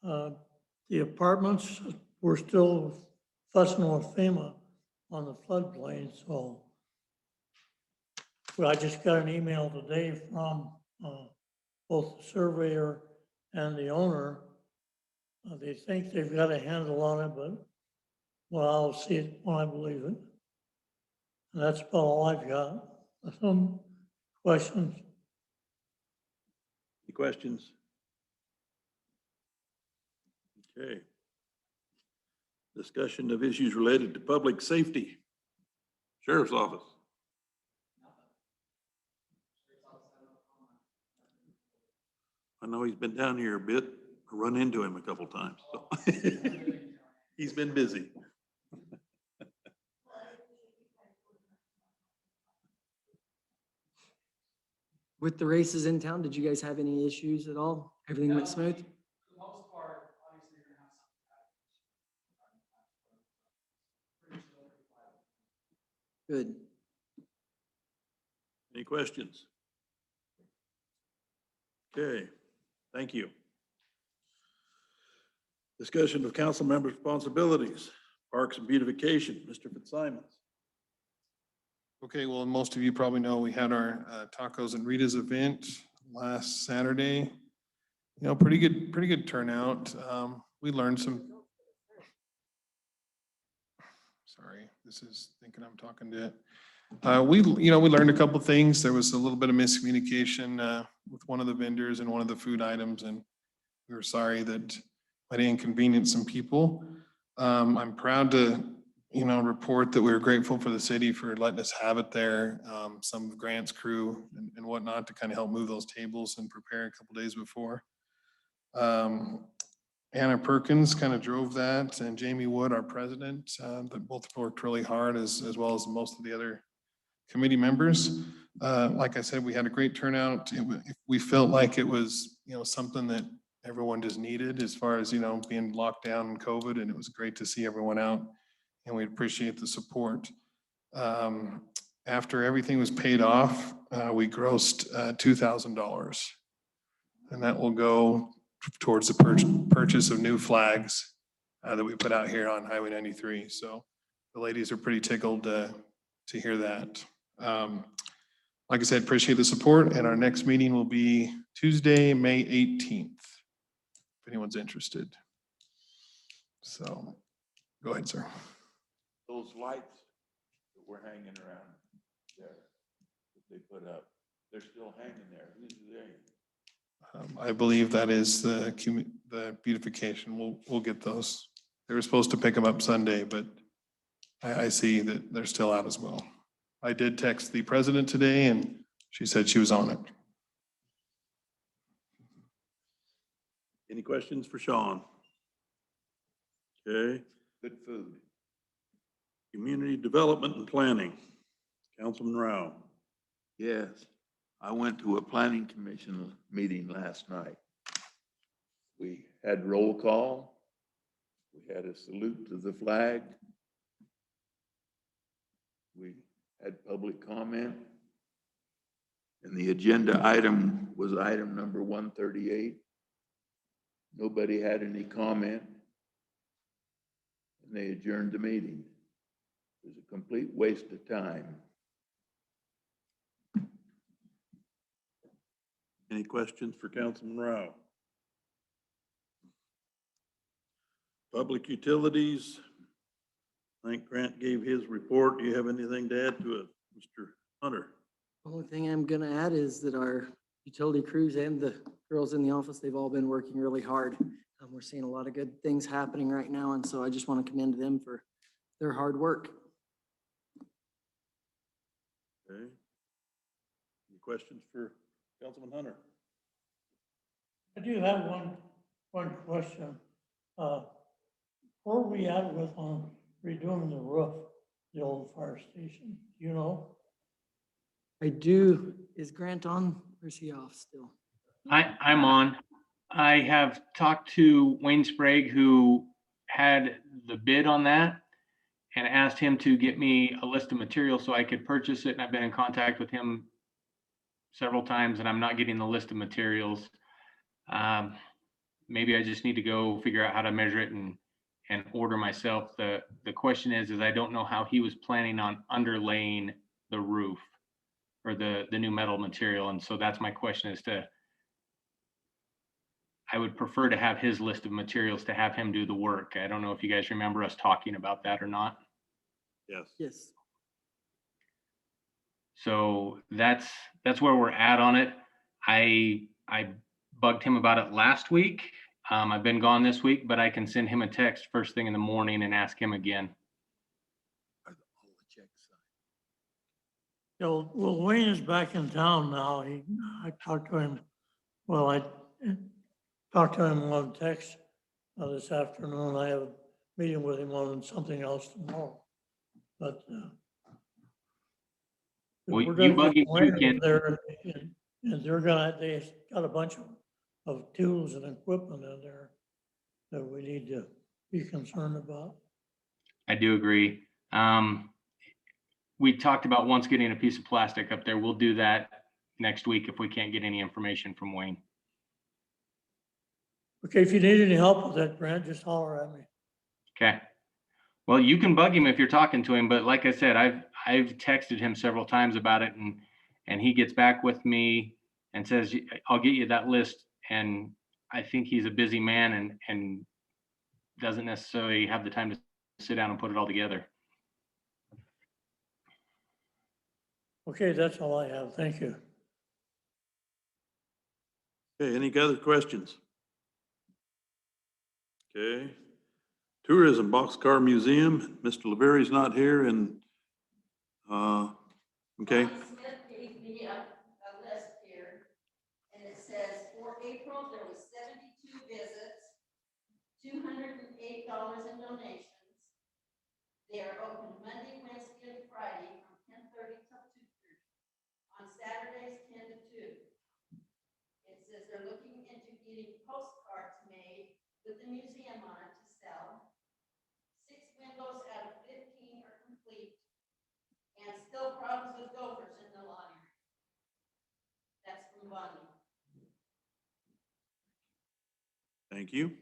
The apartments, we're still fussing with FEMA on the floodplain, so well, I just got an email today from both the surveyor and the owner. They think they've got a handle on it, but well, I'll see it when I believe it. And that's about all I've got. Some questions? Any questions? Okay. Discussion of issues related to public safety. Sheriff's Office. I know he's been down here a bit. I run into him a couple times. So. He's been busy. With the races in town, did you guys have any issues at all? Everything went smooth? For the most part, obviously, you're gonna have some. Good. Any questions? Okay, thank you. Discussion of council member responsibilities, parks and beautification, Mr. Fitzsimons. Okay, well, most of you probably know we had our Tacos and Rita's event last Saturday. You know, pretty good turnout. We learned some. Sorry, this is thinking I'm talking to. We learned a couple things. There was a little bit of miscommunication with one of the vendors and one of the food items, and we were sorry that might inconvenience some people. I'm proud to report that we were grateful for the city for letting us have it there. Some of Grant's crew and whatnot to kind of help move those tables and prepare a couple days before. Anna Perkins kind of drove that, and Jamie Wood, our president, that both worked really hard as well as most of the other committee members. Like I said, we had a great turnout. We felt like it was, something that everyone just needed as far as, being locked down in COVID, and it was great to see everyone out, and we appreciate the support. After everything was paid off, we grossed $2,000, and that will go towards the purchase of new flags that we put out here on Highway 93. So the ladies are pretty tickled to hear that. Like I said, appreciate the support, and our next meeting will be Tuesday, May 18th, if anyone's interested. So go ahead, sir. Those lights that were hanging around there that they put up, they're still hanging there. Who's they? I believe that is the beautification. We'll get those. They were supposed to pick them up Sunday, but I see that they're still out as well. I did text the president today, and she said she was on it. Any questions for Sean? Okay. Good food. Community development and planning, Councilman Rao. Yes, I went to a planning commission meeting last night. We had roll call. We had a salute to the flag. We had public comment. And the agenda item was item number 138. Nobody had any comment. And they adjourned the meeting. It was a complete waste of time. Any questions for Councilman Rao? Public utilities. I think Grant gave his report. Do you have anything to add to it, Mr. Hunter? Only thing I'm gonna add is that our utility crews and the girls in the office, they've all been working really hard. We're seeing a lot of good things happening right now, and so I just want to commend them for their hard work. Okay. Any questions for Councilman Hunter? I do have one question. Where are we at with redoing the roof, the old fire station? Do you know? I do, is Grant on or is he off still? I'm on. I have talked to Wayne Sprague, who had the bid on that, and asked him to get me a list of materials so I could purchase it. And I've been in contact with him several times, and I'm not getting the list of materials. Maybe I just need to go figure out how to measure it and order myself. The question is I don't know how he was planning on underlaying the roof or the new metal material. And so that's my question as to, I would prefer to have his list of materials to have him do the work. I don't know if you guys remember us talking about that or not. Yes. Yes. So that's where we're at on it. I bugged him about it last week. I've been gone this week, but I can send him a text first thing in the morning and ask him again. Well, Wayne is back in town now. I talked to him, I talked to him on text this afternoon. I have a meeting with him on something else tomorrow. But Well, we're you gonna bug get him too, Wayne Ken. over there, and they got a bunch of tools and equipment in there that we need to be concerned about. I do agree. We talked about once getting a piece of plastic up there. We'll do that next week if we can't get any information from Wayne. Okay, if you need any help with that, Grant, just holler at me. Okay. Well, you can bug him if you're talking to him, but like I said, I've texted him several times about it, and he gets back with me and says, I'll get you that list. And I think he's a busy man and doesn't necessarily have the time to sit down and put it all together. Okay, that's all I have. Thank you. Okay, any other questions? Okay. Tourism Boxcar Museum, Mr. Lavery's not here and, okay. Smith gave me a list here, and it says for April, there was 72 visits, $208 in donations. They are open Monday, Wednesday, and Friday from 10:30 till 2:30. On Saturdays, 10 to 2. It says they're looking into getting postcards made with the museum on it to sell. 6 windows out of 15 are complete, and still problems with gophers in the lawn area. That's from Bonnie. Thank you.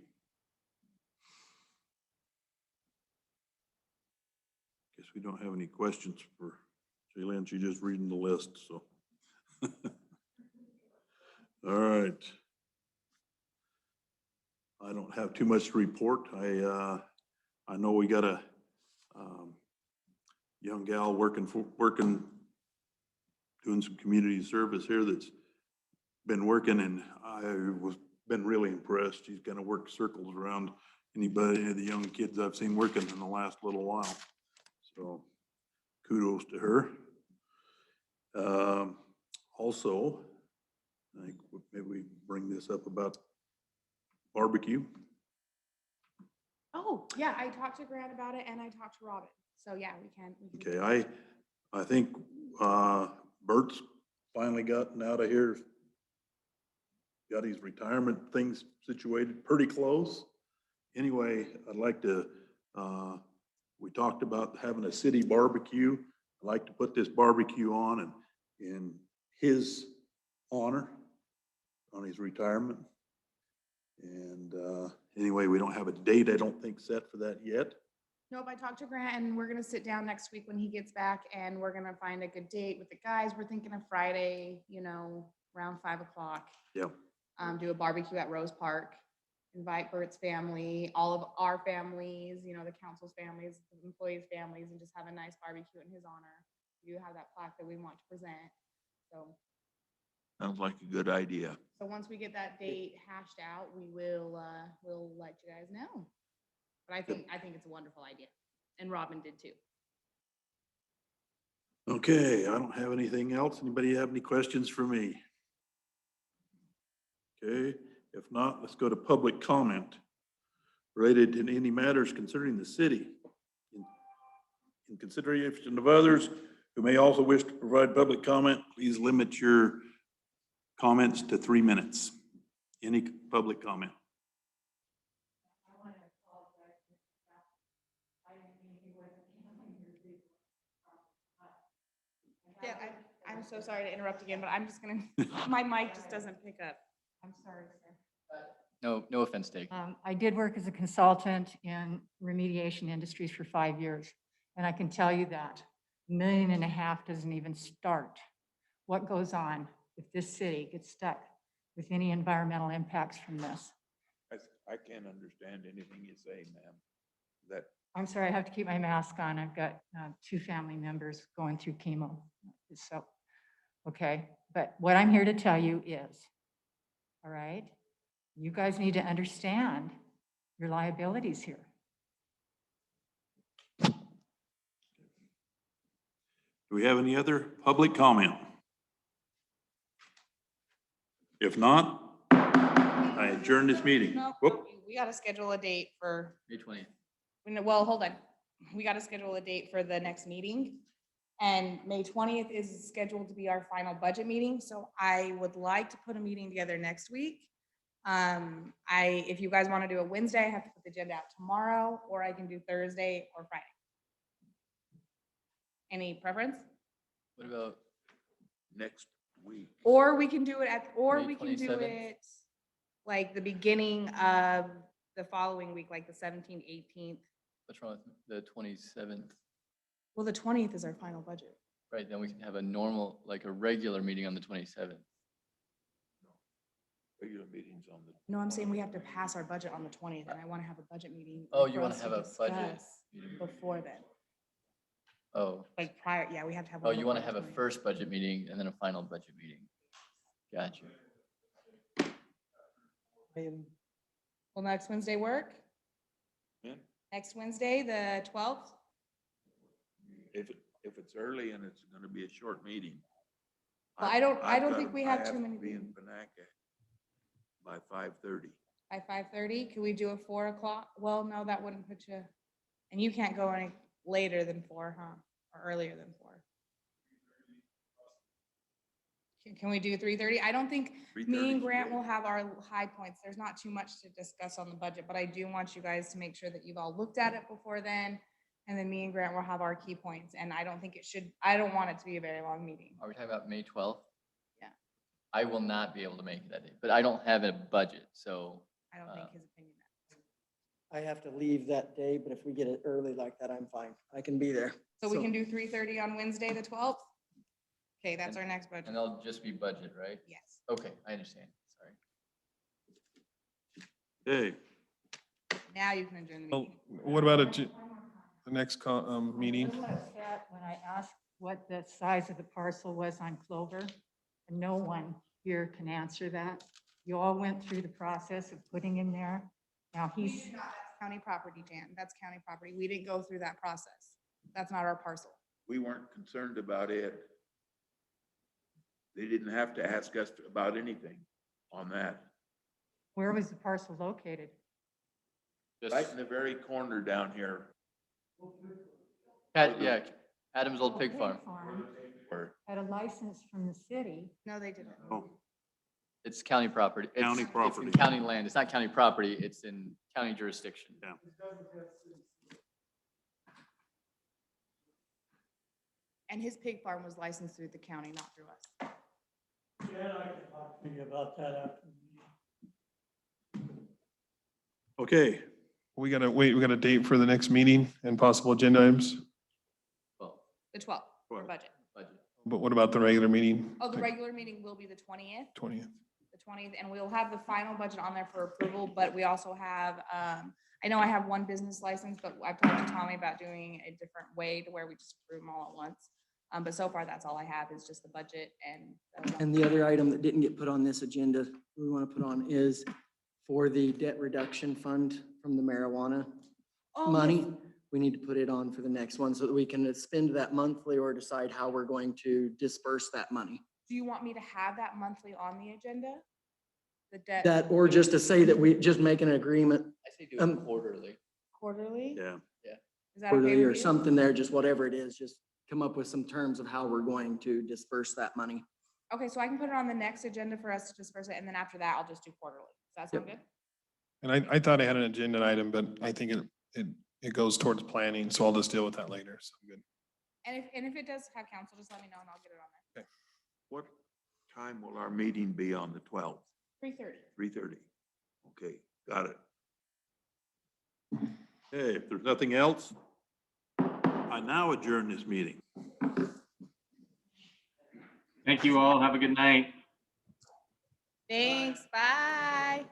Guess we don't have any questions for Jaylen. She's just reading the list, so. All right. I don't have too much to report. I know we got a young gal working, doing some community service here that's been working, and been really impressed. She's kind of worked circles around any of the young kids I've seen working in the last little while. So kudos to her. Also, I think maybe we bring this up about barbecue. Oh, yeah, I talked to Grant about it and I talked to Robin. So yeah, we can. Okay, I think Bert's finally gotten out of here. Got his retirement things situated pretty close. Anyway, I'd like to, we talked about having a city barbecue. I'd like to put this barbecue on and in his honor on his retirement. And anyway, we don't have a date, I don't think, set for that yet. Nope, I talked to Grant and we're gonna sit down next week when he gets back and we're gonna find a good date with the guys. We're thinking of Friday, around 5 o'clock. Yep. Do a barbecue at Rose Park, invite Bert's family, all of our families, the council's families, the employees' families, and just have a nice barbecue in his honor. We do have that plaque that we want to present. So Sounds like a good idea. once we get that date hashed out, we'll let you guys know. But I think it's a wonderful idea. And Robin did too. Okay, I don't have anything else. Anybody have any questions for me? Okay, if not, let's go to public comment related to any matters concerning the city. In consideration of others who may also wish to provide public comment, please limit your comments to 3 minutes. Any public comment? Yeah, I'm so sorry to interrupt again, but I'm just gonna, my mic just doesn't pick up. I'm sorry, sir. No offense taken. I did work as a consultant in remediation industries for 5 years, and I can tell you that $1.5 million doesn't even start what goes on if this city gets stuck with any environmental impacts from this. I can't understand anything you say, ma'am. That, I'm sorry, I have to keep my mask on. I've got 2 family members going through chemo. So, okay, but what I'm here to tell you is, all right, you guys need to understand your liabilities here. Do we have any other public comment? If not, I adjourn this meeting. No, Whoop. we gotta schedule a date for, May 20th. well, hold on. We gotta schedule a date for the next meeting. And May 20th is scheduled to be our final budget meeting, so I would like to put a meeting together next week. If you guys want to do a Wednesday, I have to put the agenda out tomorrow, or I can do Thursday or Friday. Any preference? What about next week. Or we can do it May we can do 27th? it like the beginning of the following week, like the 17th, 18th. what's wrong with the 27th? Well, the 20th is our final budget. Right, then we can have a normal, like a regular meeting on the 27th. Regular meetings on the. No, I'm saying we have to pass our budget on the 20th, and I want to have a budget meeting. Oh, for you want us to have a budget discuss meeting? Before then, Oh, like prior, yeah, we have to have. oh, one you want to before have the a 20th. first budget meeting and then a final budget meeting. Gotcha. Will next Wednesday work? Yeah. Next Wednesday, the 12th? If it's early and it's gonna be a short meeting. Well, I've- I don't I've got- think we I have too to many be in people. Panaca by 5:30. By 5:30, could we do a 4 o'clock? Well, no, that wouldn't put you, and you can't go any later than 4, huh? Or earlier than 4. Can we do 3:30? I don't think me 3:30 and 's Grant good. will have our high points. There's not too much to discuss on the budget, but I do want you guys to make sure that you've all looked at it before then. And then me and Grant will have our key points. And I don't think I don't want it to be a very long meeting. Are we talking about May 12th? Yeah. I will not be able to make it that day, but I don't have a budget, so I don't think his opinion. I have to leave that day, but if we get it early like that, I'm fine. I can be there. So we can do 3:30 on Wednesday, the 12th? Okay, that's our next budget. and that'll just be budget, right? Yes. Okay, I understand. Sorry. Okay, Now you can adjourn the Well, meeting. what about the next meeting? I'm a little upset when I asked what the size of the parcel was on Clover, and no one here can answer that. You all went through the process of putting in there. Now he's, That's county property, Jan. That's county property. We didn't go through that process. That's not our parcel. We weren't concerned about it. They didn't have to ask us about anything on that. where was the parcel located? Just, Right in the very corner down here. Yeah, Adam's old pig farm. Where Had a license from the city. No, they didn't. oh, It's county property. County It's in property. county land. It's not county property. It's in county jurisdiction. Yeah. And his pig farm was licensed through the county, not through us. Yeah, I can talk to you about that after the meeting. Okay, We gotta wait, we got a date for the next meeting and possible agenda items. Well, The 12th for Well, budget. budget. But what about the regular meeting? Oh, the regular meeting will be the 20th. 20th. The 20th, and we'll have the final budget on there for approval, but we also have, I know I have one business license, but I've talked to Tommy about doing a different way to where we just approve them all at once. But so far, that's all I have is just the budget and. And the other item that didn't get put on this agenda, we want to put on is for the debt reduction fund from the marijuana Oh, money. yes. We need to put it on for the next one so that we can spend that monthly or decide how we're going to disperse that money. Do you want me to have that monthly on the agenda? The debt That, or just to say that we just make an agreement I say do it quarterly. quarterly? yeah. Is that okay quarterly or with you? something there, just whatever it is, just come up with some terms of how we're going to disperse that money. Okay, so I can put it on the next agenda for us to disperse it, and then after that, I'll just do quarterly. Does that sound good? And I thought I had an agenda item, but I think it goes towards planning, so I'll just deal with that later. So good. And if it does have council, just let me know and I'll get it on there. What time will our meeting be on the 12th? 3:30. 3:30. Okay, got it. Hey, if there's nothing else, I now adjourn this meeting. Thank you all. Have a good night. Thanks, bye.